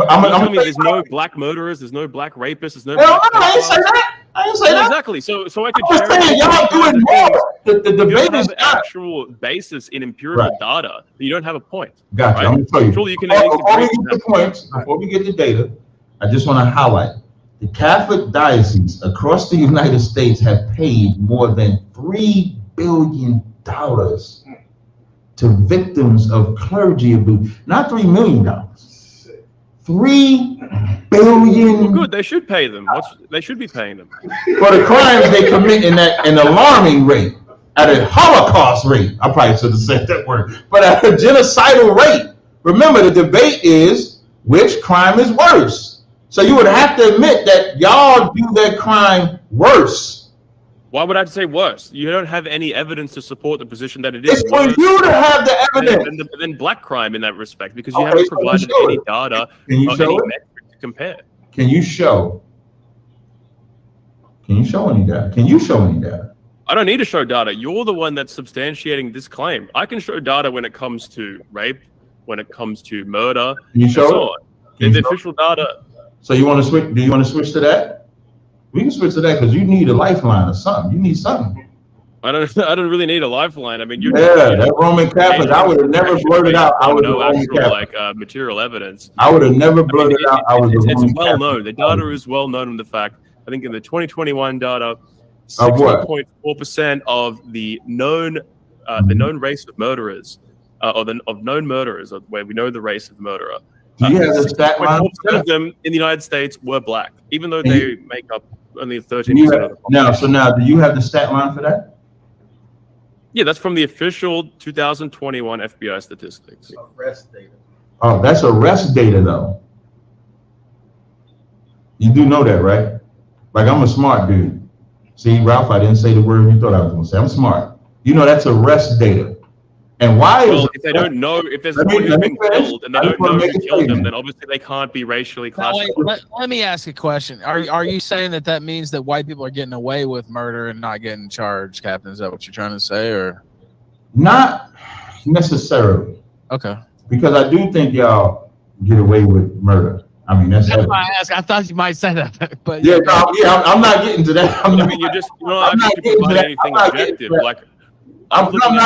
I'm telling me there's no black murderers, there's no black rapists, there's no black I didn't say that. I didn't say that. Exactly. So I could say y'all doing more. The debate is actual basis in empirical data. You don't have a point. Gotcha. Right? I'm gonna tell you. Surely you can before we get the data, I just want to highlight the Catholic dioceses across the United States have paid more than $3 billion to victims of clergy abuse. Not $3 million. $3 billion. Well, good. They should pay them. They should be paying them for the crimes they commit in an alarming rate, at a Holocaust rate. I probably should have said that word, but at a genocidal rate. Remember, the debate is which crime is worse. So you would have to admit that y'all do that crime worse. Why would I say worse? You don't have any evidence to support the position that it is it's worse for you to have the evidence than black crime in that respect, because you haven't provided any data or any metric to compare. Can you show any data? Can you show any data? I don't need to show data. You're the one that's substantiating this claim. I can show data when it comes to rape, when it comes to murder, and so on. The official data. So you want to switch? Do you want to switch to that? We can switch to that because you need a lifeline or something. You need something. I don't really need a lifeline. I mean, that Roman Catholic. I would have never blurted out. I was material evidence. I would have never blurted out. It's well known. The data is well known in the fact. I think in the 2021 data, 60.4% of the known race of murderers, of known murderers, where we know the race of the murderer. Do you have the stat line? 4% of them in the United States were black, even though they make up only 13% of the population. Now, do you have the stat line for that? Yeah, that's from the official 2021 FBI statistics. Arrest data. Oh, that's arrest data, though. You do know that, right? Like, I'm a smart dude. See, Ralph, I didn't say the word you thought I was going to say. I'm smart. You know that's arrest data. And why if they don't know, if there's someone who's been killed and they don't know who killed them, then obviously they can't be racially classified. Let me ask a question. Are you saying that means that white people are getting away with murder and not getting charged, Captain? Is that what you're trying to say, or? Not necessarily. Okay. Because I do think y'all get away with murder. I mean, that's why I asked. I thought you might say that, but I'm not getting to that. I mean, you're not providing anything objective. Like, I'm looking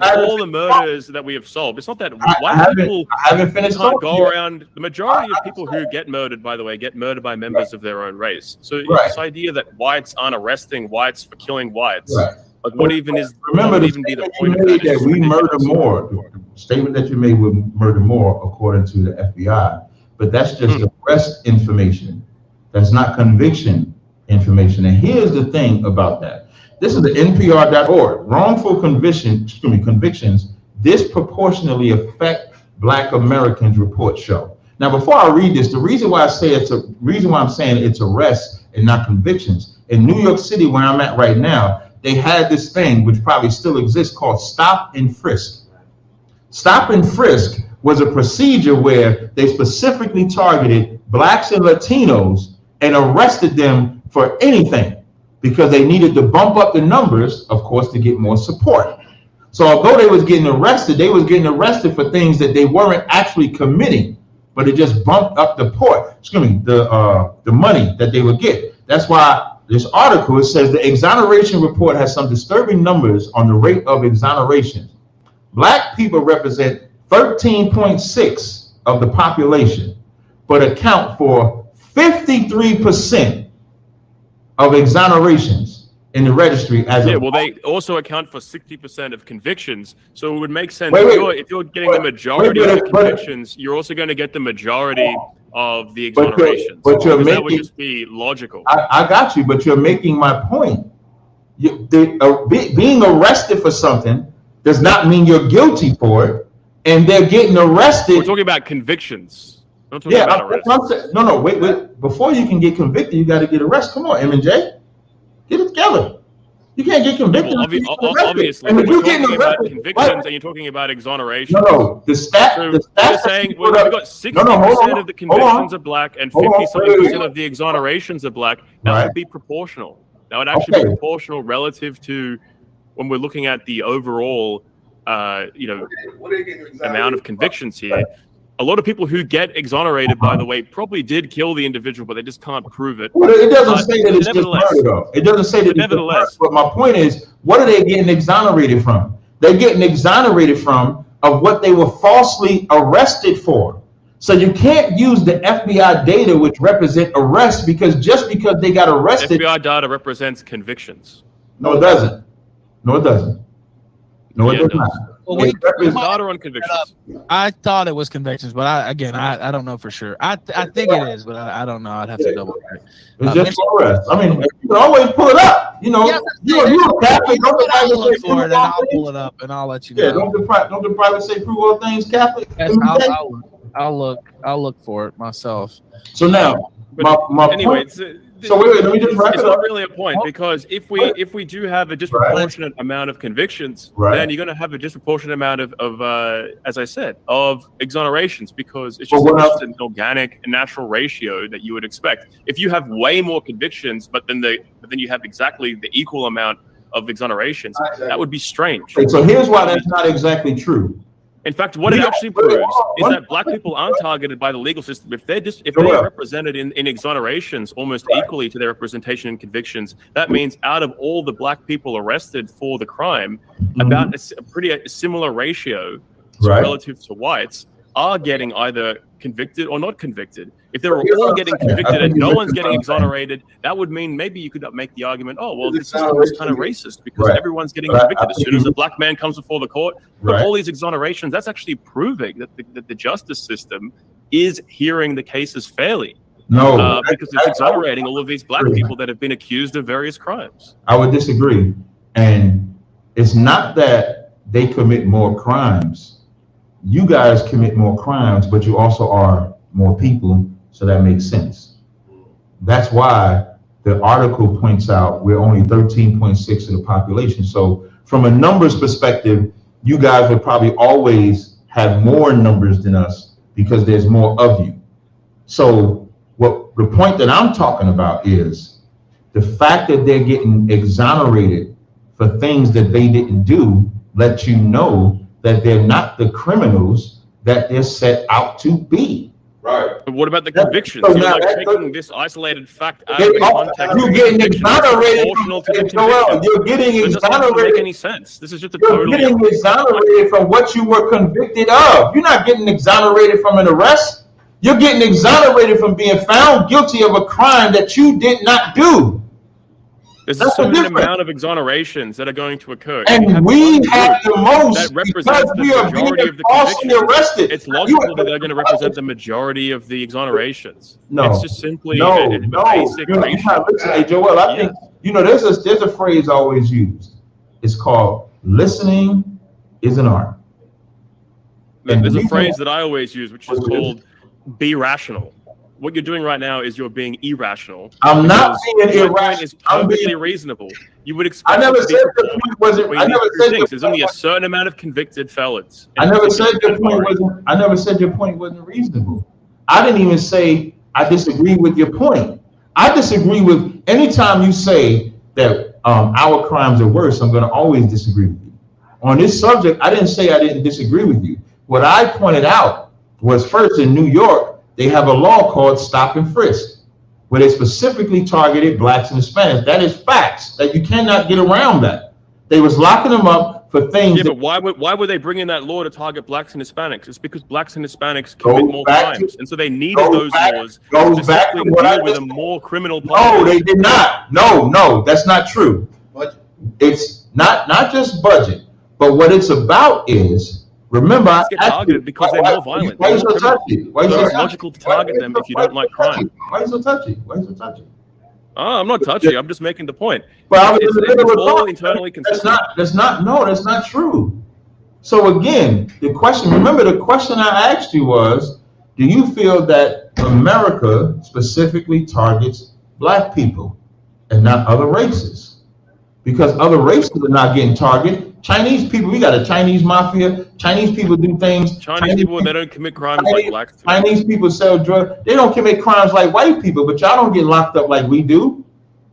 at all the murders that we have solved. It's not that white people can't go around. The majority of people who get murdered, by the way, get murdered by members of their own race. So this idea that whites aren't arresting whites for killing whites, like what even is? Remember, the statement you made that we murder more. The statement that you made would murder more, according to the FBI. But that's just arrest information. That's not conviction information. And here's the thing about that. This is the NPR.org. Wrongful convictions disproportionately affect Black Americans, reports show. Now, before I read this, the reason why I'm saying it's arrests and not convictions. In New York City, where I'm at right now, they had this thing, which probably still exists, called stop and frisk. Stop and frisk was a procedure where they specifically targeted Blacks and Latinos and arrested them for anything. because they needed to bump up the numbers, of course, to get more support. So although they was getting arrested for things that they weren't actually committing, but it just bumped up the money that they would get. That's why this article, it says the exoneration report has some disturbing numbers on the rate of exoneration. Black people represent 13.6 of the population, but account for 53% of exonerations in the registry as well, they also account for 60% of convictions. So it would make sense if you're getting the majority of the convictions, you're also going to get the majority of the exonerations. That would just be logical. I got you, but you're making my point. Being arrested for something does not mean you're guilty for it, and they're getting arrested. We're talking about convictions. I'm talking about arrests. No, wait. Before you can get convicted, you got to get arrested. Come on, M&J. Get it together. You can't get convicted. Well, obviously, when you're talking about convictions and you're talking about exoneration. No, the stats. You're saying we've got 60% of the convictions are black and 50% of the exonerations are black. That would be proportional. That would actually be proportional relative to when we're looking at the overall, amount of convictions here. A lot of people who get exonerated, by the way, probably did kill the individual, but they just can't prove it. Well, it doesn't say that it's just murder, though. It doesn't say that it's but my point is, what are they getting exonerated from? They're getting exonerated from of what they were falsely arrested for. So you can't use the FBI data, which represent arrests, because just because they got arrested. FBI data represents convictions. No, it doesn't. No, it does not. Well, data on convictions. I thought it was convictions, but I don't know for sure. I think it is, but I don't know. I'd have to double check. It's just arrest. I mean, you can always pull it up. You're a Catholic. Don't the Bible say prove all things? I'll pull it up and I'll let you know. Yeah, don't the Bible say prove all things, Catholic? Yes, I'll look for it myself. So now, my anyway, point. So wait, let me just wrap it up. It's not really a point, because if we do have a disproportionate amount of convictions, then you're going to have a disproportionate amount of as I said, of exonerations, because it's just an organic and natural ratio that you would expect. If you have way more convictions, but then you have exactly the equal amount of exonerations, that would be strange. So here's why that's not exactly true. In fact, what it actually proves is that black people aren't targeted by the legal system. If they're represented in exonerations almost equally to their representation in convictions, that means out of all the black people arrested for the crime, about a pretty similar ratio relative to whites are getting either convicted or not convicted. If they're all getting convicted and no one's getting exonerated, that would mean maybe you could make the argument, the system is kind of racist because everyone's getting convicted. As soon as a black man comes before the court, but all these exonerations, that's actually proving that the justice system is hearing the cases fairly. No, because it's exonerating all of these black people that have been accused of various crimes. I would disagree. And it's not that they commit more crimes. You guys commit more crimes, but you also are more people, so that makes sense. That's why the article points out we're only 13.6 of the population. So from a numbers perspective, you guys would probably always have more numbers than us because there's more of you. So what the point that I'm talking about is the fact that they're getting exonerated for things that they didn't do lets you know that they're not the criminals that they're set out to be. Right. But what about the convictions? So you're taking this isolated fact out of context. You're getting exonerated. You're getting exonerated. It doesn't make any sense. This is just You're getting exonerated from what you were convicted of. You're not getting exonerated from an arrest. You're getting exonerated from being found guilty of a crime that you did not do. There's a certain amount of exonerations that are going to occur. And we have the most that represents the majority of the convictions. Arrested. It's logical that they're going to represent the majority of the exonerations. No, it's just simply a basic ratio. Hey, Joel, I think there's a phrase always used. It's called listening is an art. There's a phrase that I always use, which is called be rational. What you're doing right now is you're being irrational. I'm not being irrational. It's perfectly reasonable. You would expect. I never said the point wasn't. I never said there's only a certain amount of convicted felons. I never said your point wasn't. I never said your point wasn't reasonable. I didn't even say I disagree with your point. I disagree with anytime you say that our crimes are worse, I'm going to always disagree with you. On this subject, I didn't say I didn't disagree with you. What I pointed out was, first, in New York, they have a law called stop and frisk, where they specifically targeted blacks and Hispanics. That is facts, that you cannot get around that. They was locking them up for things. Yeah, but why would they bring in that law to target blacks and Hispanics? It's because blacks and Hispanics commit more crimes, and so they needed those laws specifically to deal with a more criminal population. No, they did not. No, that's not true. It's not just budget, but what it's about is, remember, I get targeted because they're more violent. Why are you so touchy? So it's logical to target them if you don't like crime. Why are you so touchy? Oh, I'm not touchy. I'm just making the point. But it's all internally consistent. That's not true. So again, the question I asked you was, do you feel that America specifically targets black people and not other races? Because other races are not getting targeted. Chinese people, we got a Chinese mafia. Chinese people do things. Chinese people, they don't commit crimes like blacks. Chinese people sell drugs. They don't commit crimes like white people, but y'all don't get locked up like we do.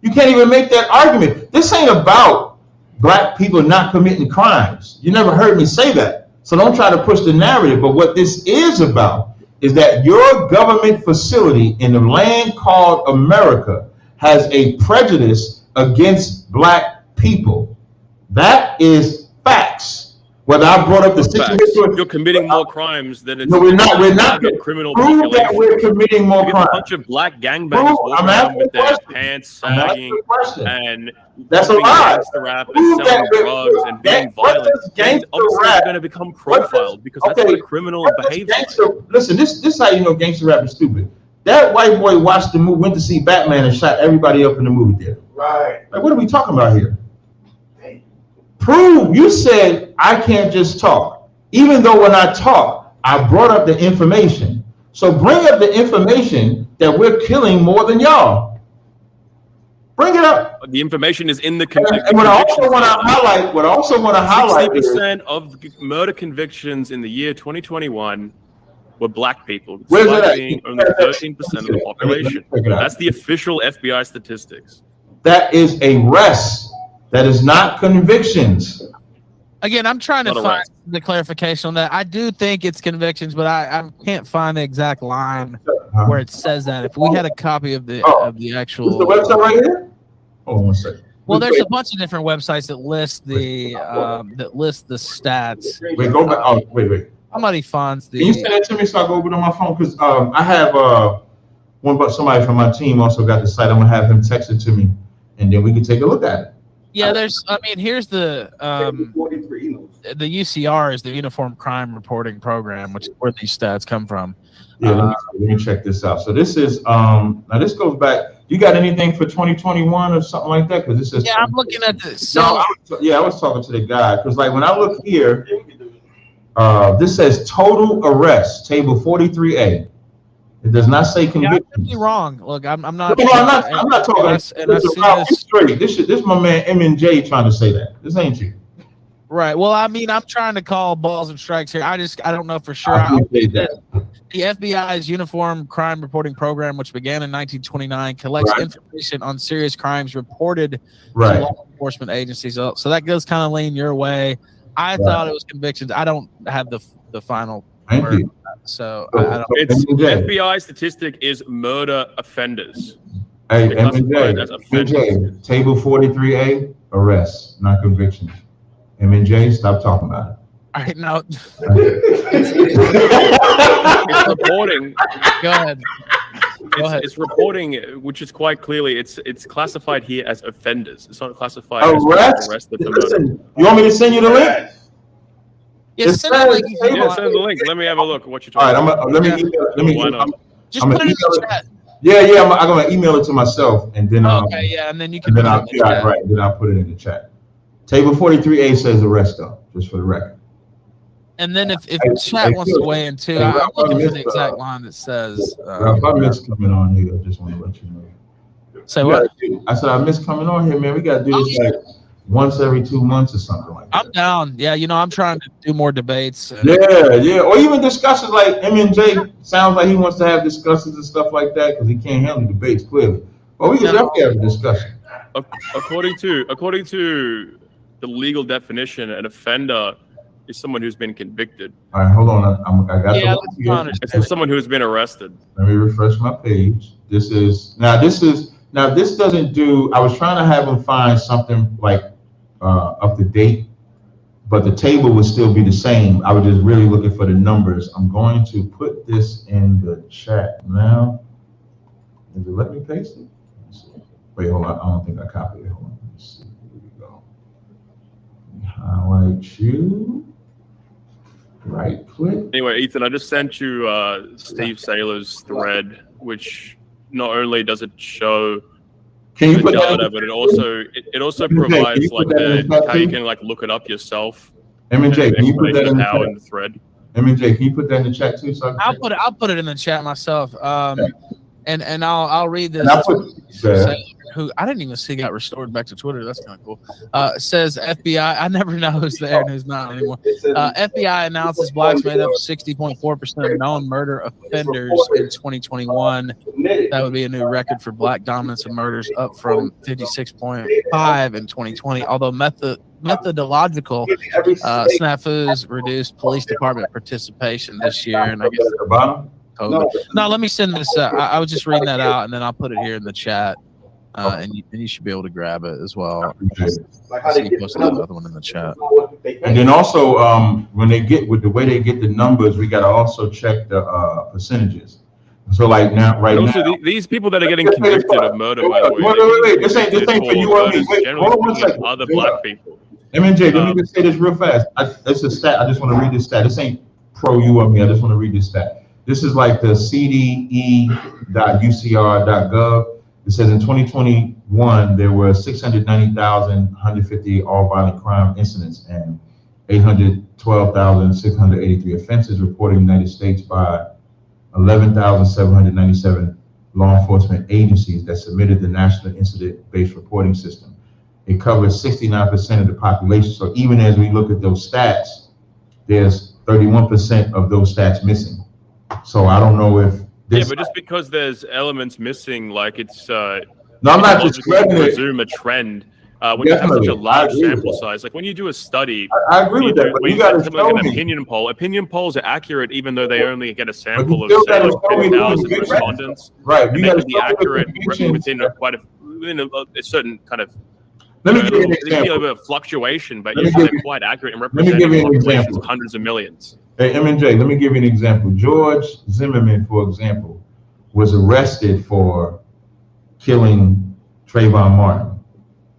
You can't even make that argument. This ain't about black people not committing crimes. You never heard me say that. So don't try to push the narrative. But what this is about is that your government facility in the land called America has a prejudice against black people. That is facts. Whether I brought up the situation, you're committing more crimes than it's. No, we're not. Criminal. Prove that we're committing more crimes. A bunch of black gangbangers walking around with their pants sagging, and that's a lie. Gangster rap and selling drugs and being violent. And obviously, they're going to become profiled because that's what a criminal behaves like. Listen, this is how you know gangster rap is stupid. That white boy watched the movie, went to see Batman, and shot everybody up in the movie theater. Right. Like, what are we talking about here? Prove. You said I can't just talk, even though when I talk, I brought up the information. So bring up the information that we're killing more than y'all. Bring it up. The information is in the. And what I also want to highlight, 60% of murder convictions in the year 2021 were black people, despite being only 13% of the population. That's the official FBI statistics. That is arrests. That is not convictions. Again, I'm trying to find the clarification on that. I do think it's convictions, but I can't find the exact line where it says that. If we had a copy of the actual, is the website right here? Hold on one second. Well, there's a bunch of different websites that list the stats. Wait, go back. Oh, wait. Somebody finds the. Can you send that to me so I go over it on my phone? Because I have somebody from my team also got the site. I'm gonna have him text it to me, and then we can take a look at it. Yeah, here's the UCR is the Uniform Crime Reporting Program, which is where these stats come from. Yeah, let me check this out. So this is now this goes back. You got anything for 2021 or something like that? Because this is. Yeah, I'm looking at this. So I was talking to the guy because like when I look here, this says total arrests, table 43A. It does not say conviction. Yeah, I could be wrong. Look, I'm not. No, I'm not talking. This my man M&J trying to say that. This ain't you. Right. Well, I mean, I'm trying to call balls and strikes here. I don't know for sure. The FBI's Uniform Crime Reporting Program, which began in 1929, collects information on serious crimes reported to law enforcement agencies. So that goes kind of lean your way. I thought it was convictions. I don't have the final. Thank you. So I don't. It's FBI statistic is murder offenders. Hey, M&J, table 43A, arrests, not convictions. M&J, stop talking about it. All right, now it's reporting. Go ahead. It's reporting, which is quite clearly it's classified here as offenders. It's not classified as arrested for murder. You want me to send you the link? Yeah, send the link. Let me have a look at what you're talking about. All right, let me just put it in the chat. Yeah, I'm gonna email it to myself and then and then you can I'll put it in the chat. Table 43A says arrest though, just for the record. And then if chat wants to weigh in too, I'm looking for the exact line that says. If I miss coming on here, I just want to let you know. Say what? I said I miss coming on here, man. We gotta do this like once every 2 months or something like that. I'm down. Yeah, I'm trying to do more debates. Yeah. Or even discussions like M&J sounds like he wants to have discussions and stuff like that because he can't handle debates clearly. But we can definitely have a discussion. according to the legal definition, an offender is someone who's been convicted. All right, hold on. I got Yeah, the that's fine. It's someone who's been arrested. Let me refresh my page. This doesn't do. I was trying to have them find something like up to date, but the table would still be the same. I was just really looking for the numbers. I'm going to put this in the chat now. Does it let me paste it? Let's see. Wait, hold on. I don't think I copied it. Hold on. Let's see. Here we go. Highlight you. Right click. Anyway, Ethan, I just sent you Steve Saylor's thread, which not only does it show Can you the put data, that? but it also MJ, provides can you like put that in the chat how you too? can like look it up yourself. MJ, can you put that Explanation in the of how chat? in the thread. MJ, can you put that in the chat too? So I can check? I'll put it in the chat myself. And I'll read this. And I put Who I didn't even see got restored back to Twitter. That's kind of cool. Says FBI. I never know who's there and who's not anymore. FBI announces blacks made up 60.4% of known murder offenders in 2021. That would be a new record for black dominance of murders, up from 56.5 in 2020. Although methodological snafus reduced police department participation this year, and I guess at the bottom. no, let me send this. I was just reading that out, and then I'll put it here in the chat, and you should be able to grab it as well. Like how they get Posted another one in the chat. And then also, when they get with the way they get the numbers, we got to also check the percentages. So like now, right And also, now, these people that are getting convicted of murder, by the way, wait. This ain't for you or me. Wait, generally hold on one speaking, second. other black people. MJ, let me just say this real fast. It's a stat. I just want to read this stat. This ain't pro you or me. I just want to read this stat. This is like the cde.ucr.gov. It says in 2021, there were 690,158 all violent crime incidents and 812,683 offenses reported in the United States by 11,797 law enforcement agencies that submitted the National Incident-Based Reporting System. It covers 69% of the population. So even as we look at those stats, there's 31% of those stats missing. So I don't know if this. Yeah, but just because there's elements missing, like it's No, I'm not discrediting it. Presume a trend. When you have such a large sample size, like when you do a study, I agree with that, but you got to show an me. opinion poll. Opinion polls are accurate, even though they only get a sample of still say gotta show me the 10,000 conviction. respondents. Right, And you they got to can be show me the accurate convictions. within a certain kind of. Let me give you an There can be a example. bit of fluctuation, but Let me usually give they're you- quite accurate and let me give representing you an populations example. of hundreds of millions. Hey, MJ, let me give you an example. George Zimmerman, for example, was arrested for killing Trayvon Martin,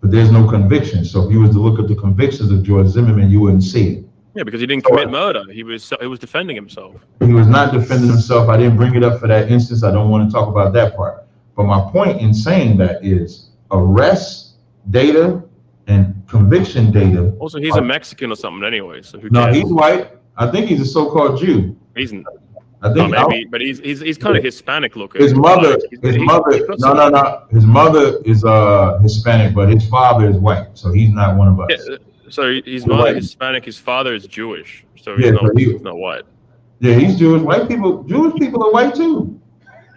but there's no conviction. So if you was to look at the convictions of George Zimmerman, you wouldn't see it. Yeah, because he didn't commit murder. He was defending himself. He was not defending himself. I didn't bring it up for that instance. I don't want to talk about that part. But my point in saying that is arrest data and conviction data. Also, he's a Mexican or something anyway, so who No, cares? he's white. I think he's a so-called Jew. He's I think maybe, but he's kind of Hispanic looking. his mother, Like, he's got some- no. His mother is Hispanic, but his father is white, so he's not one of us. Yeah, so his mother is Hispanic, his father is Jewish, so he's Yeah, not, so he's not white. Yeah, he's Jewish. Jewish people are white too.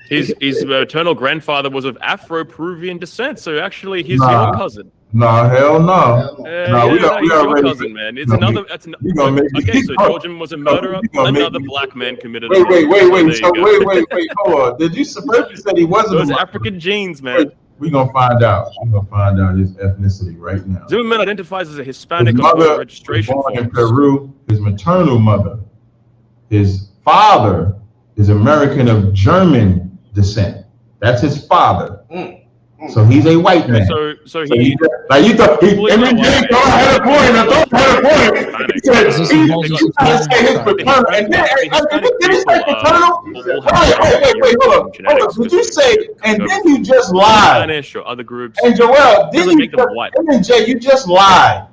His maternal grandfather was of Afro-Peruvian descent, so actually he's Nah. your cousin. No, hell no. No, we he's are your already- cousin, man. It's no, another. you gonna make me- Okay, so Georgian was a murderer. you gonna make Another me- black man committed. Wait. a murder. So there you So go. wait. Hold on. Did you first you said he wasn't? Those a African genes, man. We're gonna find out. We're gonna find out his ethnicity right now. Zimmerman identifies as a Hispanic His on mother voter registration was born in forms. Peru. His maternal mother. His father is American of German descent. That's his father. So he's a white man. So he. Like you thought, Well, every no, day, well, I had a point. I thought I had a point. He said, This is he multiple- tried to say his paternal. And then, did he say paternal? Wait, hold on. Did you say, and then you just lied? Spanish or other groups. And Joel, Doesn't make them white. and Jay, you just lied.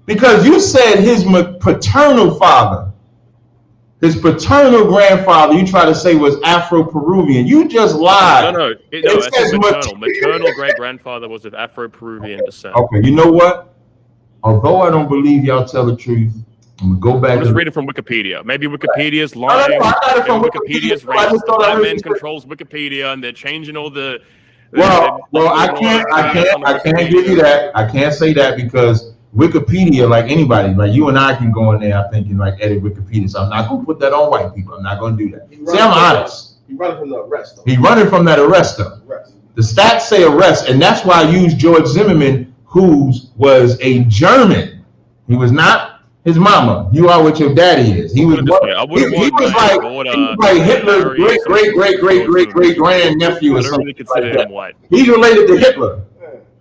Because you said his paternal father, his paternal grandfather, you try to say was Afro-Peruvian. You just lied. No, It that's says his maternal great-grandfather was of Afro-Peruvian descent. Okay, you know what? Although I don't believe y'all tell the truth, I'm gonna go back. I'm just reading from Wikipedia. Maybe Wikipedia's lying. I got it from Wikipedia's Wikipedia. I just racist. thought I Black heard man you- controls Wikipedia, and they're changing all the Well, I can't give you that. I can't say that because Wikipedia, like anybody, like you and I can go in there, I think, and like edit Wikipedia. So I'm not going to put that on white people. I'm not going to do that. See, I'm honest. He's running from the arrest, though. He's running from that arrest, though. The stats say arrest, and that's why I used George Zimmerman, who was a German. He was not his mama. You are what your daddy is. He was like Hitler's great grand nephew or something like that. He's related to Hitler.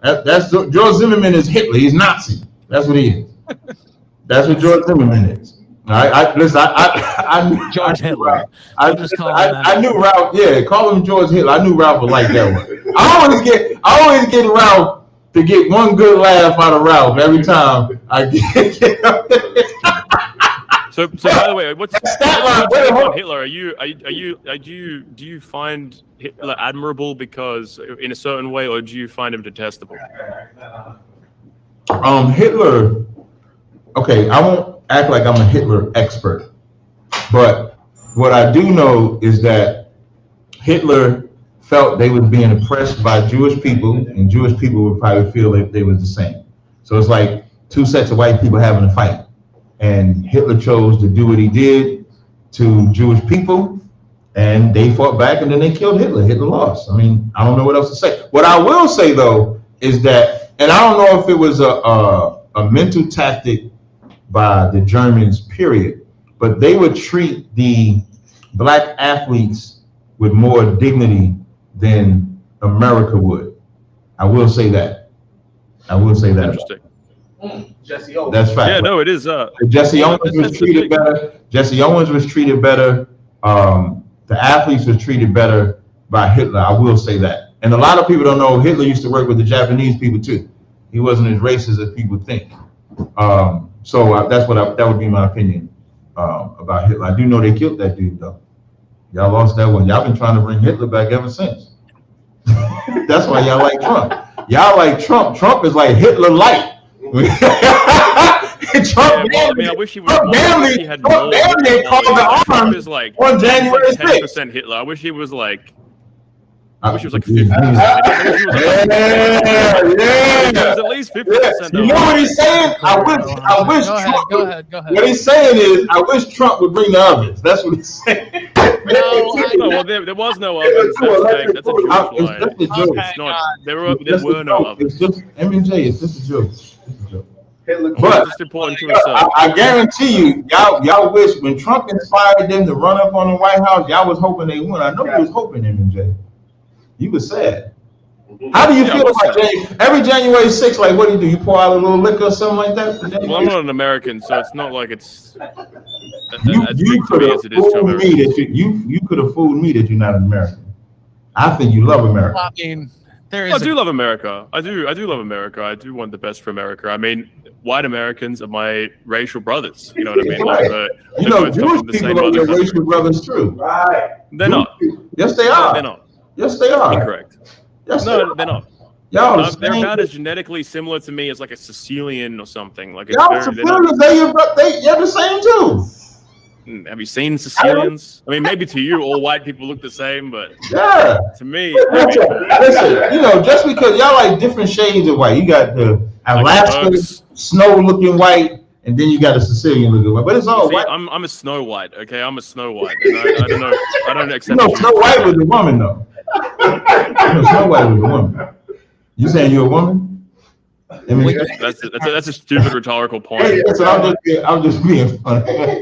That's George Zimmerman is Hitler. He's Nazi. That's what he is. That's what George Zimmerman is. I George Hitler. I knew Ralph. Yeah, call him George Hitler. I knew Ralph would like that one. I always get Ralph to get one good laugh out of Ralph every time I get. So by the way, what's on Hitler? Do you find Hitler admirable because in a certain way, or do you find him detestable? Hitler. Okay, I won't act like I'm a Hitler expert, but what I do know is that Hitler felt they were being oppressed by Jewish people, and Jewish people would probably feel that they was the same. So it's like two sets of white people having a fight, and Hitler chose to do what he did to Jewish people, and they fought back, and then they killed Hitler. Hitler lost. I mean, I don't know what else to say. What I will say though is that, and I don't know if it was a mental tactic by the Germans, period, but they would treat the black athletes with more dignity than America would. I will say that. Interesting. Jesse Owens. That's fact. Yeah, no, it is. Jesse Owens was treated better. Jesse Owens was treated better. The athletes were treated better by Hitler. I will say that. And a lot of people don't know Hitler used to work with the Japanese people too. He wasn't as racist as people think. So that would be my opinion about Hitler. I do know they killed that dude though. Y'all lost that one. Y'all been trying to bring Hitler back ever since. That's why y'all like Trump. Y'all like Trump. Trump is like Hitler light. Trump, I wish he would. He had more. Trump is like on January 10% Hitler. I wish he was like. I wish he was like 50%. He was at least 50%. You know what he's saying? I wish Trump. Go ahead. What he's saying is, I wish Trump would bring the ovens. That's what he's saying. Well, there was no ovens. That's a joke line. It's not. There were no ovens. It's just M&J. It's just a joke. But it's important to yourself. I guarantee you, y'all wish when Trump inspired them to run up on the White House, y'all was hoping they won. I know you was hoping, M&J. You was sad. How do you feel about every January 6th? Like, what do? You pour out a little liquor or something like that? Well, I'm not an American, so it's not like it's you could have fooled me that you could have fooled me that you're not an American. I think you love America. I mean, I do love America. I do love America. I do want the best for America. I mean, white Americans are my racial brothers. You know what I mean? Like, Jewish people are your racial brothers too. Right. They're not. Yes, they are. They're not. Yes, they are. Incorrect. Yes, no, they're not. They're about as genetically similar to me as like a Sicilian or something. Like you're the same too. Have you seen Sicilians? I mean, maybe to you, all white people look the same, but to me, listen, just because y'all like different shades of white, you got the Alaska snow-looking white, and then you got a Sicilian-looking white. But it's all white. I'm a Snow White. Okay, I'm a Snow White. And I don't know. I don't accept. No, Snow White was a woman though. Snow White was a woman. You saying you're a woman? I mean, that's a stupid rhetorical point. Hey, so I'm just being funny.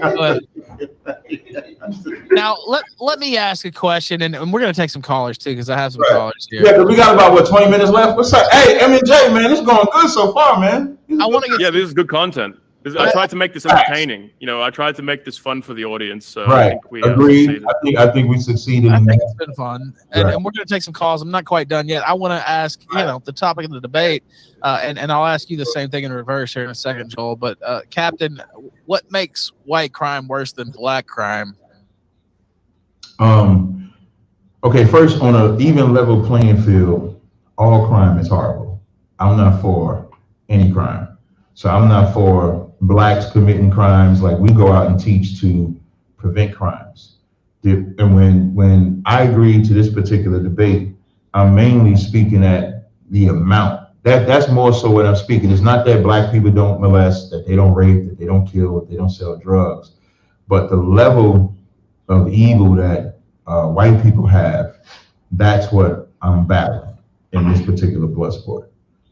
Now let me ask a question, and we're gonna take some callers too, because I have some callers here. Yeah, we got about 20 minutes left. What's up? Hey, M&J, man, it's going good so far, man. I want to get. Yeah, this is good content. I tried to make this entertaining. I tried to make this fun for the audience. So right. I think we agreed. I think we succeeded. I think it's been fun, and we're going to take some calls. I'm not quite done yet. I want to ask, the topic of the debate, and I'll ask you the same thing in reverse here in a second, Joel. But Captain, what makes white crime worse than black crime? Okay, first, on an even level playing field, all crime is horrible. I'm not for any crime. So I'm not for blacks committing crimes. Like, we go out and teach to prevent crimes. And when I agreed to this particular debate, I'm mainly speaking at the amount. That's more so what I'm speaking. It's not that black people don't molest, that they don't rape, that they don't kill, that they don't sell drugs, but the level of evil that white people have, that's what I'm battling in this particular blood sport.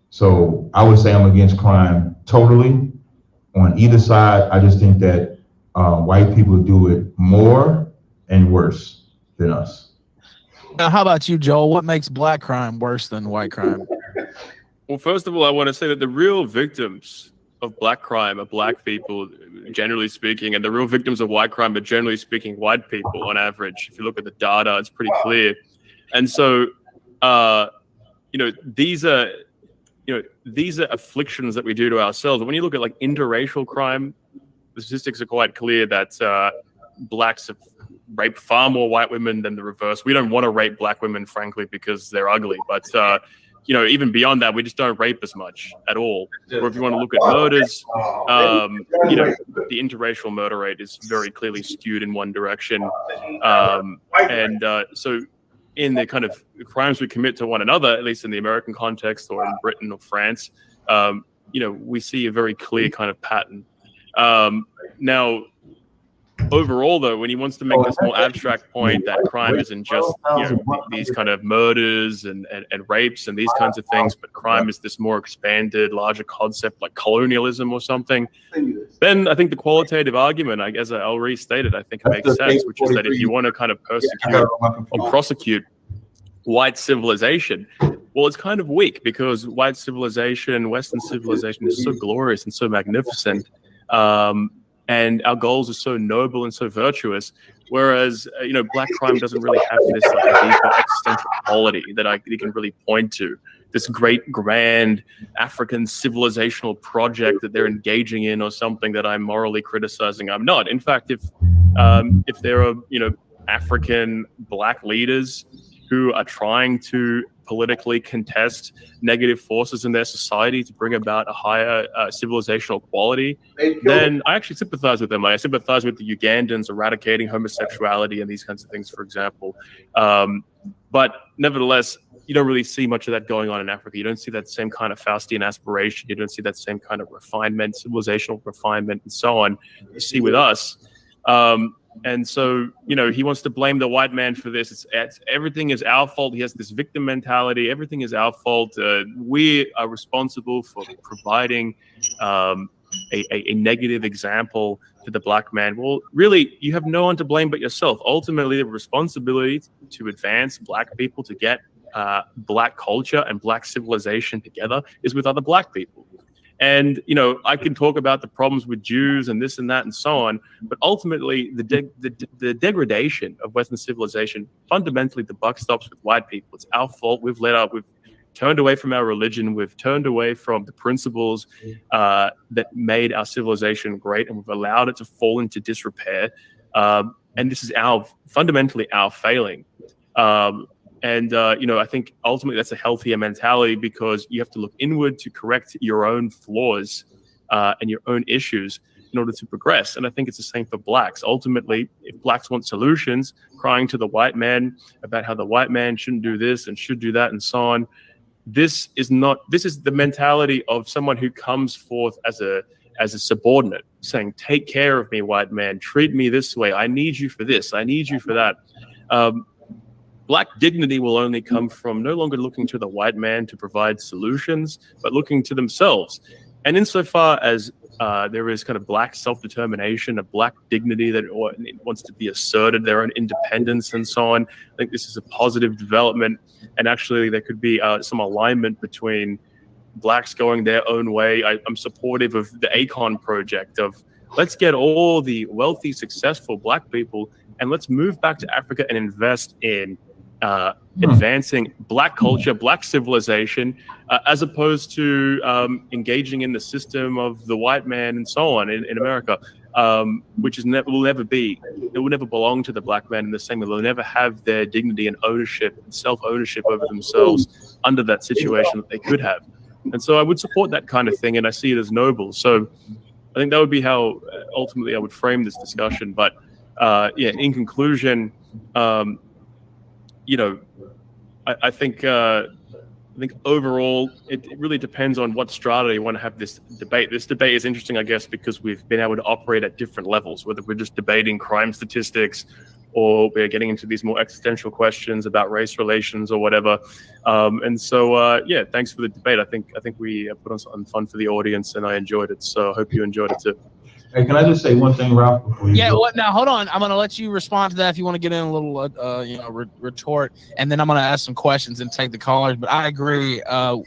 So I would say I'm against crime totally on either side. I just think that white people do it more and worse than us. Now, how about you, Joel? What makes black crime worse than white crime? Well, first of all, I want to say that the real victims of black crime are black people, generally speaking, and the real victims of white crime are generally speaking white people on average. If you look at the data, it's pretty clear. And so, these are afflictions that we do to ourselves. When you look at like interracial crime, the statistics are quite clear that blacks have raped far more white women than the reverse. We don't want to rape black women, frankly, because they're ugly. But even beyond that, we just don't rape as much at all. Or if you want to look at murders, the interracial murder rate is very clearly skewed in one direction. So in the kind of crimes we commit to one another, at least in the American context or in Britain or France, we see a very clear kind of pattern. Now, overall, though, when he wants to make this more abstract point that crime isn't just these kind of murders and rapes and these kinds of things, but crime is this more expanded, larger concept like colonialism or something, then I think the qualitative argument, as I'll restate it, I think it makes sense, which is that if you want to kind of persecute or prosecute white civilization, well, it's kind of weak because white civilization, Western civilization is so glorious and so magnificent. And our goals are so noble and so virtuous, whereas black crime doesn't really have this deeper existential quality that you can really point to. This great, grand African civilizational project that they're engaging in, or something that I'm morally criticizing. I'm not. In fact, if there are African black leaders who are trying to politically contest negative forces in their society to bring about a higher civilizational quality, then I actually sympathize with them. I sympathize with the Ugandans eradicating homosexuality and these kinds of things, for example. But nevertheless, you don't really see much of that going on in Africa. You don't see that same kind of Faustian aspiration. You don't see that same kind of refinement, civilizational refinement, and so on you see with us. And so, he wants to blame the white man for this. It's everything is our fault. He has this victim mentality. Everything is our fault. We are responsible for providing a negative example to the black man. Well, really, you have no one to blame but yourself. Ultimately, the responsibility to advance black people, to get black culture and black civilization together, is with other black people. And, I can talk about the problems with Jews and this and that and so on, but ultimately the degradation of Western civilization, fundamentally the buck stops with white people. It's our fault. We've turned away from our religion. We've turned away from the principles that made our civilization great, and we've allowed it to fall into disrepair. And this is fundamentally our failing. I think ultimately that's a healthier mentality, because you have to look inward to correct your own flaws and your own issues in order to progress. And I think it's the same for blacks. Ultimately, if blacks want solutions, crying to the white man about how the white man shouldn't do this and should do that and so on, this is the mentality of someone who comes forth as a subordinate, saying, take care of me, white man, treat me this way. I need you for this. I need you for that. Black dignity will only come from no longer looking to the white man to provide solutions, but looking to themselves. And insofar as there is kind of black self-determination, a black dignity that wants to be asserted, their own independence and so on, I think this is a positive development. And actually there could be some alignment between blacks going their own way. I'm supportive of the ACON project of, let's get all the wealthy, successful black people and let's move back to Africa and invest in advancing black culture, black civilization, as opposed to engaging in the system of the white man and so on in America, which will never belong to the black man in the same way. They'll never have their dignity and ownership and self-ownership over themselves under that situation that they could have. And so I would support that kind of thing, and I see it as noble. So I think that would be how ultimately I would frame this discussion. But in conclusion, I think overall it really depends on what strata you want to have this debate. This debate is interesting, I guess, because we've been able to operate at different levels, whether we're just debating crime statistics or we're getting into these more existential questions about race relations or whatever. And so, yeah, thanks for the debate. I think we put on something fun for the audience, and I enjoyed it. So I hope you enjoyed it too. Hey, can I just say one thing, Ralph? Before you go? Now hold on. I'm going to let you respond to that if you want to get in a little, retort, and then I'm going to ask some questions and take the callers. But I agree. Of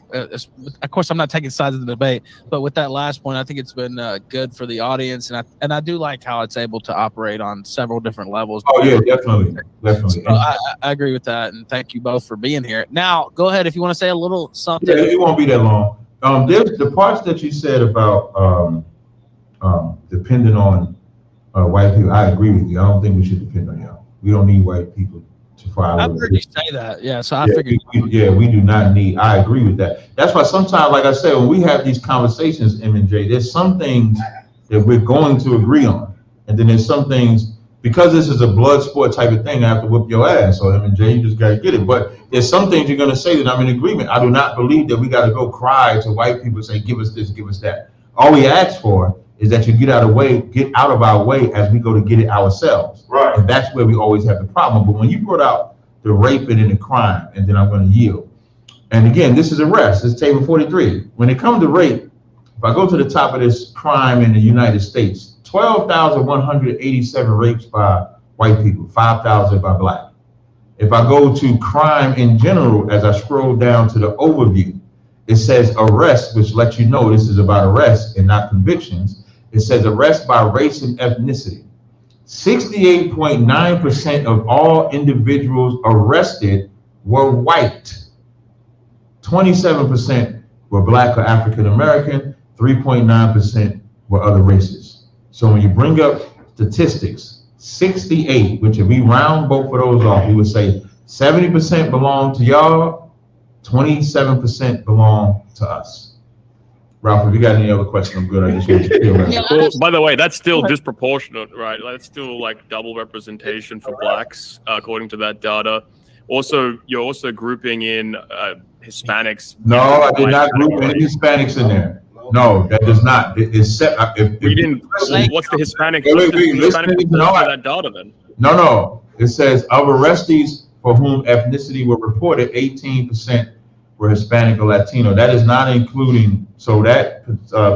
course, I'm not taking sides of the debate, but with that last point, I think it's been good for the audience, and I do like how it's able to operate on several different levels. Oh yeah, definitely. So I agree with that, and thank you both for being here. Now, go ahead if you want to say a little something. Yeah, it won't be that long. There's the parts that you said about depending on white people. I agree with you. I don't think we should depend on y'all. We don't need white people to follow. I've heard you say that. Yeah, so I figured. We do not need. I agree with that. That's why sometimes, like I said, when we have these conversations, M and J, there's some things that we're going to agree on, and then there's some things, because this is a blood sport type of thing, I have to whip your ass. So M and J, you just got to get it. But there's some things you're going to say that I'm in agreement. I do not believe that we got to go cry to white people and say, give us this, give us that. All we ask for is that you get out of our way as we go to get it ourselves. Right. And that's where we always have the problem. But when you brought out the rape and the crime, and then I'm going to yield. And again, this is arrest. This is table 43. When it comes to rape, if I go to the top of this crime in the United States, 12,187 rapes by white people, 5,000 by black. If I go to crime in general, as I scroll down to the overview, it says arrest, which lets you know this is about arrest and not convictions. It says arrest by race and ethnicity. 68.9% of all individuals arrested were white. 27% were black or African American. 3.9% were other races. So when you bring up statistics, 68, which if we round both of those off, we would say 70% belong to y'all, 27% belong to us. Ralph, if you got any other questions, I'm good. I just want to feel that. Well, by the way, that's still disproportionate, right? That's still like double representation for blacks, according to that data. Also, you're also grouping in Hispanics. No, I did not group any Hispanics in there. No, that does not. What's the Hispanic? That data then? No. It says of arrestees for whom ethnicity were reported, 18% were Hispanic or Latino. That is not including, so that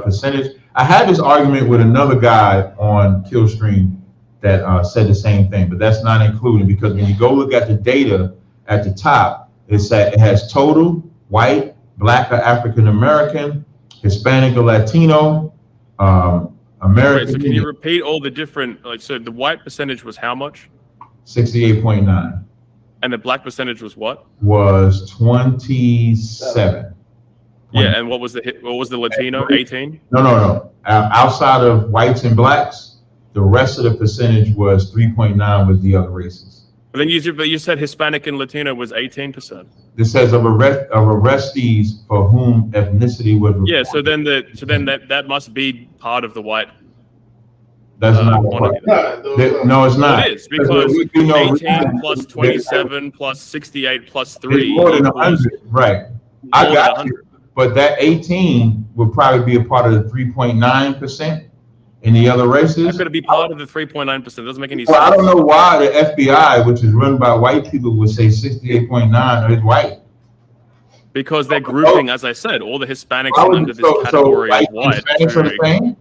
percentage. I had this argument with another guy on Killstream that said the same thing, but that's not including, because when you go look at the data at the top, it has total white, black or African American, Hispanic or Latino, American. Right, so can you repeat all the different, so the white percentage was how much? 68.9. And the black percentage was what? Was 27. Yeah, and what was the Latino? 18? No. Outside of whites and blacks, the rest of the percentage was 3.9 was the other races. But then you said Hispanic and Latino was 18%. This says of arrestees for whom ethnicity was reported. Yeah, so then that must be part of the white. That's not part. No, it's not. It is, because 18 plus 27 plus 68 plus 3 more than 100. Right. I got you. But that 18 would probably be a part of the 3.9% in the other races. How could it be part of the 3.9%? Doesn't make any sense. Well, I don't know why the FBI, which is run by white people, would say 68.9 is white. Because they're grouping, as I said, all the Hispanics under this category of white. Hispanics are the same?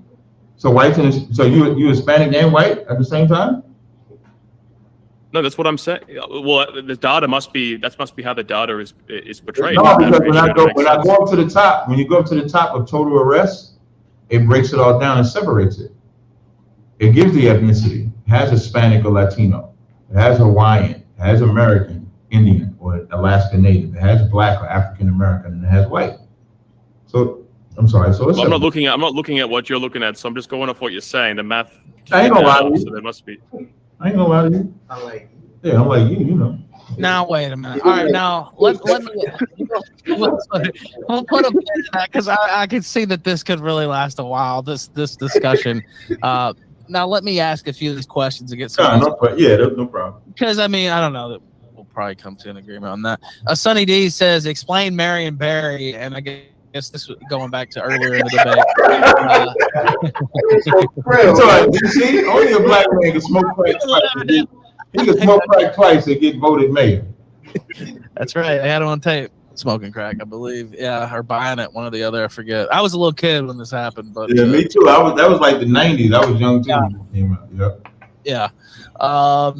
So white and so you Hispanic and white at the same time? No, that's what I'm saying. Well, the data must be how the data is portrayed. No, because when I go up to the top, when you go up to the top of total arrests, it breaks it all down and separates it. It gives the ethnicity. It has Hispanic or Latino. It has Hawaiian. It has American, Indian, or Alaska Native. It has black or African American, and it has white. So I'm sorry. So I'm not looking at what you're looking at. So I'm just going off what you're saying. The math. I ain't gonna lie to you. So there must be. I ain't gonna lie to you. I'm like you. You know. Now wait a minute. All right, now let me. We'll put a pin in that because I can see that this could really last a while. This discussion. Now let me ask a few of these questions and get some. No problem. Because I mean I don't know that we'll probably come to an agreement on that. Sonny D says, explain Marion Barry. And I guess this was going back to earlier in the debate. You see, only a black man can smoke crack twice. He can smoke crack twice and get voted mayor. That's right. I had him on tape smoking crack, I believe. Yeah, or buying it, one or the other. I forget. I was a little kid when this happened, but yeah, me too. That was like the 90s. I was young too when it came out. Yep. Yeah.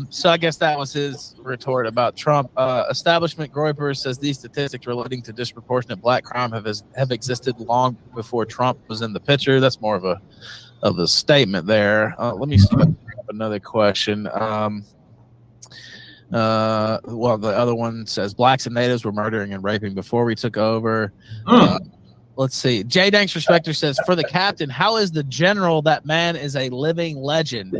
So I guess that was his retort about Trump. Establishment Groyper says these statistics relating to disproportionate black crime have existed long before Trump was in the picture. That's more of a statement there. Let me see another question. Well, the other one says blacks and natives were murdering and raping before we took over. Let's see. J Danks Respecter says, for the captain, how is the general? That man is a living legend.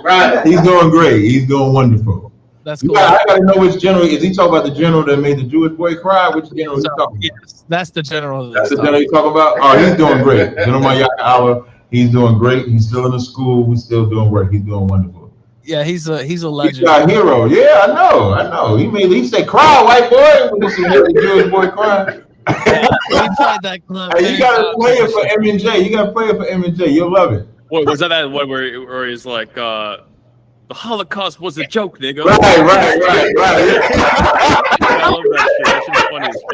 Right. He's doing great. He's doing wonderful. That's cool. I gotta know which general. Is he talking about the general that made the Jewish boy cry? Which general he's talking about? Yes, that's the general. That's the general he's talking about? Oh, he's doing great. General Mayaka Allah, he's doing great. He's still in the school. We're still doing work. He's doing wonderful. Yeah, he's a legend. He's our hero. Yeah, I know. He said, "Cry, white boy." When he said the Jewish boy cry. Yeah, we played that clip. Hey, you gotta play it for M&J. You gotta play it for M&J. You'll love it. What was that one where he's like, the Holocaust was a joke, nigga? Right. I love that shit. That shit's funny as fuck.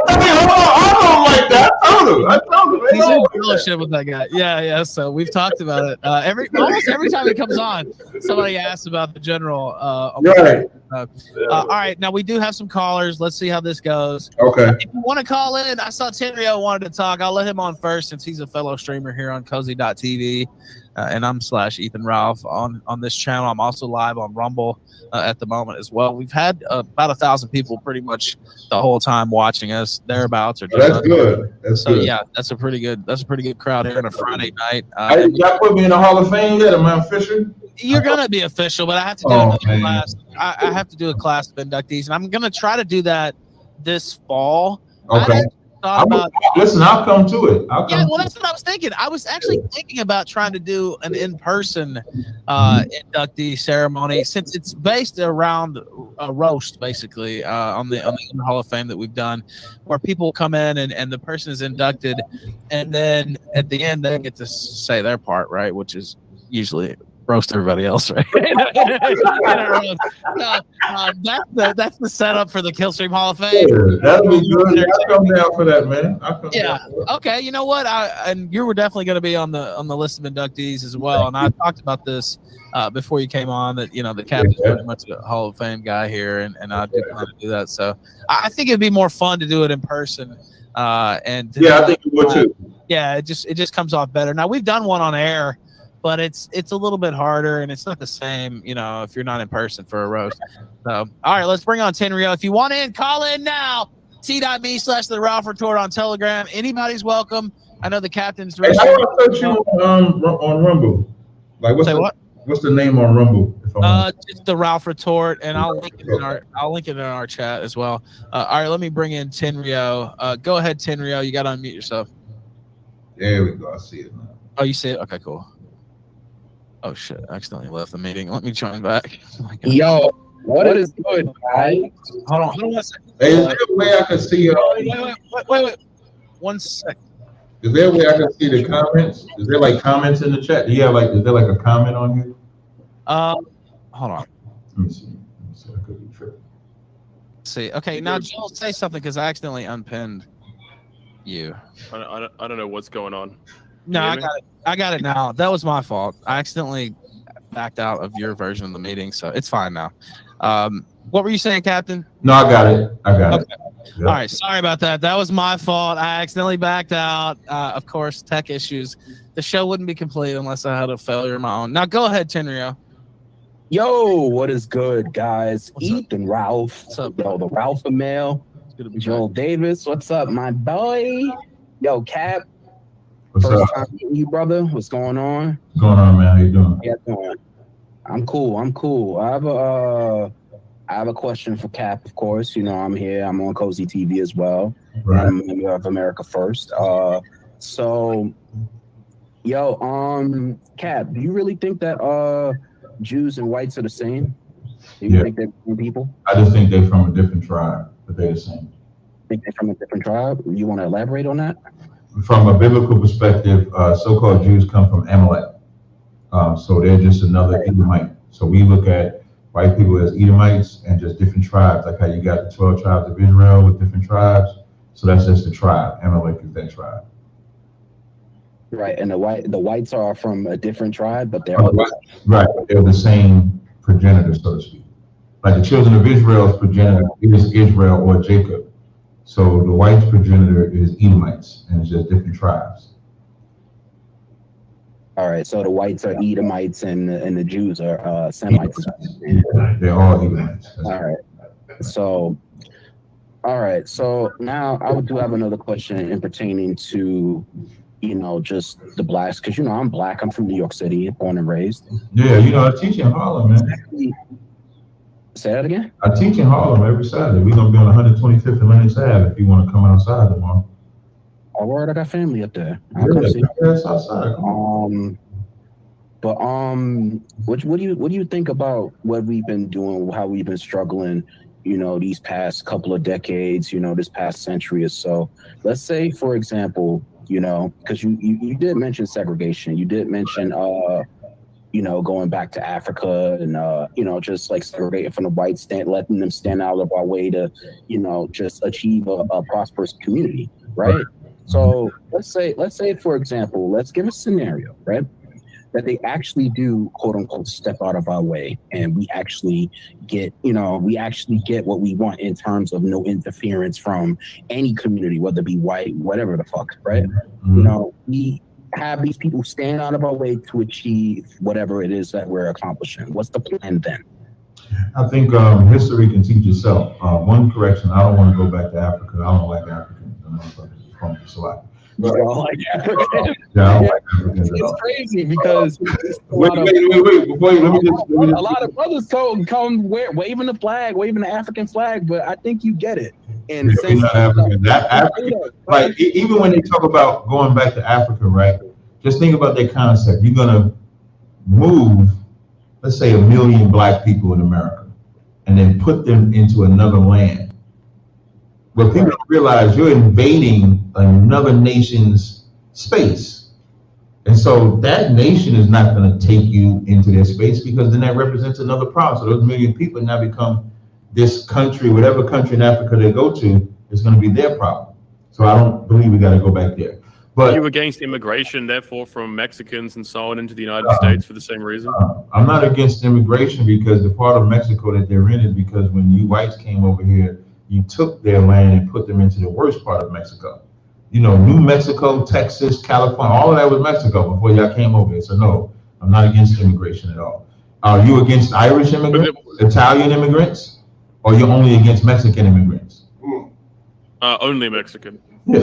I don't like that. I told him. He's in fellowship with that guy. Yeah. So we've talked about it. Almost every time he comes on, somebody asks about the general. Right. All right. Now we do have some callers. Let's see how this goes. Okay. If you want to call in, I saw Tenrio wanted to talk. I'll let him on first since he's a fellow streamer here on Cozy.tv. And I'm /Ethan Ralph on this channel. I'm also live on Rumble at the moment as well. We've had about 1,000 people pretty much the whole time watching us thereabouts. Or just that's good. That's good. Yeah, that's a pretty good crowd here on a Friday night. Y'all put me in the Hall of Fame yet? Am I official? You're gonna be official, but I have to do another class. I have to do a class of inductees, and I'm gonna try to do that this fall. Okay. Listen, I'll come to it. That's what I was thinking. I was actually thinking about trying to do an in-person inductee ceremony since it's based around a roast, basically, on the Hall of Fame that we've done, where people come in and the person is inducted, and then at the end they get to say their part, right, which is usually roast everybody else, right? That's the setup for the Killstream Hall of Fame. Yeah, that'll be good. I'll come down for that, man. Okay. You know what? And you were definitely going to be on the list of inductees as well. And I talked about this before you came on. That the captain's pretty much a Hall of Fame guy here, and I do plan to do that. So I think it'd be more fun to do it in person. I think it would too. Yeah, it just comes off better. Now we've done one on air, but it's a little bit harder and it's not the same, if you're not in person for a roast. So, all right, let's bring on Tenrio. If you want in, call in now. T.me/the Ralph Retort on Telegram. Anybody's welcome. I know the captain's. Hey, how do I search you on Rumble? Like, what's the name on Rumble? Just the Ralph Retort, and I'll link it in our chat as well. All right, let me bring in Tenrio. Go ahead, Tenrio. You got to unmute yourself. There we go. I see it now. Oh, you see it? Okay, cool. Oh shit! I accidentally left the meeting. Let me join back. Yo, what is good, guys? Hold on 1 second. Hey, is there a way I can see it? Wait. 1 second. Is there a way I can see the comments? Is there like comments in the chat? Is there like a comment on here? Hold on. Let me see. I could be tripping. See. Okay, now Joel, say something because I accidentally unpinned you. I don't know what's going on. No, I got it now. That was my fault. I accidentally backed out of your version of the meeting, so it's fine now. What were you saying, Captain? No, I got it. Okay. Yep. All right, sorry about that. That was my fault. I accidentally backed out. Of course, tech issues. The show wouldn't be complete unless I had a failure of my own. Now, go ahead, Tenrio. Yo, what is good, guys? What's Ethan Ralph. What's up, Yo, the Ralph Mail. Joel Davis. What's up, my boy? Yo, Cap. What's First up? time meeting you, brother. What's going on? What's going on, man? How you doing? Yeah, I'm cool. I have a question for Cap, of course. I'm here. I'm on Cozy TV as well. Right. I'm a member of America First. So Yo, Cap, do you really think that Jews and whites are the same? Do you think they're the same people? I just think they're from a different tribe, but they're the same. Think they're from a different tribe? You want to elaborate on that? From a biblical perspective, so-called Jews come from Amalek. So they're just another Edomite. So we look at white people as Edomites and just different tribes, like how you got the 12 tribes of Israel with different tribes. So that's just the tribe. Amalek is that tribe. Right, and the whites are from a different tribe, but they're right. They're the same progenitor, so to speak. Like the children of Israel's progenitor is Israel or Jacob. So the white's progenitor is Edomites, and it's just different tribes. All right, so the whites are Edomites and the Jews are Semites. They're all Edomites. All right, so now I do have another question in pertaining to, just the blacks, because I'm black. I'm from New York City, born and raised. Yeah, I teach in Harlem, man. Say that again? I teach in Harlem every Saturday. We're gonna be on 125th and Lennox Ave if you want to come outside tomorrow. Oh, word, I got family up there. It's outside. But what do you think about what we've been doing, how we've been struggling, these past couple of decades, this past century or so? Let's say, for example, because you did mention segregation, you did mention going back to Africa and just like segregating from the whites, letting them stand out of our way to just achieve a prosperous community, right? So let's say for example, let's give a scenario, right, that they actually do quote unquote step out of our way, and we actually get what we want in terms of no interference from any community, whether it be white, whatever the fuck, right? Mm-hmm. We have these people stand out of our way to achieve whatever it is that we're accomplishing. What's the plan then? I think history can teach itself. One correction, I don't want to go back to Africa. I don't like Africans. It's a lot. You don't like Africans? Yeah, I don't like Africans at all. It's crazy because wait, before you, let me just a lot of brothers come waving the flag, waving the African flag, but I think you get it. And not African. Like even when they talk about going back to Africa, right? Just think about that concept. You're gonna move, let's say, 1 million black people in America, and then put them into another land. But people don't realize you're invading another nation's space. And so that nation is not going to take you into their space, because then that represents another problem. So those 1 million people now become this country, whatever country in Africa they go to, is going to be their problem. So I don't believe we got to go back there. But are you against immigration, therefore, from Mexicans and so on into the United States for the same reason? I'm not against immigration, because the part of Mexico that they're in is because when you whites came over here, you took their land and put them into the worst part of Mexico. New Mexico, Texas, California, all of that was Mexico before y'all came over here. So no, I'm not against immigration at all. Are you against Irish immigrants, Italian immigrants, or you're only against Mexican immigrants? Only Mexican. Yeah.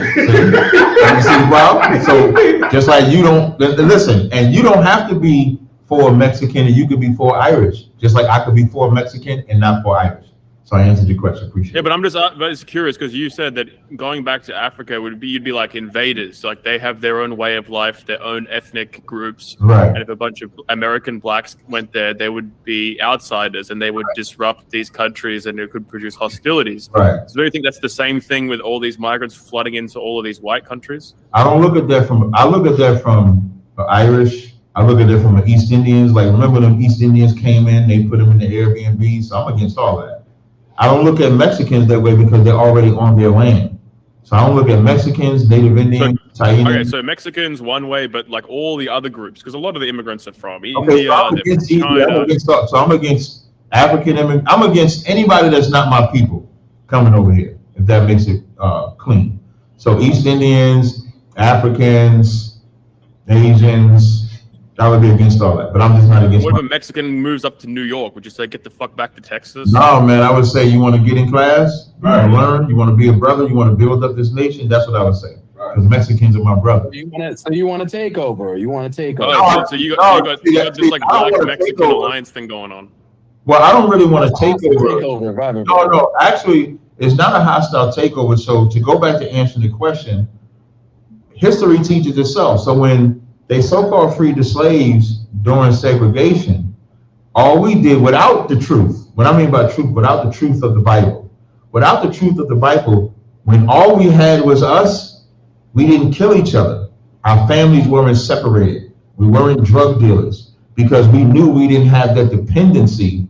So just like you don't listen, and you don't have to be for Mexican, and you could be for Irish, just like I could be for Mexican and not for Irish. So I answered your question. Appreciate it. Yeah, but I'm just curious, because you said that going back to Africa you'd be like invaders, like they have their own way of life, their own ethnic groups, right? And if a bunch of American blacks went there, they would be outsiders, and they would disrupt these countries, and it could produce hostilities. Right. So do you think that's the same thing with all these migrants flooding into all of these white countries? I don't look at that from. I look at that from Irish. I look at that from the East Indians. Like, remember them East Indians came in, they put them in the Airbnb. So I'm against all that. I don't look at Mexicans that way because they're already on their land. So I don't look at Mexicans, Native Indians, Taínos. Okay, so Mexicans one way, but like all the other groups, because a lot of the immigrants are from India, they're from China. So I'm against African immigrants. I'm against anybody that's not my people coming over here, if that makes it clean. So East Indians, Africans, Asians, I would be against all that, but I'm just not against. What if a Mexican moves up to New York? Would you say get the fuck back to Texas? No, man. I would say you want to get in class, you want to learn, you want to be a brother, you want to build up this nation. That's what I would say. Because Mexicans are my brothers. So you want to take over? You want to take over? Oh, so you got this like black Mexican alliance thing going on. Well, I don't really want to take over. No. Actually, it's not a hostile takeover. So to go back to answering the question, history teaches itself. So when they so-called freed the slaves during segregation. All we did without the truth, what I mean by truth, without the truth of the Bible, without the truth of the Bible, when all we had was us, we didn't kill each other. Our families weren't separated. We weren't drug dealers because we knew we didn't have that dependency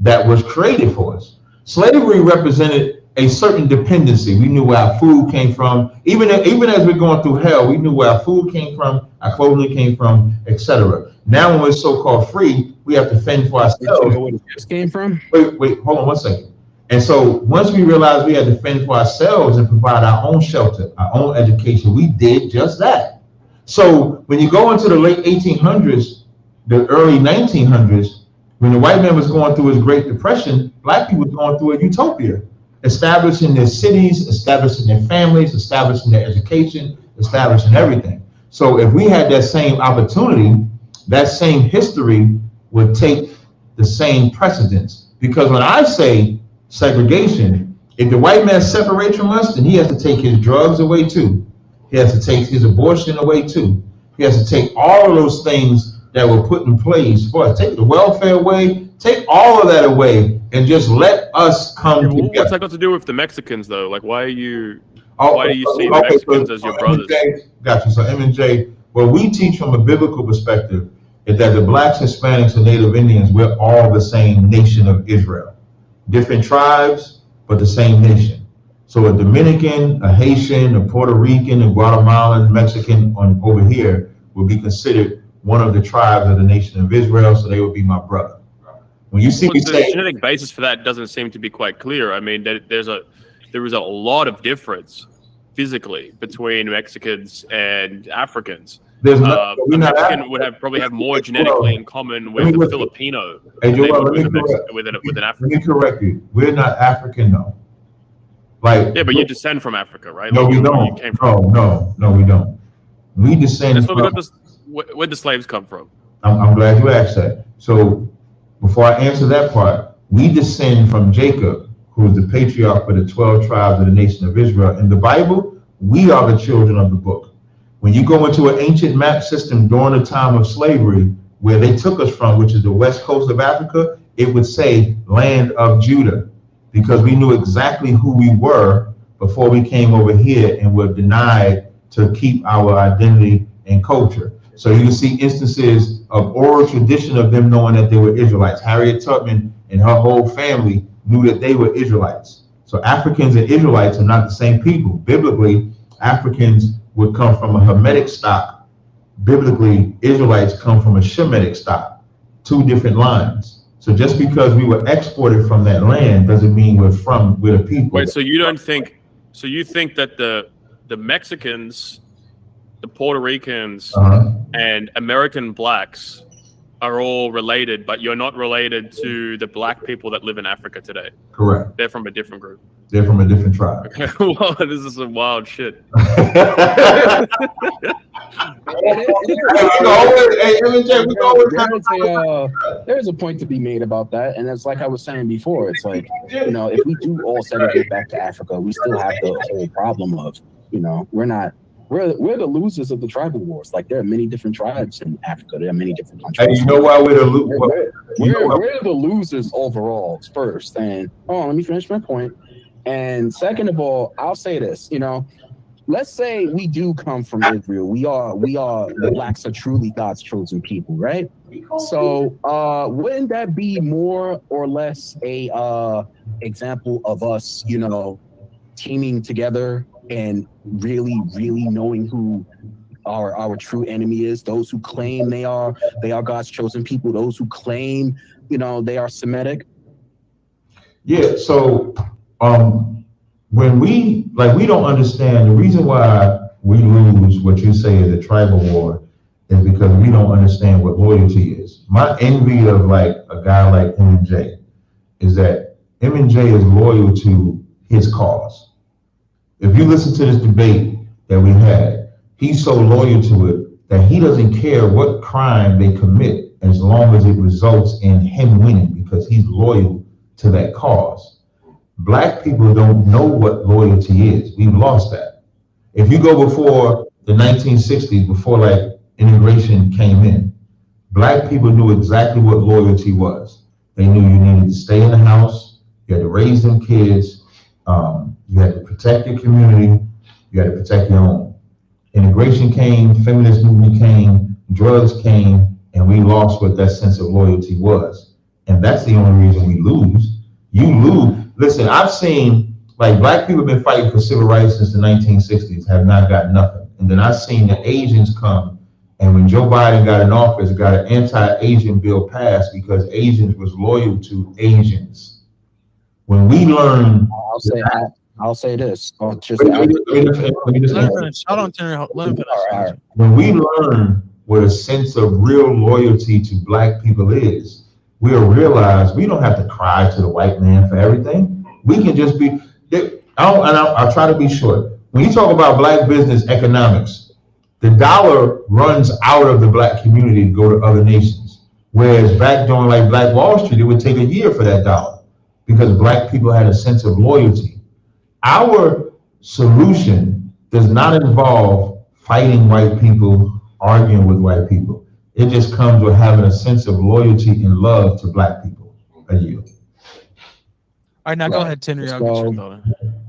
that was created for us. Slavery represented a certain dependency. We knew where our food came from. Even as we're going through hell, we knew where our food came from, our clothing came from, etc. Now when we're so-called free, we have to fend for ourselves. Did you know where this came from? Wait, hold on one second. And so once we realized we had to fend for ourselves and provide our own shelter, our own education, we did just that. So when you go into the late 1800s, the early 1900s, when the white man was going through his Great Depression, black people were going through a utopia, establishing their cities, establishing their families, establishing their education, establishing everything. So if we had that same opportunity, that same history would take the same precedence. Because when I say segregation, if the white man separates from us, then he has to take his drugs away too. He has to take his abortion away too. He has to take all of those things that were put in place for us. Take the welfare away, take all of that away, and just let us come together. What's that got to do with the Mexicans though? Like, why do you see the Mexicans as your brothers? Gotcha. So M&J, what we teach from a biblical perspective is that the blacks, Hispanics, and Native Indians, we're all the same nation of Israel. Different tribes, but the same nation. So a Dominican, a Haitian, a Puerto Rican, a Guatemalan, Mexican on over here would be considered one of the tribes of the nation of Israel, so they would be my brother. When you see me the say, genetic basis for that doesn't seem to be quite clear. I mean, there is a lot of difference physically between Mexicans and Africans. there's A Mexican would probably have more genetically in common with a Filipino than they would with an African. Let me correct you. We're not African, no. Like, yeah, but you descend from Africa, right? No, like we don't. No, we don't. We descend from. Where the slaves come from? I'm glad you asked that. So before I answer that part, we descend from Jacob, who is the patriarch for the 12 tribes of the nation of Israel. In the Bible, we are the children of the book. When you go into an ancient map system during the time of slavery, where they took us from, which is the west coast of Africa, it would say land of Judah, because we knew exactly who we were before we came over here and were denied to keep our identity and culture. So you can see instances of oral tradition of them knowing that they were Israelites. Harriet Tubman and her whole family knew that they were Israelites. So Africans and Israelites are not the same people. Biblically, Africans would come from a Hamitic stock. Biblically, Israelites come from a Shemitic stock, two different lines. So just because we were exported from that land doesn't mean we're the people. Wait, so you think that the Mexicans, the Puerto Ricans, and American blacks are all related, but you're not related to the black people that live in Africa today? Correct. They're from a different group. They're from a different tribe. Okay. Well, this is some wild shit. There's a point to be made about that, and it's like I was saying before. It's like, if we do all segregate back to Africa, we still have the whole problem of, we're the losers of the tribal wars. Like, there are many different tribes in Africa. There are many different countries. And you know why we're the losers? We're the losers overall first. And let me finish my point. And second of all, I'll say this. Let's say we do come from Israel. We are the blacks are truly God's chosen people, right? So wouldn't that be more or less a example of us, teaming together and really, really knowing who our true enemy is? Those who claim they are God's chosen people, those who claim, they are Semitic. Yeah, so when we don't understand the reason why we lose what you say is a tribal war is because we don't understand what loyalty is. My envy of like a guy like M&J is that M&J is loyal to his cause. If you listen to this debate that we had, he's so loyal to it that he doesn't care what crime they commit as long as it results in him winning, because he's loyal to that cause. Black people don't know what loyalty is. We've lost that. If you go before the 1960s, before like integration came in. Black people knew exactly what loyalty was. They knew you needed to stay in the house, you had to raise them kids, you had to protect your community, you had to protect your own. Integration came, feminist movement came, drugs came, and we lost what that sense of loyalty was. And that's the only reason we lose. You lose. Listen, I've seen, like, Black people have been fighting for civil rights since the 1960s, have not got nothing. And then I've seen the Asians come, and when Joe Biden got in office, got an anti-Asian bill passed because Asians was loyal to Asians. When we learn, I'll say this. Let me just answer. When we learn what a sense of real loyalty to Black people is, we'll realize we don't have to cry to the white man for everything. We can just be. I'll try to be short. When you talk about Black business economics, the dollar runs out of the Black community to go to other nations. Whereas back during like Black Wall Street, it would take a year for that dollar because Black people had a sense of loyalty. Our solution does not involve fighting white people, arguing with white people. It just comes with having a sense of loyalty and love to Black people. A year. All right, now go ahead, Tenry.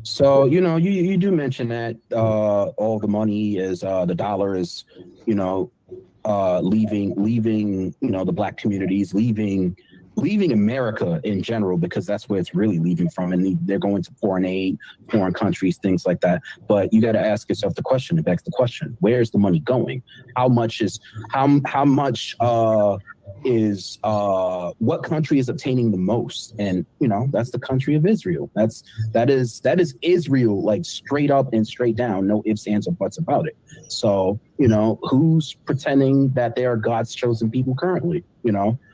So you do mention that all the money is the dollar is leaving the Black communities, leaving America in general, because that's where it's really leaving from, and they're going to foreign aid, foreign countries, things like that. But you got to ask yourself the question. It begs the question: where's the money going? How much is what country is obtaining the most? And that's the country of Israel. That is Israel, like straight up and straight down, no ifs, ands, or buts about it. So who's pretending that they are God's chosen people currently?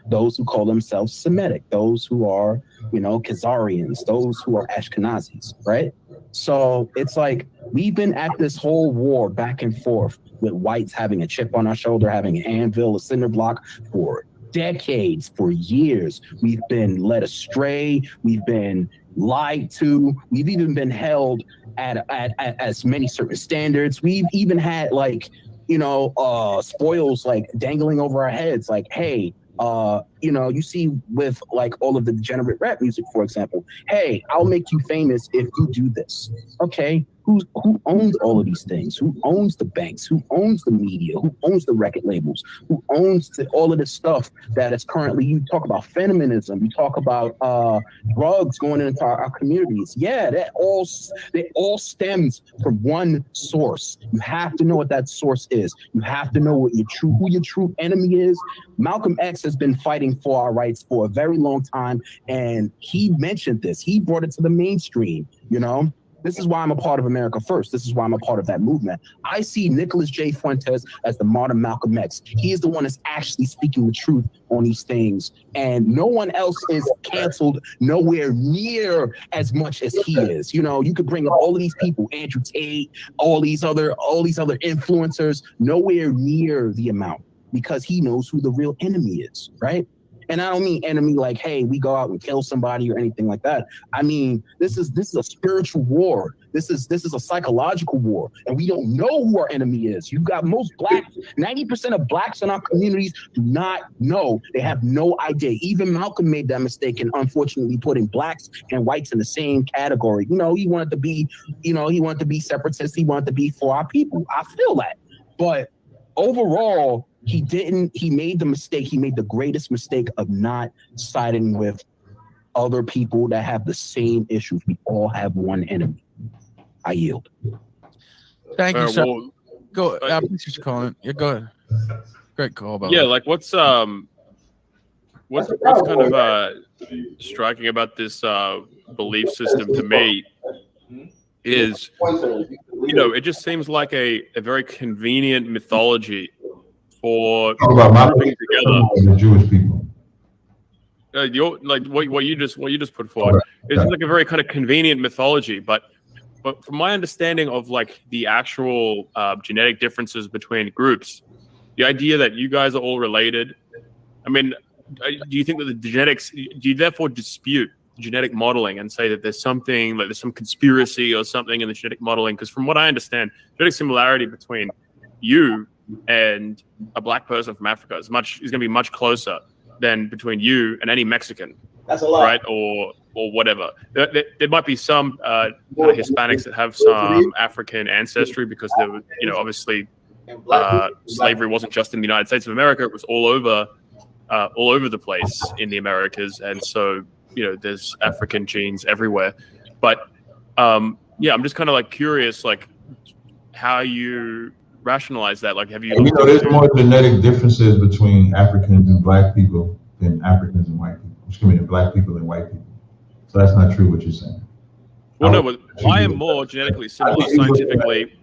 Those who call themselves Semitic, those who are Khazarians, those who are Ashkenazis, right? So it's like we've been at this whole war back and forth with whites having a chip on our shoulder, having an anvil, a cinder block for decades, for years. We've been led astray. We've been lied to. We've even been held at as many certain standards. We've even had spoils like dangling over our heads, like, hey, you see with like all of the degenerate rap music, for example, hey, I'll make you famous if you do this. Okay, who owns all of these things? Who owns the banks? Who owns the media? Who owns the record labels? Who owns all of this stuff that is currently, you talk about feminism, you talk about drugs going into our communities. Yeah, that all stems from one source. You have to know what that source is. You have to know who your true enemy is. Malcolm X has been fighting for our rights for a very long time, and he mentioned this. He brought it to the mainstream. This is why I'm a part of America First. This is why I'm a part of that movement. I see Nicholas J. Fuentes as the modern Malcolm X. He is the one that's actually speaking the truth on these things, and no one else is canceled nowhere near as much as he is. You could bring up all of these people, Andrew Tate, all these other influencers, nowhere near the amount, because he knows who the real enemy is, right? And I don't mean enemy like, hey, we go out and kill somebody or anything like that. I mean, this is a spiritual war. This is a psychological war, and we don't know who our enemy is. You got most Blacks, 90% of Blacks in our communities do not know. They have no idea. Even Malcolm made that mistake in unfortunately putting Blacks and whites in the same category. He wanted to be, separatist. He wanted to be for our people. I feel that, but overall, he didn't. He made the mistake. He made the greatest mistake of not siding with other people that have the same issues. We all have one enemy. I yield. Thank you, sir. Go. I appreciate you calling. Yeah, go ahead. Great call, by the way. Like what's kind of striking about this belief system to me is, it just seems like a very convenient mythology for grouping together the Jewish people. What you just put forward is like a very kind of convenient mythology, but from my understanding of like the actual genetic differences between groups, the idea that you guys are all related. I mean, do you think that the genetics? Do you therefore dispute genetic modeling and say that there's something like there's some conspiracy or something in the genetic modeling? Because from what I understand, genetic similarity between you and a black person from Africa is going to be much closer than between you and any Mexican. That's a lot, right? Or whatever. There might be some kind of Hispanics that have some African ancestry because they were, obviously slavery wasn't just in the United States of America; it was all over the place in the Americas, and so there's African genes everywhere. But I'm just kind of like curious, like how you rationalize that. Like, have you? There's more genetic differences between Africans and black people than Africans and white people. Excuse me, than black people and white people. So that's not true what you're saying. Well, no, but I am more genetically similar scientifically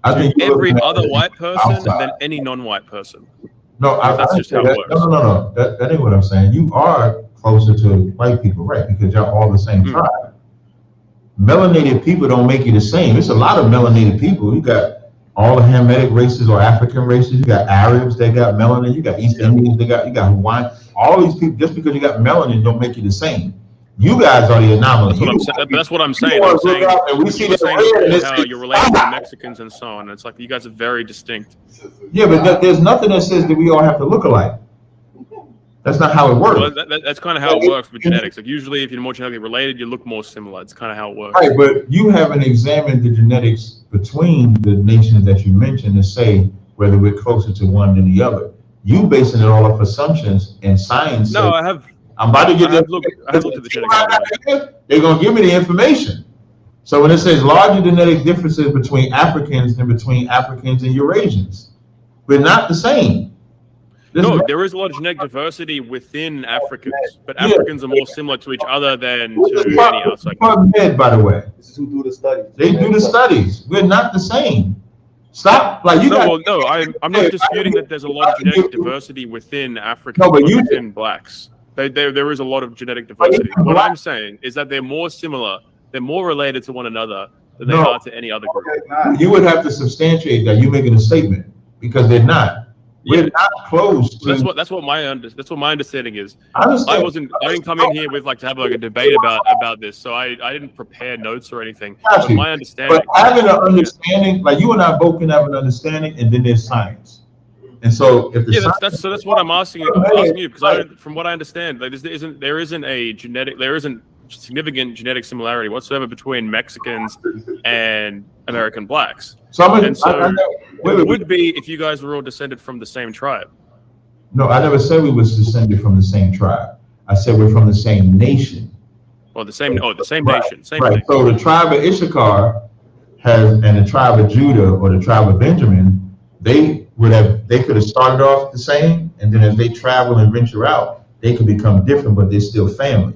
to every other white person than any non-white person. No, that's just how it works. No. That ain't what I'm saying. You are closer to white people, right? Because y'all all the same tribe. Melanated people don't make you the same. There's a lot of melanated people. You got all the Hamitic races or African races. You got Arabs that got melanin. You got East Indians. You got Hawaiian. All these people, just because you got melanin, don't make you the same. You guys are the anomaly. That's what I'm saying. I'm saying and we see how you're related to Mexicans and so on. It's like you guys are very distinct. Yeah, but there's nothing that says that we all have to look alike. That's not how it works. Well, that's kind of how it works with genetics. Like usually, if you're more genetically related, you look more similar. It's kind of how it works. Right, but you haven't examined the genetics between the nations that you mentioned to say whether we're closer to one than the other. You basing it all off assumptions and science. No, I have. I'm about to get. I have looked at the genetics. They're gonna give me the information. So when it says larger genetic differences between Africans than between Africans and Eurasians, we're not the same. There is a lot of genetic diversity within Africans, but Africans are more similar to each other than to any outside. By the way, this is who do the studies. They do the studies. We're not the same. Stop. Like you. I'm not disputing that there's a lot of genetic diversity within Africans, within blacks. There is a lot of genetic diversity. What I'm saying is that they're more similar, they're more related to one another than they are to any other group. You would have to substantiate that. You're making a statement because they're not. We're not close to. That's what my understanding is. I didn't come in here with to have a debate about this, so I didn't prepare notes or anything. But my understanding. But having an understanding, like you and I both can have an understanding, and then there's science. And so if that's what I'm asking you because from what I understand, there isn't significant genetic similarity whatsoever between Mexicans and American blacks. It would be if you guys were all descended from the same tribe. No, I never said we was descended from the same tribe. I said we're from the same nation. Well, the same nation. Same right. thing. So the tribe of Issachar and the tribe of Judah or the tribe of Benjamin, they could have started off the same, and then as they travel and venture out, they could become different, but they're still family.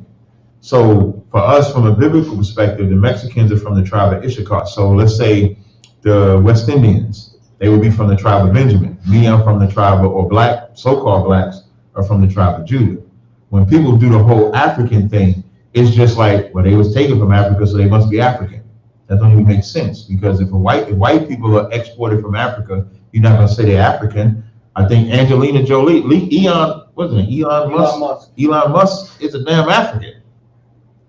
So for us, from a biblical perspective, the Mexicans are from the tribe of Issachar. So let's say the West Indians, they would be from the tribe of Benjamin. Me, I'm from the tribe or black, so-called blacks are from the tribe of Judah. When people do the whole African thing, it's just like, well, they was taken from Africa, so they must be African. That don't even make sense because if white people are exported from Africa, you're not gonna say they're African. I think Angelina Jolie, Elon Musk is a damn African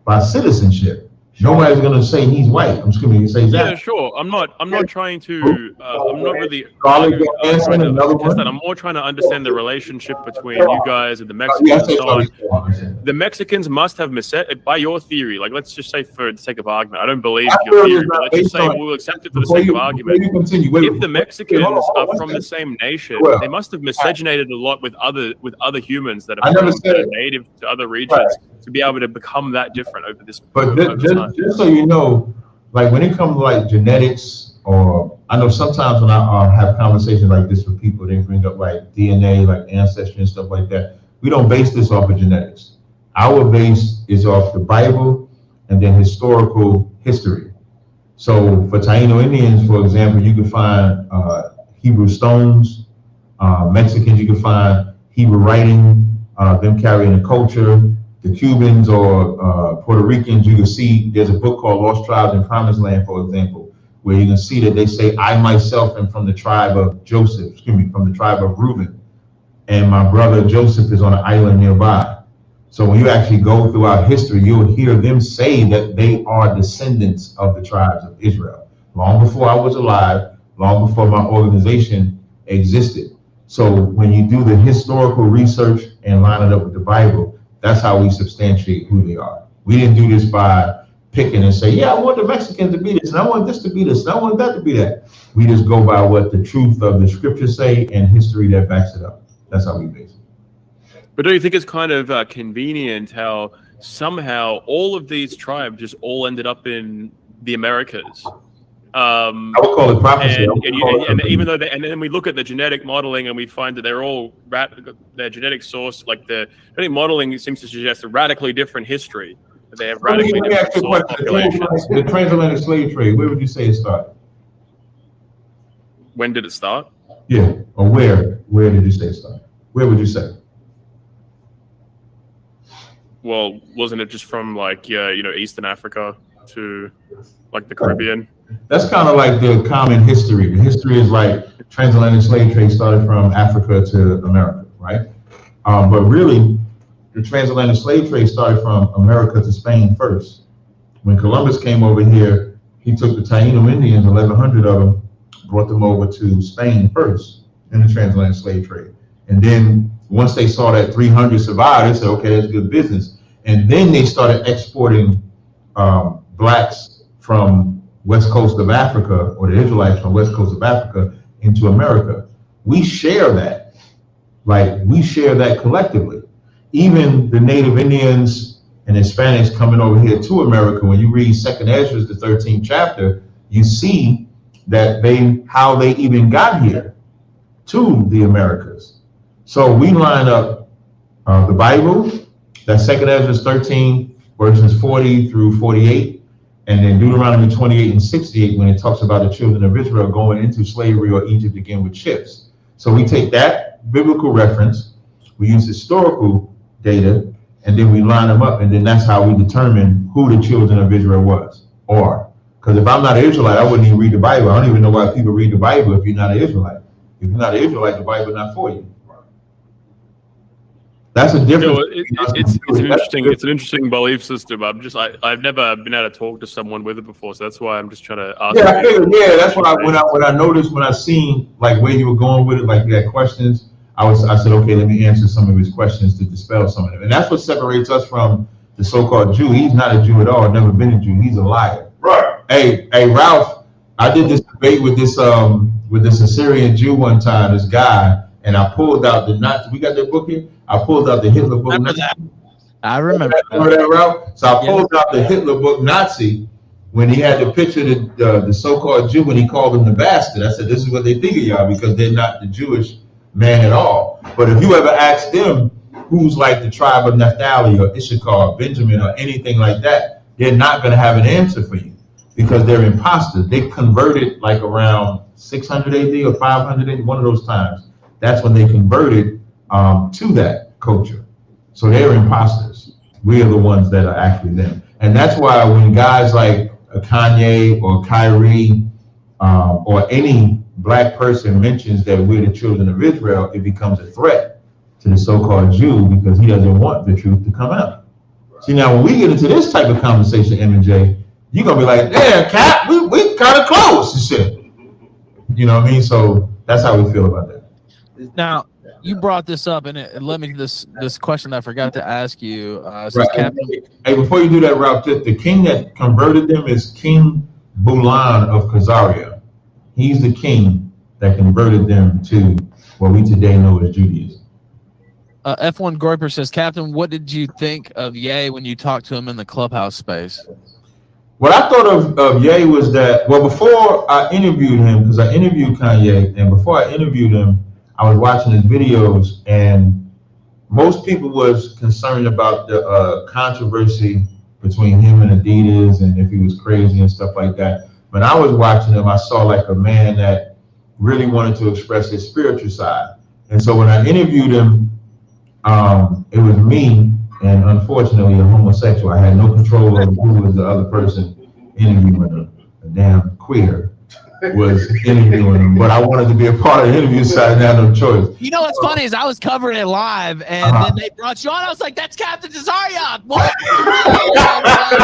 by citizenship. Nobody's gonna say he's white. I'm just gonna say that. Yeah, sure. I'm not trying to. I'm not really. I'm more trying to understand the relationship between you guys and the Mexicans and so on. The Mexicans must have by your theory. Like, let's just say for the sake of argument, I don't believe your theory, but let's just say we'll accept it for the sake of argument. If the Mexicans are from the same nation, they must have miscegenated a lot with other humans that are native to other regions to be able to become that different over this. But just so you know, like when it comes to like genetics, or I know sometimes when I have conversations like this with people, they bring up like DNA, like ancestry and stuff like that. We don't base this off of genetics. Our base is off the Bible and then historical history. So for Taino Indians, for example, you can find Hebrew stones. Mexicans, you can find Hebrew writing, them carrying the culture. The Cubans or Puerto Ricans, you can see there's a book called Lost Tribes in Promised Land, for example, where you can see that they say, I myself am from the tribe of Joseph, from the tribe of Reuben, and my brother Joseph is on an island nearby. So when you actually go throughout history, you'll hear them say that they are descendants of the tribes of Israel. Long before I was alive, long before my organization existed. So when you do the historical research and line it up with the Bible, that's how we substantiate who they are. We didn't do this by picking and say, yeah, I want the Mexicans to be this, and I want this to be this, and I want that to be that. We just go by what the truth of the scriptures say and history that backs it up. That's how we base it. But don't you think it's kind of convenient how somehow all of these tribes just all ended up in the Americas? I would call it prophecy. And even though and then we look at the genetic modeling and we find that they're all their genetic source, like the genetic modeling seems to suggest a radically different history. They have radically different source populations. The transatlantic slave trade, where would you say it started? When did it start? Yeah, or where? Where did you say it started? Where would you say? Well, wasn't it just from like Eastern Africa to like the Caribbean? That's kind of like the common history. The history is like transatlantic slave trade started from Africa to America, right? But really, the transatlantic slave trade started from America to Spain first. When Columbus came over here, he took the Taino Indians, 1,100 of them, brought them over to Spain first in the transatlantic slave trade. And then once they saw that 300 survived, they said, okay, that's good business. And then they started exporting blacks from West Coast of Africa, or the Israelites from West Coast of Africa into America. We share that. Like, we share that collectively. Even the Native Indians and Hispanics coming over here to America, when you read 2nd Ezra, the 13th chapter, you see that how they even got here to the Americas. So we line up the Bible, that's 2nd Ezra 13, verses 40 through 48. And then Deuteronomy 28 and 68, when it talks about the children of Israel going into slavery or Egypt again with ships. So we take that biblical reference, we use historical data, and then we line them up, and then that's how we determine who the children of Israel was. Or, because if I'm not an Israelite, I wouldn't even read the Bible. I don't even know why people read the Bible if you're not an Israelite. If you're not an Israelite, the Bible is not for you. That's a difference. It's an interesting belief system. I've never been able to talk to someone with it before, so that's why I'm just trying to ask. Yeah, I figured, yeah, that's why when I noticed, when I seen like where you were going with it, like you had questions, I said, okay, let me answer some of his questions to dispel some of them. And that's what separates us from the so-called Jew. He's not a Jew at all, never been a Jew. He's a liar. Right. Hey, Ralph, I did this debate with this Assyrian Jew one time, this guy, and I pulled out the Nazi. We got that book here? I pulled out the Hitler book. I remember that, Ralph? So I pulled out the Hitler book Nazi when he had to picture the so-called Jew, when he called him the bastard. I said, this is what they think of y'all, because they're not the Jewish man at all. But if you ever ask them who's like the tribe of Naphtali or Issachar or Benjamin or anything like that, they're not going to have an answer for you, because they're imposters. They converted like around 600 AD or 500 AD, one of those times. That's when they converted to that culture. So they're imposters. We are the ones that are actually them. And that's why when guys like Kanye or Kyrie or any black person mentions that we're the children of Israel, it becomes a threat to the so-called Jew, because he doesn't want the truth to come out. See, now when we get into this type of conversation, M&J, you're going to be like, yeah, Cap, we kind of close and shit. You know what I mean? So that's how we feel about that. Now, you brought this up, and it led me to this question I forgot to ask you. Right. Hey, before you do that, Ralph, the king that converted them is King Bulan of Tazaryach. He's the king that converted them to what we today know as Judaism. F1 Groiper says, Captain, what did you think of Ye when you talked to him in the clubhouse space? What I thought of Ye was that, well, before I interviewed him, because I interviewed Kanye, and before I interviewed him, I was watching his videos, and most people was concerned about the controversy between him and Adidas, and if he was crazy and stuff like that. When I was watching him, I saw like a man that really wanted to express his spiritual side. And so when I interviewed him, it was me, and unfortunately a homosexual. I had no control over who was the other person interviewing him, a damn queer. was interviewing him, but I wanted to be a part of the interview, so I didn't have no choice. You know what's funny is I was covering it live, and then they brought you on. I was like, "That's Captain Tazaryach." What?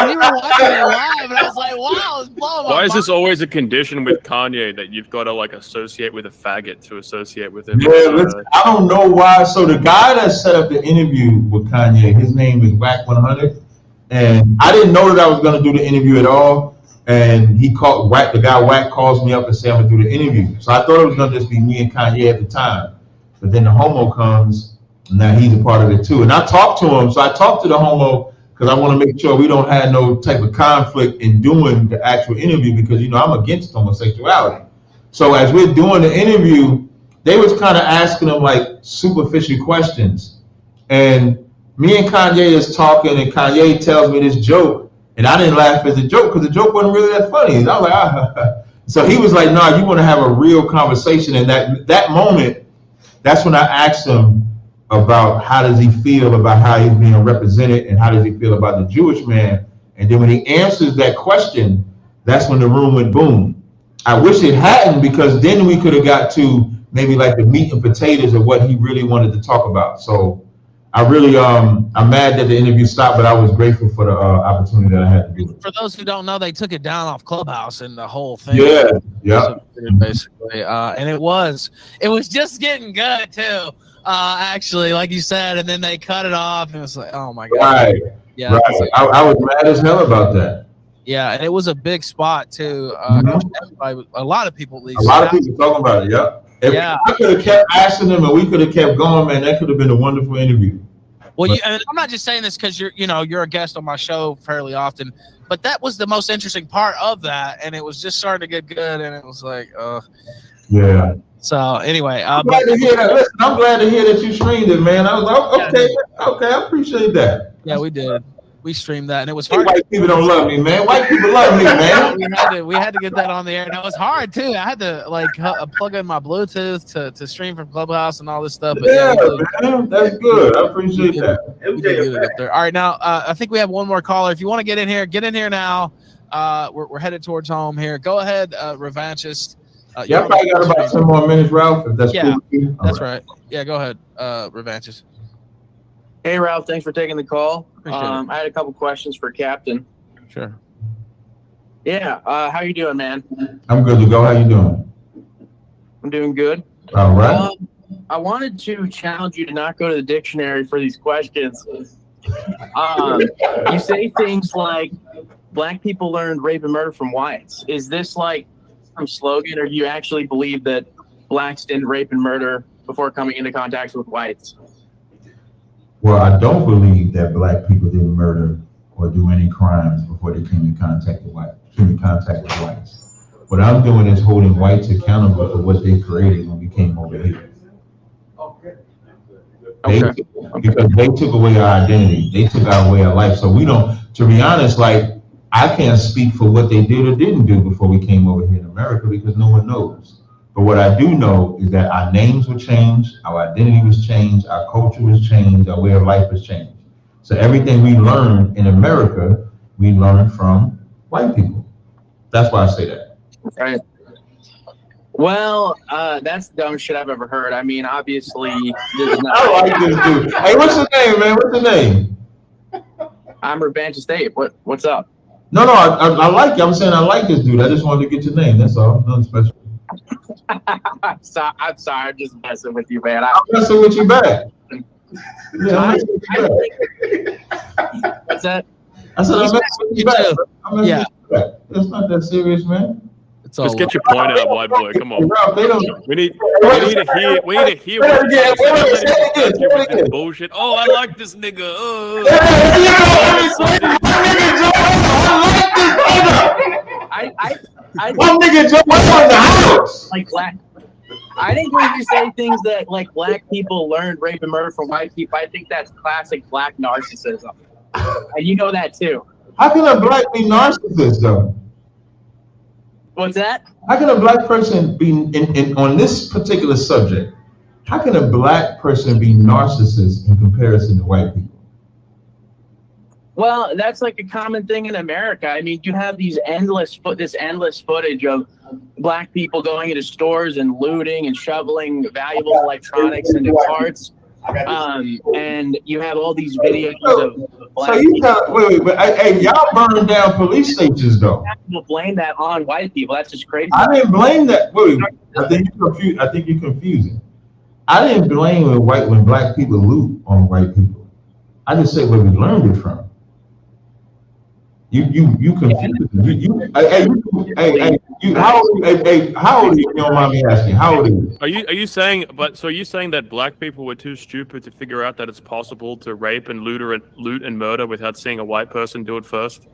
We were watching it live, and I was like, "Wow, it's blowing my Why is mind." this always a condition with Kanye that you've got to like associate with a faggot to associate with him? Yeah, listen, I don't know why. So the guy that set up the interview with Kanye, his name is Wack 100, and I didn't know that I was going to do the interview at all. And he called Wack. The guy Wack calls me up and says I'm gonna do the interview. So I thought it was gonna just be me and Kanye at the time. But then the homo comes, and now he's a part of it too. And I talked to him. So I talked to the homo because I want to make sure we don't have no type of conflict in doing the actual interview, because you know I'm against homosexuality. So as we're doing the interview, they was kind of asking him like superficial questions. And me and Kanye is talking, and Kanye tells me this joke. And I didn't laugh at the joke because the joke wasn't really that funny. And I was like, So he was like, "No, you want to have a real conversation." And that moment, that's when I asked him about how does he feel about how he's being represented, and how does he feel about the Jewish man. And then when he answers that question, that's when the room went boom. I wish it hadn't, because then we could have got to maybe like the meat and potatoes of what he really wanted to talk about. So I really, I'm mad that the interview stopped, but I was grateful for the opportunity that I had to do it. For those who don't know, they took it down off Clubhouse and the whole thing. Yeah. Basically, and it was just getting good too. Actually, like you said, and then they cut it off, and it was like, oh my god. Right. Yeah. Right. I was mad as hell about that. Yeah, and it was a big spot too. A lot of people, at least. A lot of people talking about it. Yeah. If I could have kept asking them and we could have kept going, man, that could have been a wonderful interview. Well, and I'm not just saying this because you're a guest on my show fairly often, but that was the most interesting part of that, and it was just starting to get good, and it was like, yeah. So anyway, I'm glad to hear that. Listen, I'm glad to hear that you streamed it, man. I was like, okay, I appreciate that. Yeah, we did. We streamed that, and it was hard. White people don't love me, man. White people love me, man. we had to get that on the air, and it was hard too. I had to like plug in my Bluetooth to stream from Clubhouse and all this stuff. But man, that's good. I appreciate that. All right, now I think we have one more caller. If you want to get in here now. We're headed towards home here. Go ahead, Revanchist. I probably got about 10 more minutes, Ralph. If that's cool with you. That's right. Yeah, go ahead, Revanchist. Hey, Ralph, thanks for taking the call. I had a couple questions for Captain. Sure. Yeah, how you doing, man? I'm good to go. How you doing? I'm doing good. All right. I wanted to challenge you to not go to the dictionary for these questions. You say things like, black people learned rape and murder from whites. Is this like some slogan, or do you actually believe that blacks didn't rape and murder before coming into contact with whites? Well, I don't believe that black people didn't murder or do any crimes before they came in contact with whites. What I'm doing is holding whites accountable for what they created when we came over here. Because they took away our identity. They took our way of life. So we don't, to be honest, like, I can't speak for what they did or didn't do before we came over here in America, because no one knows. But what I do know is that our names were changed, our identity was changed, our culture was changed, our way of life was changed. So everything we learned in America, we learned from white people. That's why I say that. Right. Well, that's the dumbest shit I've ever heard. I mean, obviously, this is not. I like this dude. Hey, what's your name, man? What's your name? I'm Revanchist Dave. What's up? No, I like you. I'm saying I like this dude. I just wanted to get your name. That's all. Nothing special. I'm sorry. I'm just messing with you, man. I'm messing with you back. Yeah, I'm messing with you back. What's that? I said I'm messing with you back. I'm messing with you back. That's not that serious, man. Just get your point out, white boy. Come on. We need to hear what you're bullshit. Oh, I like this nigga. One nigga just went on the house. Like black. I didn't hear you say things that like black people learned rape and murder from white people. I think that's classic black narcissism, and you know that too. How can a black be narcissist though? What's that? How can a black person be on this particular subject? How can a black person be narcissist in comparison to white people? Well, that's like a common thing in America. I mean, you have this endless footage of black people going into stores and looting and shoveling valuable electronics into carts. And you have all these videos of black people. Hey, y'all burning down police stations though. People blame that on white people. That's just crazy. I didn't blame that. Wait, I think you're confusing. I didn't blame when black people loot on white people. I just said where we learned it from. You confused. How old are you? You don't mind me asking. How old are you? Are you saying? So are you saying that black people were too stupid to figure out that it's possible to rape and loot and murder without seeing a white person do it first?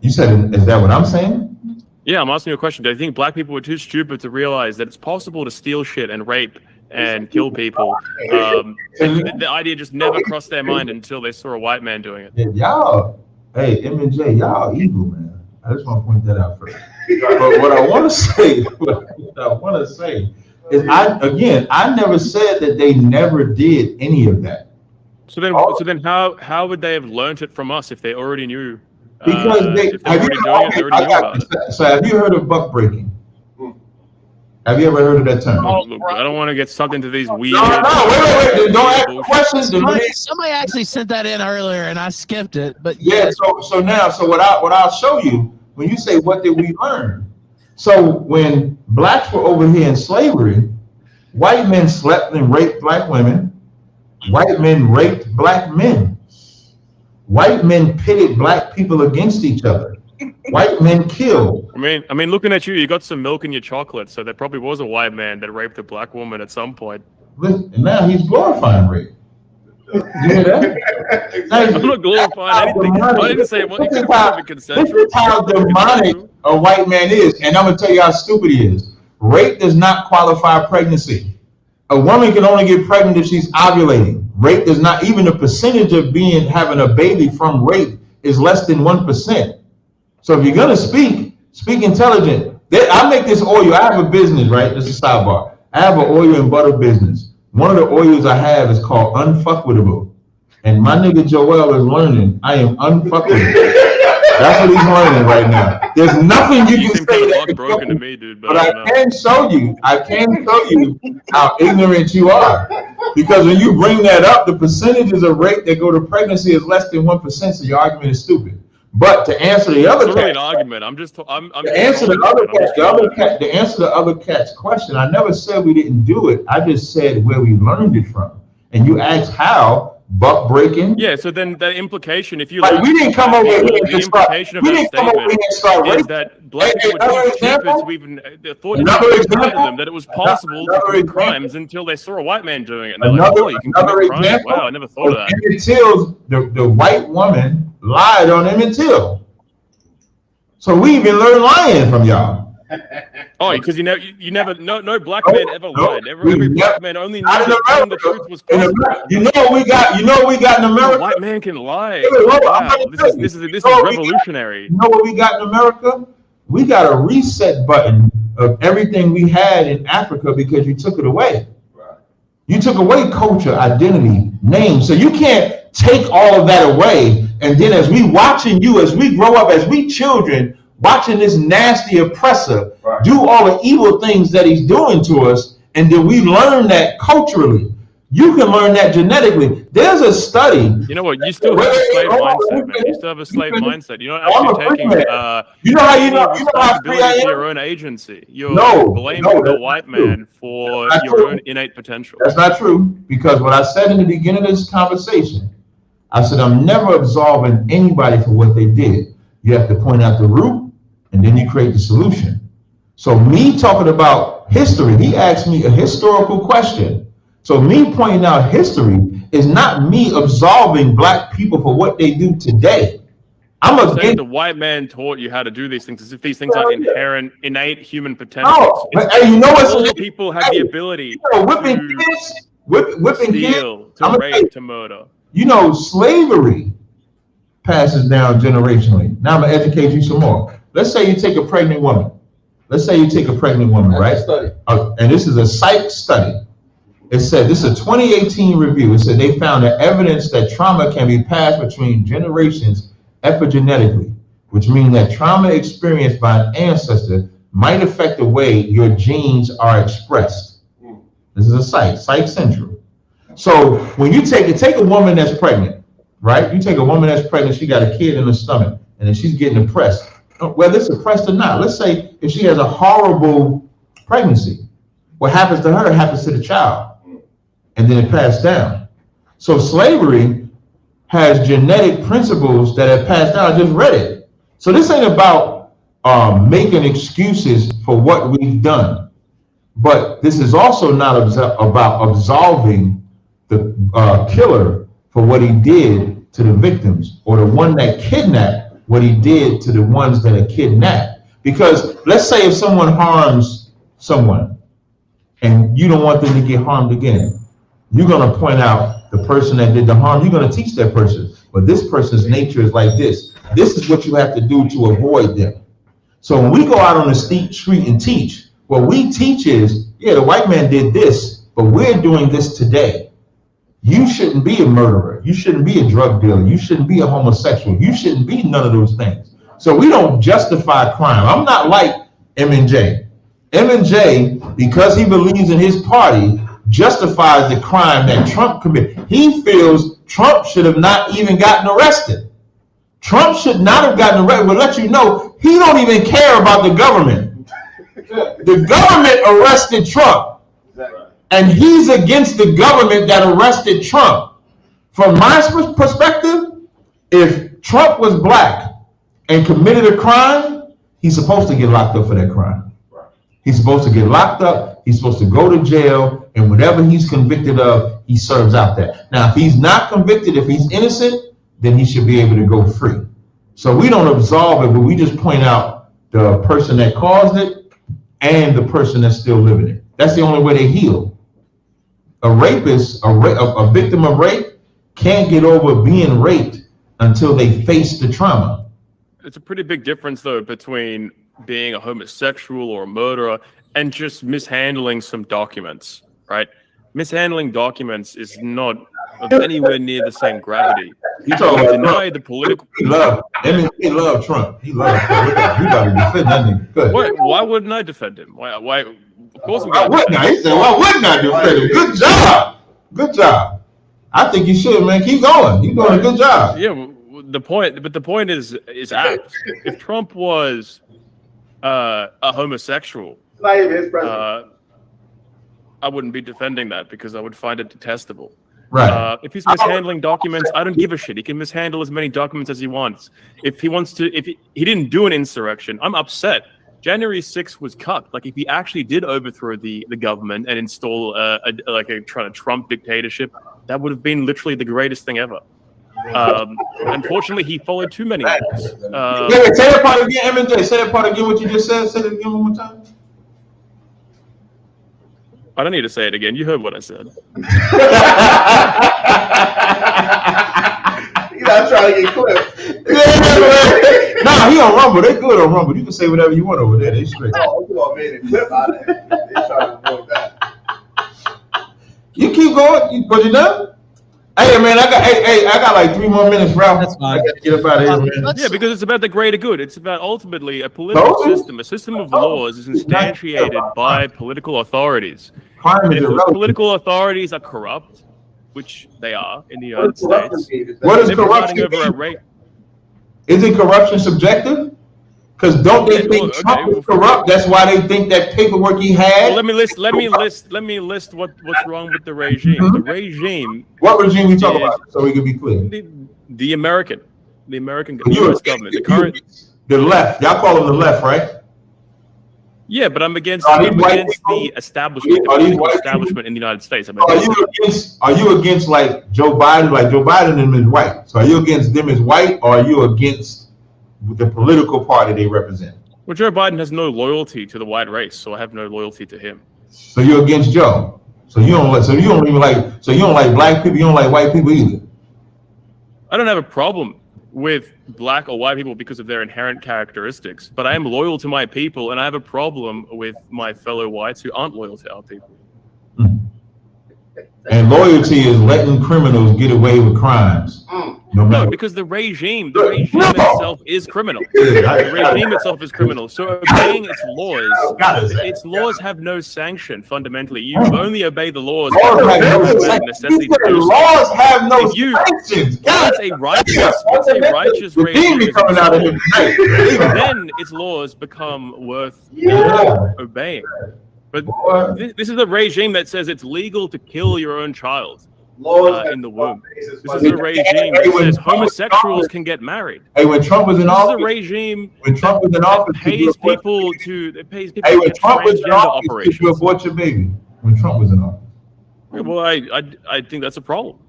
You said, is that what I'm saying? Yeah, I'm asking you a question. Do you think black people were too stupid to realize that it's possible to steal shit and rape and kill people? And the idea just never crossed their mind until they saw a white man doing it. Y'all, hey, M&J, y'all evil, man. I just want to point that out first. But what I want to say is, I never said that they never did any of that. So then how would they have learned it from us if they already knew? Because So have you heard of buck breaking? Have you ever heard of that term? Look, I don't want to get sucked into these weird. No, wait. Don't ask questions. Somebody actually sent that in earlier, and I skipped it. But yeah. So what I'll show you when you say what did we learn? So when blacks were over here in slavery, white men slept and raped black women. White men raped black men. White men pitted black people against each other. White men killed. I mean, looking at you, you got some milk in your chocolate, so there probably was a white man that raped a black woman at some point. And now he's glorifying rape. You hear that? I'm not glorifying anything. I didn't say what. This is how demonic a white man is, and I'm gonna tell you how stupid he is. Rape does not qualify pregnancy. A woman can only get pregnant if she's ovulating. Rape does not. Even the percentage of having a baby from rape is less than 1%. So if you're gonna speak intelligent. I make this oil. I have a business, right? This is a sidebar. I have an oil and butter business. One of the oils I have is called Unfuckwitable. And my nigga Joel is learning I am unfuckwitable. That's what he's learning right now. There's nothing you can say that broken to me, dude. But I can show you how ignorant you are. Because when you bring that up, the percentages of rape that go to pregnancy is less than 1%, so your argument is stupid. But to answer the other an argument. To answer the other cat's question, I never said we didn't do it. I just said where we learned it from. And you asked how. Buck breaking. Yeah, so then the implication, if you we didn't come over here and start. The implication of that statement is that black people were too stupid to even thought that it was possible to commit crimes until they saw a white man doing it. And they're like, oh, you can commit crimes? Wow, I never thought of that. Emmett Till's, the white woman lied on Emmett Till. So we even learned lying from y'all. Oh, because you never, no black man ever lied. Every black man only knew that the truth was possible. You know we got in America. White man can lie. Wow, this is revolutionary. You know what we got in America? We got a reset button of everything we had in Africa because you took it away. You took away culture, identity, name. So you can't take all of that away. And then as we watching you, as we grow up, as we children, watching this nasty oppressor do all the evil things that he's doing to us, and then we learn that culturally. You can learn that genetically. There's a study. You know what? You still have a slave mindset, man. You still have a slave mindset. You're not actually taking responsibility for your own agency. You're blaming the white man for your own innate potential. That's not true, because what I said in the beginning of this conversation, I said I'm never absolving anybody for what they did. You have to point out the root, and then you create the solution. So me talking about history, he asked me a historical question. So me pointing out history is not me absolving black people for what they do today. I'm saying the white man taught you how to do these things as if these things are inherent, innate human potential. No, hey, you know what? All people have the ability whipping steal, kids, to rape, to murder. You know, slavery passes down generationally. Now I'm gonna educate you some more. Let's say you take a pregnant woman. Right? And this is a psych study. It said, this is a 2018 review. It said they found the evidence that trauma can be passed between generations epigenetically, which means that trauma experienced by an ancestor might affect the way your genes are expressed. This is a psych central. So when you take a woman that's pregnant, right? You take a woman that's pregnant, she got a kid in her stomach, and then she's getting oppressed. Whether it's oppressed or not, let's say if she has a horrible pregnancy, what happens to her happens to the child, and then it passed down. So slavery has genetic principles that have passed down. I just read it. So this ain't about making excuses for what we've done, but this is also not about absolving the killer for what he did to the victims, or the one that kidnapped what he did to the ones that are kidnapped. Because let's say if someone harms someone and you don't want them to get harmed again, you're going to point out the person that did the harm. You're going to teach that person, but this person's nature is like this. This is what you have to do to avoid them. So when we go out on the street and teach, what we teach is, yeah, the white man did this, but we're doing this today. You shouldn't be a murderer. You shouldn't be a drug dealer. You shouldn't be a homosexual. You shouldn't be none of those things. So we don't justify crime. I'm not like M&J. M&J, because he believes in his party, justifies the crime that Trump committed. He feels Trump should have not even gotten arrested. Trump should not have gotten arrested. We'll let you know, he don't even care about the government. The government arrested Trump. And he's against the government that arrested Trump. From my perspective, if Trump was black and committed a crime, he's supposed to get locked up for that crime. He's supposed to get locked up. He's supposed to go to jail, and whatever he's convicted of, he serves out that. Now, if he's not convicted, if he's innocent, then he should be able to go free. So we don't absolve it, but we just point out the person that caused it and the person that's still living it. That's the only way they heal. A rapist, a victim of rape, can't get over being raped until they face the trauma. It's a pretty big difference, though, between being a homosexual or a murderer and just mishandling some documents, right? Mishandling documents is not of anywhere near the same gravity. You deny the political. He loved Trump. He loved Trump. You gotta defend that nigga. Good. Why wouldn't I defend him? Why? Of course, why wouldn't I? He said, "Why wouldn't I defend him?" Good job. Good job. I think you should, man. Keep going. You're doing a good job. Yeah. The point is apt. If Trump was a homosexual, not even his president. I wouldn't be defending that because I would find it detestable. Right. If he's mishandling documents, I don't give a shit. He can mishandle as many documents as he wants. If he wants to, if he didn't do an insurrection, I'm upset. January 6th was cucked. Like if he actually did overthrow the government and install a Trump dictatorship, that would have been literally the greatest thing ever. Unfortunately, he followed too many laws. Say that part again, M&J. Say that part again. What you just said. Say it again one more time. I don't need to say it again. You heard what I said. You're not trying to get clipped. Nah, he on Rumble. They good on Rumble. You can say whatever you want over there. They straight. Oh, come on, man. Clip out of it. They trying to avoid that. You keep going. Was you done? Hey, man, I got like 3 more minutes, Ralph. That's fine. I gotta get up out of here, man. Yeah, because it's about the greater good. It's about ultimately a political system. A system of laws is instantiated by political authorities. And if those political authorities are corrupt, which they are in the United States, what is corruption? Isn't corruption subjective? Because don't they think Trump is corrupt? That's why they think that paperwork he had. Well, let me list what's wrong with the regime. Mm-hmm. The regime. What regime we talk about? So we can be clear. The American U.S. government. The current. The left. Y'all call them the left, right? Yeah, but I'm against the establishment, the political establishment in the United States. Are you against like Joe Biden? Like Joe Biden is white. So are you against them as white, or are you against the political party they represent? Well, Joe Biden has no loyalty to the white race, so I have no loyalty to him. So you're against Joe. So you don't like black people. You don't like white people either. I don't have a problem with black or white people because of their inherent characteristics, but I am loyal to my people, and I have a problem with my fellow whites who aren't loyal to our people. And loyalty is letting criminals get away with crimes. No, because the regime itself is criminal. The regime itself is criminal. So obeying its laws have no sanction fundamentally. You only obey the laws out of necessity to do so. Laws have no sanctions. Once a righteous regime is installed, then its laws become worth obeying. But this is a regime that says it's legal to kill your own child in the womb. This is a regime that says homosexuals can get married. Hey, when Trump was in office, this is a regime when Trump was in office, pays people to when Trump was in office, to abort your baby. When Trump was in office. Well, I think that's a problem.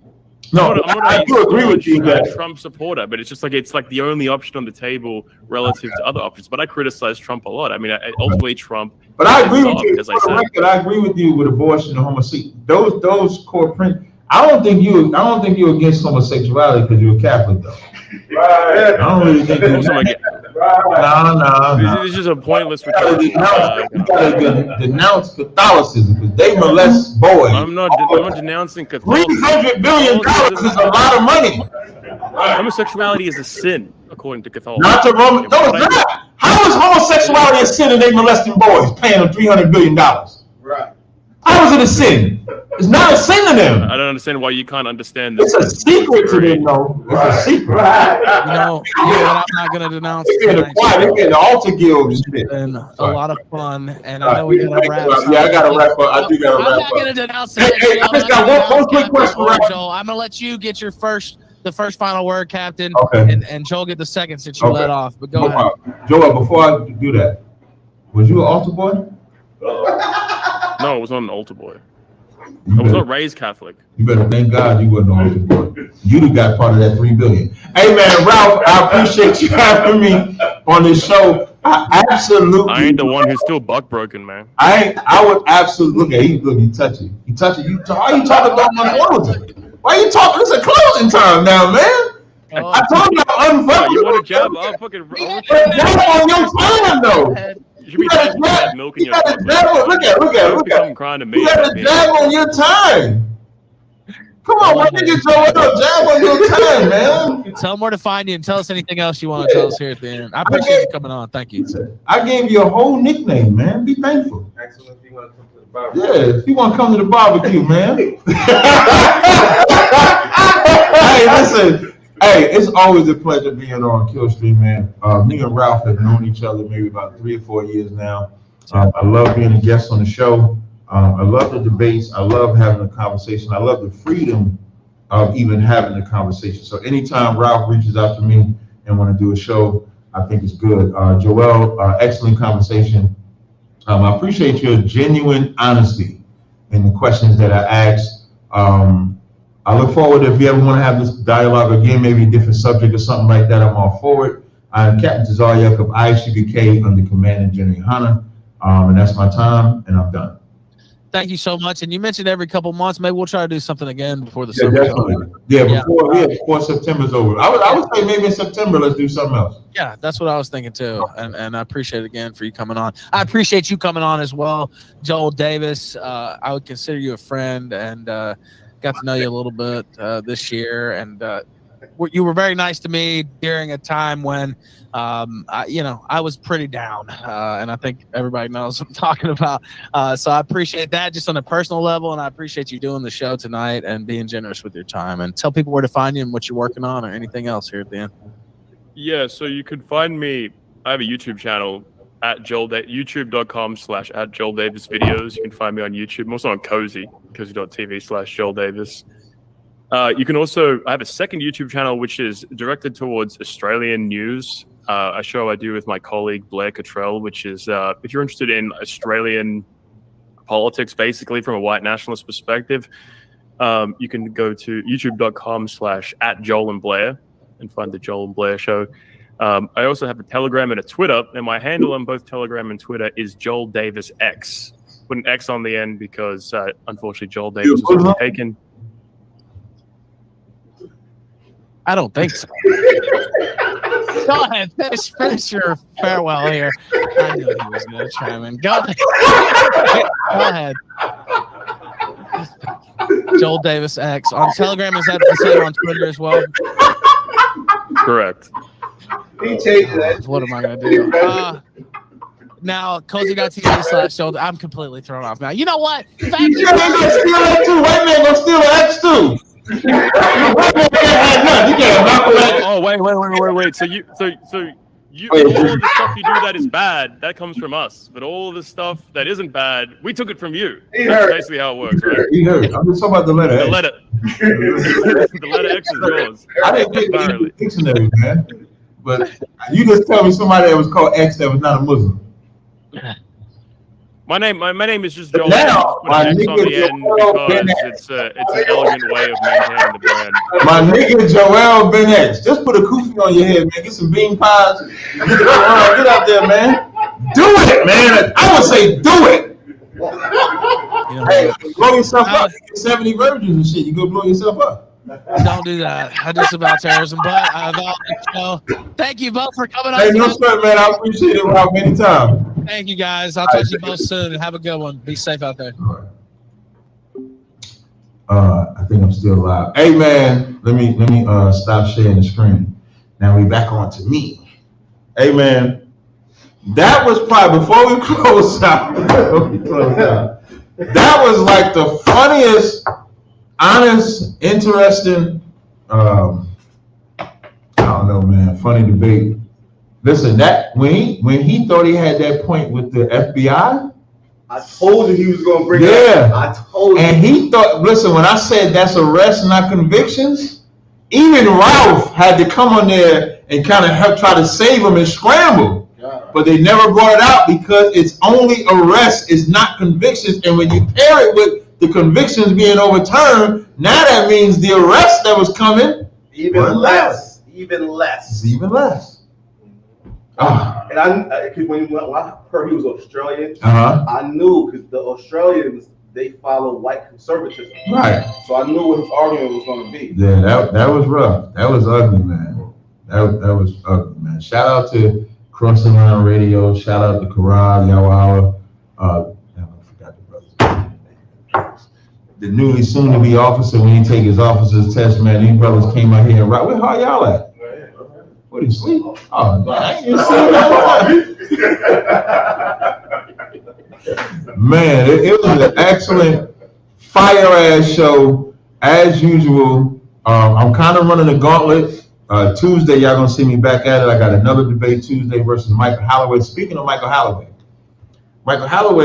No, I do agree with you that Trump supporter, but it's like the only option on the table relative to other options. But I criticize Trump a lot. I mean, ultimately Trump. But I agree with you. As I said, I agree with you with abortion and homosexuality. Those core principles. I don't think you're against homosexuality because you're a Catholic though. Right. I don't really think you're. No. This is a pointless. You gotta denounce Catholicism because they molest boys. I'm not denouncing Catholicism. $300 billion is a lot of money. Homosexuality is a sin, according to Catholicism. Not to Roman. No, it's not. How is homosexuality a sin and they molesting boys, paying them $300 billion? Right. How is it a sin? It's not a sin to them. I don't understand why you can't understand this. It's a secret to them, though. It's a secret. You know what I'm not going to denounce. They're getting the altar guild. It's been a lot of fun, and I know we got to wrap up. Yeah, I got to wrap up. I do got to wrap up. I'm not going to denounce it. Hey, I just got one quick question. Joel, I'm going to let you get the first final word, Captain, and Joel get the second since you let off. But go ahead. Joel, before I do that, was you an altar boy? No, I was not an altar boy. I was not raised Catholic. You better thank God you wasn't on the board. You got part of that $3 billion. Hey man, Ralph, I appreciate you having me on this show. I ain't the one who's still buck broken, man. I would absolutely look. He touch it. Why are you talking about my closing? Why are you talking? It's a closing time now, man. I told you I'm unfucking. You want to jab? I'll fucking jab on your time though. You got to milk in your look at crying to me. You got to jab on your time. Come on, my nigga Joel, jab on your time, man. Tell them where to find you and tell us anything else you want to tell us here at the end. I appreciate you coming on. Thank you. I gave you a whole nickname, man. Be thankful. Excellent. If you want to come to the barbecue. Yeah, if you want to come to the barbecue, man. Hey, listen. Hey, it's always a pleasure being on Killstream, man. Me and Ralph have known each other maybe about 3 or 4 years now. I love being a guest on the show. I love the debates. I love having a conversation. I love the freedom of even having a conversation. So anytime Ralph reaches out to me and want to do a show, I think it's good. Joel, excellent conversation. I appreciate your genuine honesty in the questions that I asked. I look forward if you ever want to have this dialogue again, maybe a different subject or something like that. I'm all forward. I'm Captain Tazaryach of ISUBK under Commanding General Hunter, and that's my time, and I'm done. Thank you so much. And you mentioned every couple months. Maybe we'll try to do something again before the summer. Before September's over. I would say maybe in September let's do something else. Yeah, that's what I was thinking too. And I appreciate it again for you coming on. I appreciate you coming on as well, Joel Davis. I would consider you a friend, and got to know you a little bit this year, and you were very nice to me during a time when I was pretty down, and I think everybody knows what I'm talking about. So I appreciate that just on a personal level, and I appreciate you doing the show tonight and being generous with your time. And tell people where to find you and what you're working on or anything else here at the end. Yeah, so you can find me. I have a YouTube channel at youtube.com/@JoelDavisVideos. You can find me on YouTube. I'm also on cozy.tv/JoelDavis. You can also, I have a second YouTube channel which is directed towards Australian news. A show I do with my colleague Blair Cottrell, which is if you're interested in Australian politics, basically from a white nationalist perspective, you can go to youtube.com/@JoelandBlair and find the Joel and Blair show. I also have a Telegram and a Twitter, and my handle on both Telegram and Twitter is Joel Davis X. Put an X on the end because unfortunately Joel Davis was taken. I don't think so. Go ahead, finish your farewell here. I knew he was going to chime in. Go ahead. Joel Davis X on Telegram. Is that the same on Twitter as well? Correct. He changed that. What am I gonna do? Now, cozy.tv/show. I'm completely thrown off now. You know what? Thank you. You're gonna steal that too. White man gonna steal X too. White man can't have none. You can't have that. Oh, wait. So all of the stuff you do that is bad, that comes from us. But all of the stuff that isn't bad, we took it from you. That's basically how it works, right? He heard. I'm just talking about the letter X. The letter X is yours. I didn't get it in the dictionary, man. But you just tell me somebody that was called X that was not a Muslim. My name is just Joel. Now, my X on the end because it's an elegant way of maintaining the brand. My nigga Joel Ben X. Just put a kufi on your head, man. Get some bean pies. Get out there, man. Do it, man. I would say do it. Hey, blow yourself up. You get 70 virgins and shit. You go blow yourself up. Don't do that. I disavow terrorism, but thank you both for coming on. Hey, no sweat, man. I appreciate it, Rob, anytime. Thank you, guys. I'll talk to you both soon and have a good one. Be safe out there. I think I'm still live. Hey, man, let me stop sharing the screen. Now we back on to me. Hey, man, that was probably before we close out. That was like the funniest, honest, interesting, I don't know, man, funny debate. Listen, that when he thought he had that point with the FBI, I told you he was going to bring it up. I told you. And he thought, listen, when I said that's arrests, not convictions, even Ralph had to come on there and kind of help try to save him and scramble. But they never brought it out because it's only arrests, it's not convictions. And when you pair it with the convictions being overturned, now that means the arrest that was coming even less. Even less. It's even less. And I when I heard he was Australian, Uh-huh. I knew because the Australians, they follow white conservatism. Right. So I knew what his argument was going to be. Yeah, that was rough. That was ugly, man. That was ugly, man. Shout out to Crossing Line Radio. Shout out to Karad, Yawawa. I forgot the brothers. The newly soon-to-be officer, when he take his officer's test, man, these brothers came out here and rock. Where how y'all at? What, he sleep? Oh, man, I ain't even seen that. Man, it was an excellent fire-ass show, as usual. I'm kind of running the gauntlet. Tuesday, y'all gonna see me back at it. I got another debate Tuesday versus Michael Holloway. Speaking of Michael Holloway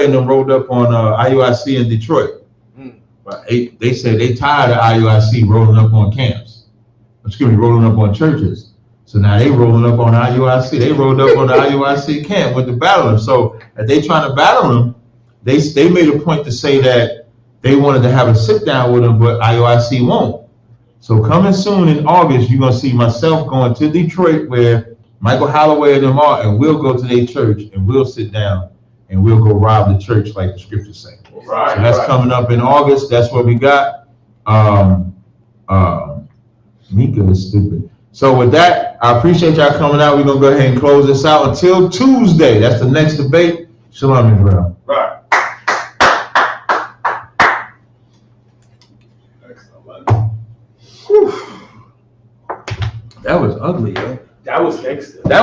and them rolled up on IUIC in Detroit. They said they tired of IUIC rolling up on camps. Rolling up on churches. So now they rolling up on IUIC. They rolled up on the IUIC camp with the battle. So if they trying to battle them, they made a point to say that they wanted to have a sit down with them, but IUIC won't. So coming soon in August, you're gonna see myself going to Detroit where Michael Holloway and them are, and we'll go to their church and we'll sit down and we'll go rob the church like the scriptures say. Right, so that's coming up in August. That's what we got. Mika is stupid. So with that, I appreciate y'all coming out. We're gonna go ahead and close this out until Tuesday. That's the next debate. Shalom, Israel. Right. That was ugly, yo. That was gangster. That was